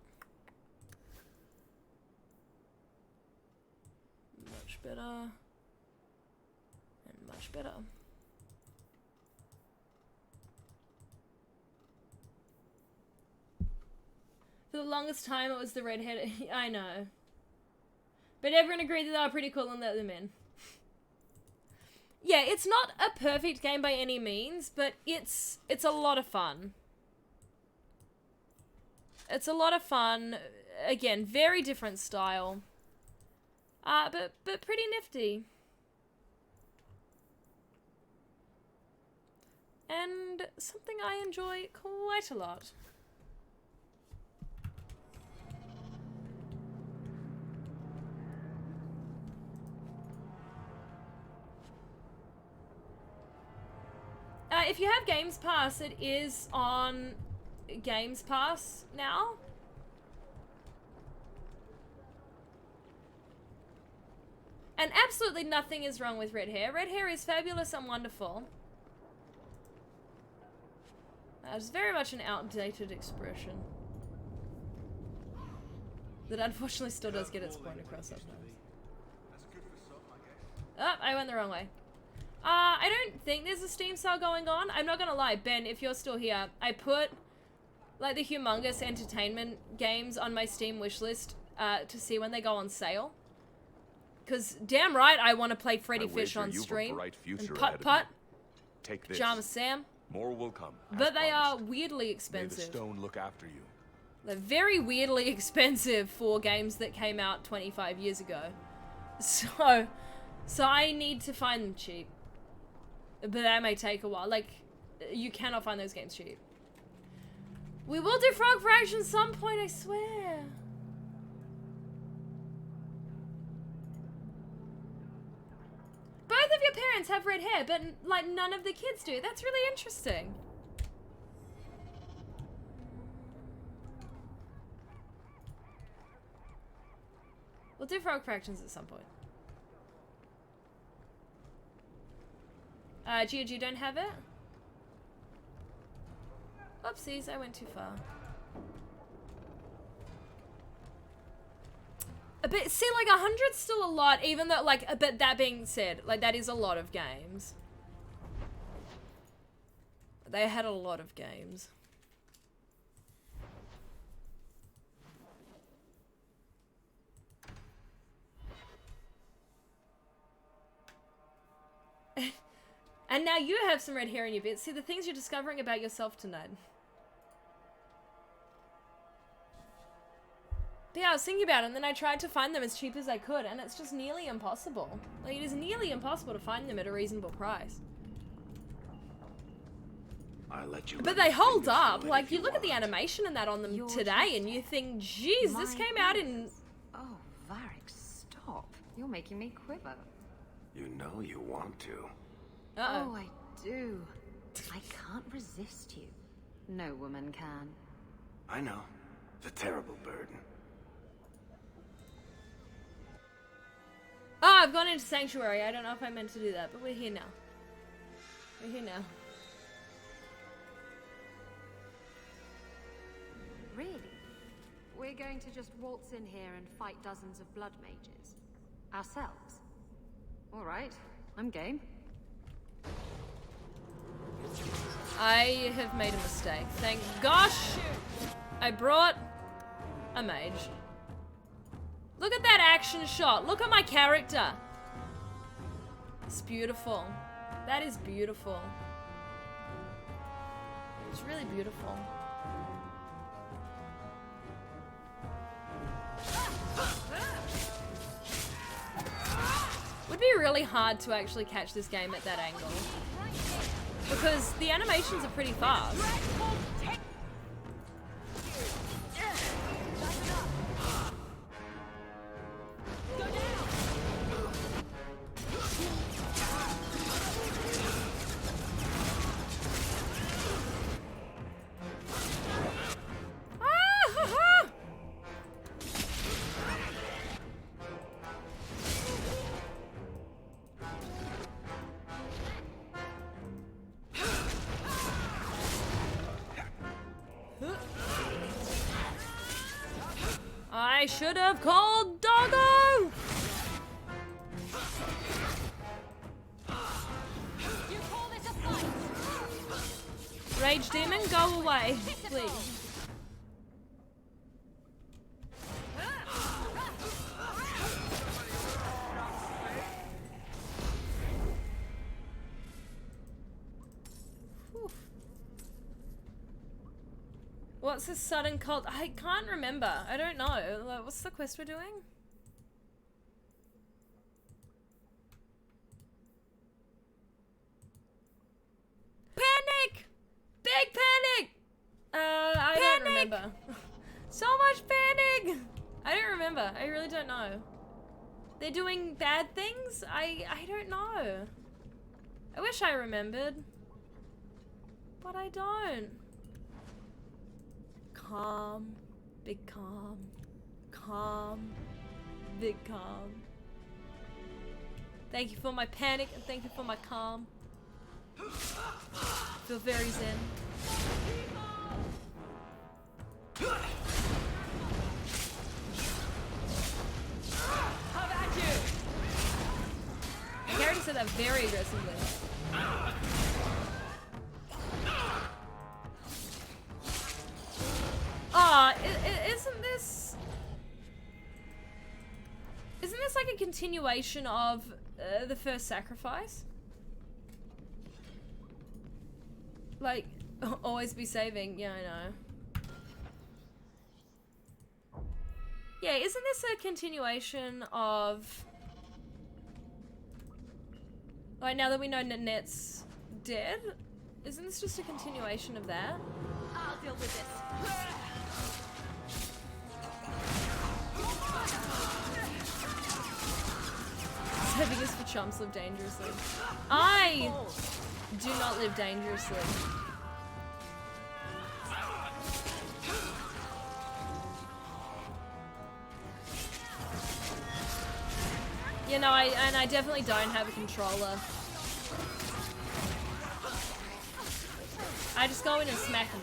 Much better. And much better. For the longest time, it was the redhead. I know. But everyone agreed that they were pretty cool and let them in. Yeah, it's not a perfect game by any means, but it's a lot of fun. It's a lot of fun. Again, very different style. But pretty nifty. And something I enjoy quite a lot. If you have Games Pass, it is on Games Pass now. And absolutely nothing is wrong with red hair. Red hair is fabulous and wonderful. It's very much an outdated expression that unfortunately still does get its point across sometimes. Oh, I went the wrong way. I don't think there's a Steam sale going on. I'm not gonna lie, Ben, if you're still here, I put like the humongous entertainment games on my Steam wishlist to see when they go on sale. Cause damn right I want to play Freddy Fish on stream. And Putt Putt. Take this. Pajama Sam. More will come. But they are weirdly expensive. May the stone look after you. They're very weirdly expensive for games that came out 25 years ago. So I need to find them cheap. But that may take a while. Like, you cannot find those games cheap. We will do frog fraction some point, I swear. Both of your parents have red hair, but like none of the kids do. That's really interesting. We'll do frog fractions at some point. George, you don't have it? Oopsies, I went too far. But see, like 100's still a lot, even though, like, but that being said, like, that is a lot of games. They had a lot of games. And now you have some red hair in your beard. See, the things you're discovering about yourself tonight. But yeah, I was thinking about it, and then I tried to find them as cheap as I could, and it's just nearly impossible. Like, it is nearly impossible to find them at a reasonable price. I let you. But they hold up. Like, you look at the animation and that on them today, and you think, geez, this came out in... Oh, Varric, stop. You're making me quiver. You know you want to. Uh-oh. Oh, I do. I can't resist you. No woman can. I know. It's a terrible burden. Oh, I've gone into Sanctuary. I don't know if I meant to do that, but we're here now. We're here now. Really? We're going to just waltz in here and fight dozens of blood mages? Ourselves? Alright, I'm game. I have made a mistake. Thank gosh I brought a mage. Look at that action shot. Look at my character. It's beautiful. That is beautiful. It's really beautiful. Would be really hard to actually catch this game at that angle. Because the animations are pretty fast. I should have called Doggo! Rage Demon, go away, please. What's this sudden cult? I can't remember. I don't know. Like, what's the quest we're doing? Panic! Big panic! I don't remember. So much panic! I don't remember. I really don't know. They're doing bad things? I don't know. I wish I remembered. But I don't. Calm, big calm, calm, big calm. Thank you for my panic and thank you for my calm. Feel very zen. How about you? My character said that very aggressively. Isn't this like a continuation of the first sacrifice? Like, always be saving. Yeah, I know. Yeah, isn't this a continuation of... Like, now that we know Nanette's dead, isn't this just a continuation of that? I'll deal with this. Saving us for chumps live dangerously. I do not live dangerously. You know, I definitely don't have a controller. I just go in and smack them.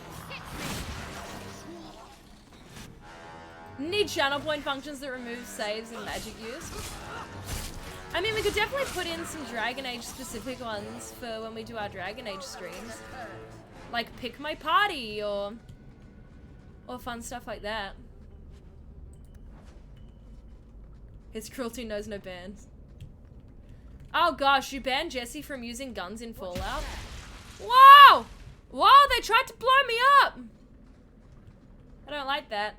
Need channel point functions that remove saves and magic use. I mean, we could definitely put in some Dragon Age specific ones for when we do our Dragon Age streams. Like pick my party or fun stuff like that. His cruelty knows no bans. Oh gosh, you banned Jesse from using guns in Fallout? Wow! Whoa, they tried to blow me up! I don't like that.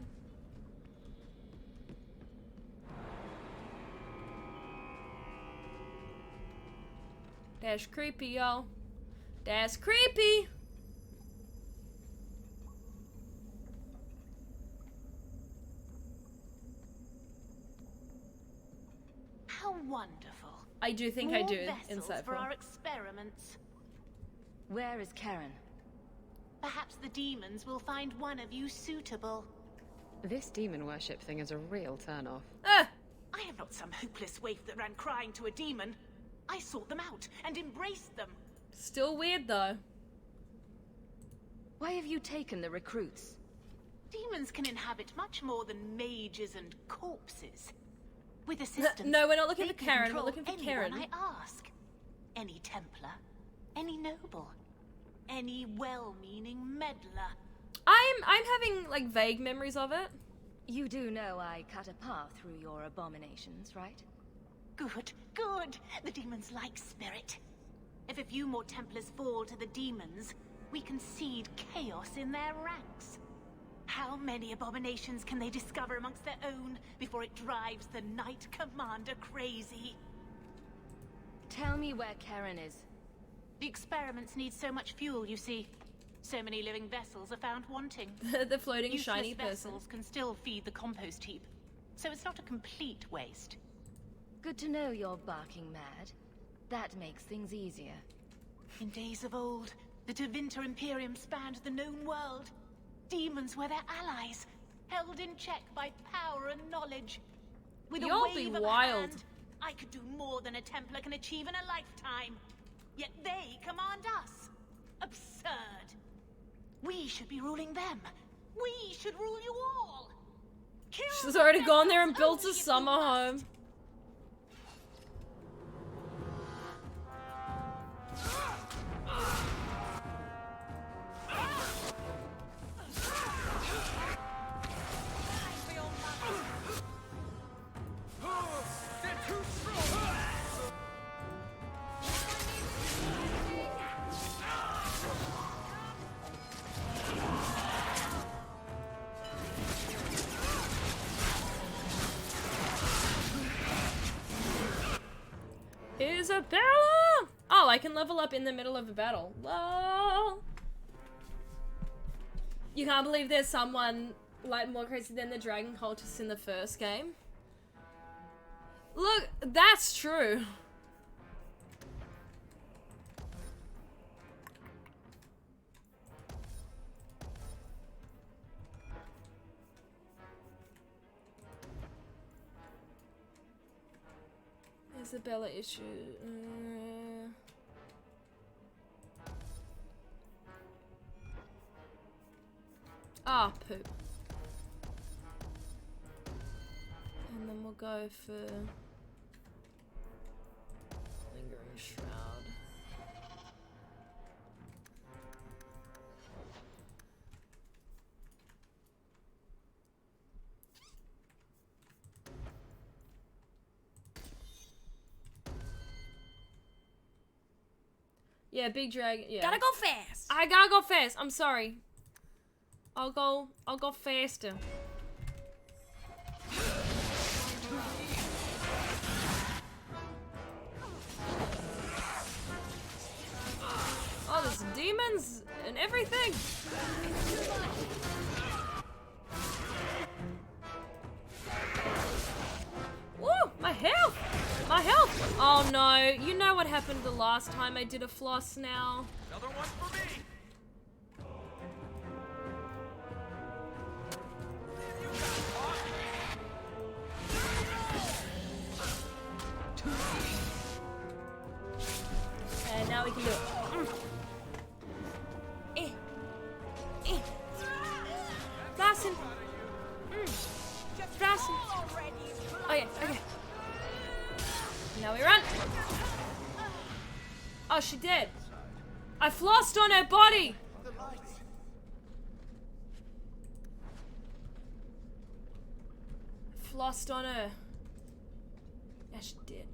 That's creepy, y'all. That's creepy! How wonderful. I do think More I do vessels inside for our experiments. Where is Karen? Perhaps the demons will find one of you suitable. This demon worship thing is a real turn-off. I am not some hopeless waif that ran crying to a demon. I sought them out and embraced them. Still weird though. Why have you taken the recruits? Demons can inhabit much more than mages and corpses. With assistance, no, we're not looking they for Karen, we're control looking for anyone Karen. I ask. Any Templar, any noble, any well-meaning meddler. I'm having like vague memories of it. You do know I cut a path through your abominations, right? Good, good. The demons like spirit. If a few more Templars fall to the demons, we can seed chaos in their ranks. How many abominations can they discover amongst their own before it drives the Knight Commander crazy? Tell me where Karen is. The experiments need so much fuel, you see. So many living vessels are found wanting. The floating Useless shiny person. vessels can still feed the compost heap, so it's not a complete waste. Good to know you're barking mad. That makes things easier. In days of old, the Tevinter Imperium spanned the known world. Demons were their allies, held in check by power and knowledge. With You'll a be wave of a wild. hand, I could do more than a Templar can achieve in a lifetime. Yet they command us. Absurd. We should be ruling them. We should rule you all. Kill She's the already gone there and vessels built a only if you summer home. Isabella! Oh, I can level up in the middle of a battle. Whoa! You can't believe there's someone like more crazy than the dragon cultists in the first game. Look, that's true. Isabella issue. Ah, poop. And then we'll go for Lingering Shroud. Yeah, big dragon. Yeah. Gotta go fast. I gotta go fast. I'm sorry. I'll go faster. Oh, there's demons and everything. Woo! My health! My health! Oh no, you know what happened the last time I did a floss now. Another one for me. And now we can do it. Fasten. Fasten. Okay, okay. Now we run. Oh, she did. I flossed on her body. Flossed on her. Yeah, she did.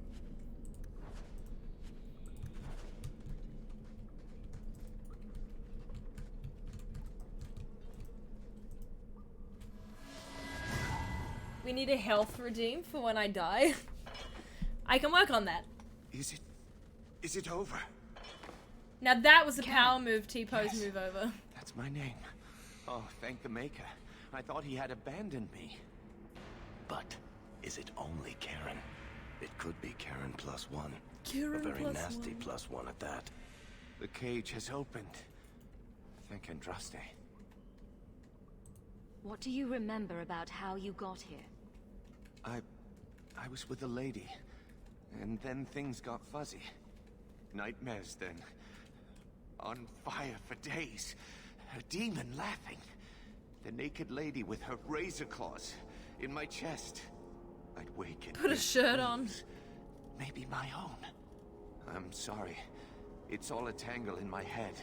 We need a health redeem for when I die. I can work on that. Is it over? Now that was a power move, T-pose move over. That's my name. Oh, thank the Maker. I thought he had abandoned me. But is it only Karen? It could be Karen +1. Karen a very +1. nasty +1 at that. The cage has opened. Thank Andraste. What do you remember about how you got here? I was with a lady, and then things got fuzzy. Nightmares then. On fire for days. A demon laughing. The naked lady with her razor claws in my chest. I'd wake and Put a shirt on. Maybe my own. I'm sorry. It's all a tangle in my head.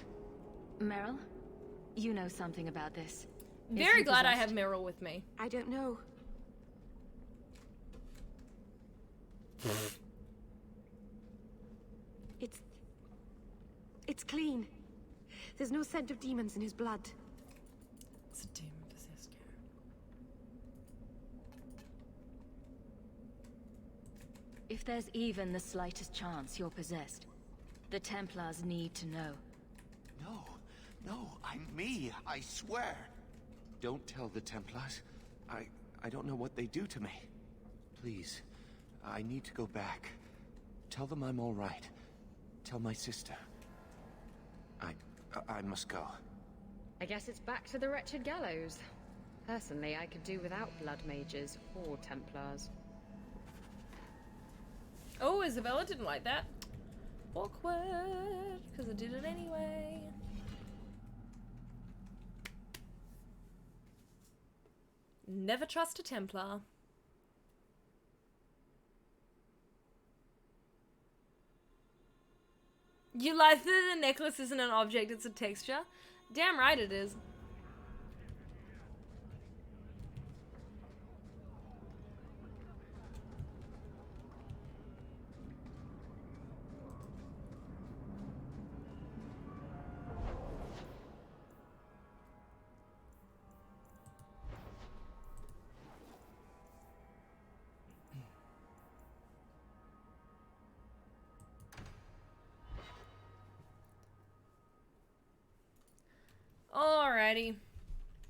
Meryl, you know something about this. Very glad I have Meryl with me. I don't know. It's clean. There's no scent of demons in his blood. It's a demon-possessed Karen. If there's even the slightest chance you're possessed, the Templars need to know. No, I'm me, I swear. Don't tell the Templars. I don't know what they do to me. Please, I need to go back. Tell them I'm all right. Tell my sister. I must go. I guess it's back to the wretched gallows. Personally, I could do without blood mages or Templars. Oh, Isabella didn't like that. Awkward, because I did it anyway. Never trust a Templar. You like that the necklace isn't an object, it's a texture? Damn right it is. Alrighty.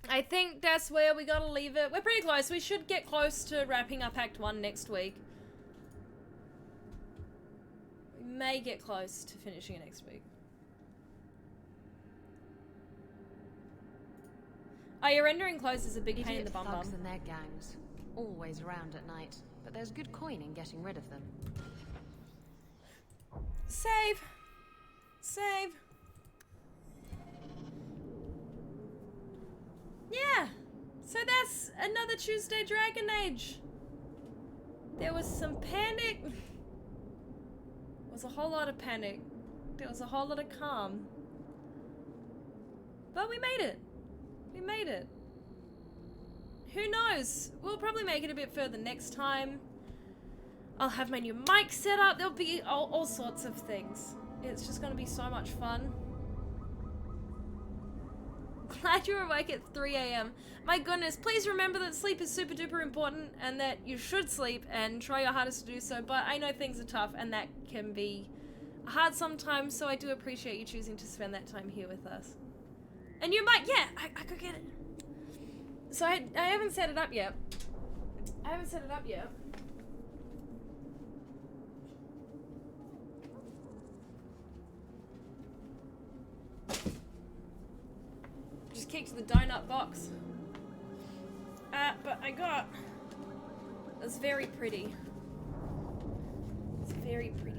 I think that's where we gotta leave it. We're pretty close. We should get close to wrapping up Act 1 next week. We may get close to finishing it next week. Oh, your rendering close is a big pain in the bum thugs bum. and their gangs. Always around at night. But there's good coin in getting rid of them. Save. Save. Yeah, so that's another Tuesday Dragon Age. There was some panic. There was a whole lot of panic. There was a whole lot of calm. But we made it. We made it. Who knows? We'll probably make it a bit further next time. I'll have my new mic set up. There'll be all sorts of things. It's just going to be so much fun. Glad you're awake at 3 a.m. My goodness, please remember that sleep is super duper important and that you should sleep and try your hardest to do so, but I know things are tough and that can be hard sometimes, so I do appreciate you choosing to spend that time here with us. And you might, yeah, I could get it. So I haven't set it up yet. Just kicked the donut box. But I got, it's very pretty. It's very pretty.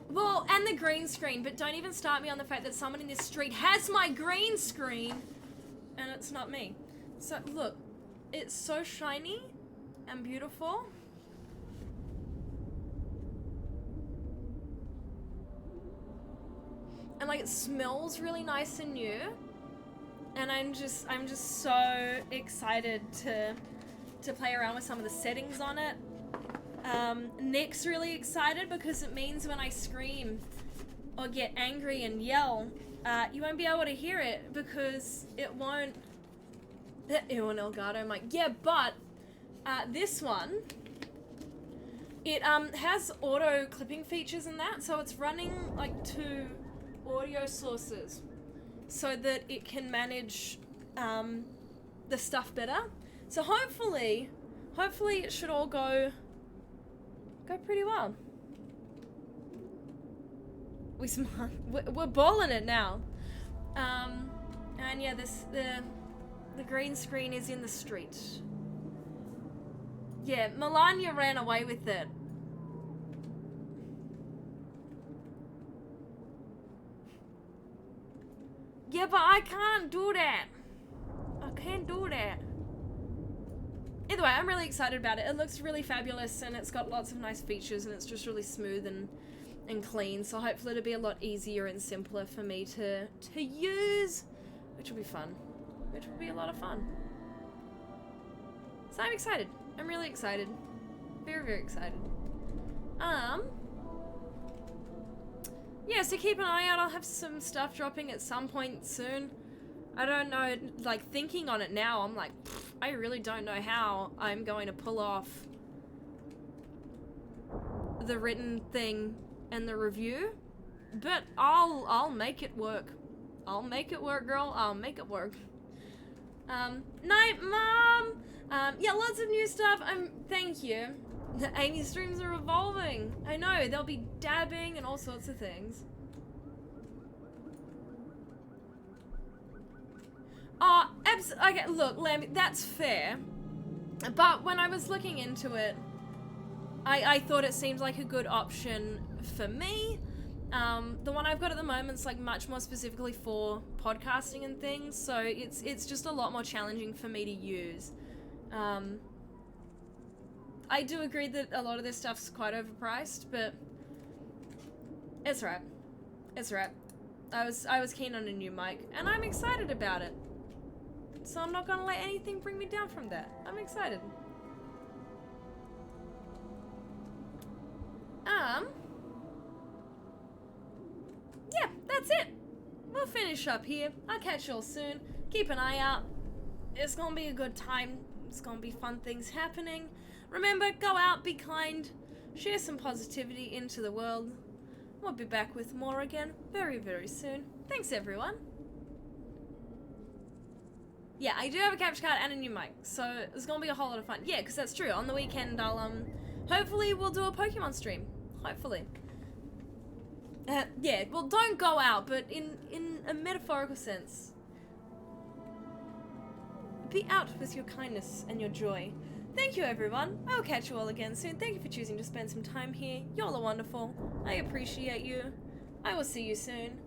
Well, and the green screen, but don't even start me on the fact that someone in this street has my green screen, and it's not me. So, look, it's so shiny and beautiful. And like, it smells really nice and new. And I'm just so excited to play around with some of the settings on it. Nick's really excited because it means when I scream or get angry and yell, you won't be able to hear it because it won't. Ew, an Elgato. I'm like, yeah, but this one, it has auto clipping features and that, so it's running like 2 audio sources so that it can manage the stuff better. So hopefully it should all go pretty well. We're balling it now. And yeah, the green screen is in the street. Yeah, Melania ran away with it. Yeah, but I can't do that. I can't do that. Either way, I'm really excited about it. It looks really fabulous and it's got lots of nice features and it's just really smooth and clean. So hopefully it'll be a lot easier and simpler for me to use, which will be fun. Which will be a lot of fun. So I'm excited. I'm really excited. Very, very excited. Yeah, so keep an eye out. I'll have some stuff dropping at some point soon. I don't know, like, thinking on it now, I'm like, I really don't know how I'm going to pull off the written thing and the review, but I'll make it work. I'll make it work, girl. I'll make it work. Night, Mom! Yeah, lots of new stuff. Thank you. Amy's streams are evolving. I know, they'll be dabbing and all sorts of things. Oh, okay, look, Lamb, that's fair. But when I was looking into it, I thought it seemed like a good option for me. The one I've got at the moment is like much more specifically for podcasting and things, so it's just a lot more challenging for me to use. I do agree that a lot of this stuff's quite overpriced, but it's right. It's right. I was keen on a new mic, and I'm excited about it. So I'm not gonna let anything bring me down from that. I'm excited. Yeah, that's it. We'll finish up here. I'll catch y'all soon. Keep an eye out. It's gonna be a good time. It's gonna be fun things happening. Remember, go out, be kind, share some positivity into the world. We'll be back with more again very, very soon. Thanks, everyone. Yeah, I do have a capture card and a new mic, so it's gonna be a whole lot of fun. Yeah, because that's true. On the weekend, I'll, hopefully we'll do a Pokemon stream. Hopefully. Yeah, well, don't go out, but in a metaphorical sense. Be out with your kindness and your joy. Thank you, everyone. I'll catch you all again soon. Thank you for choosing to spend some time here. Y'all are wonderful. I appreciate you. I will see you soon.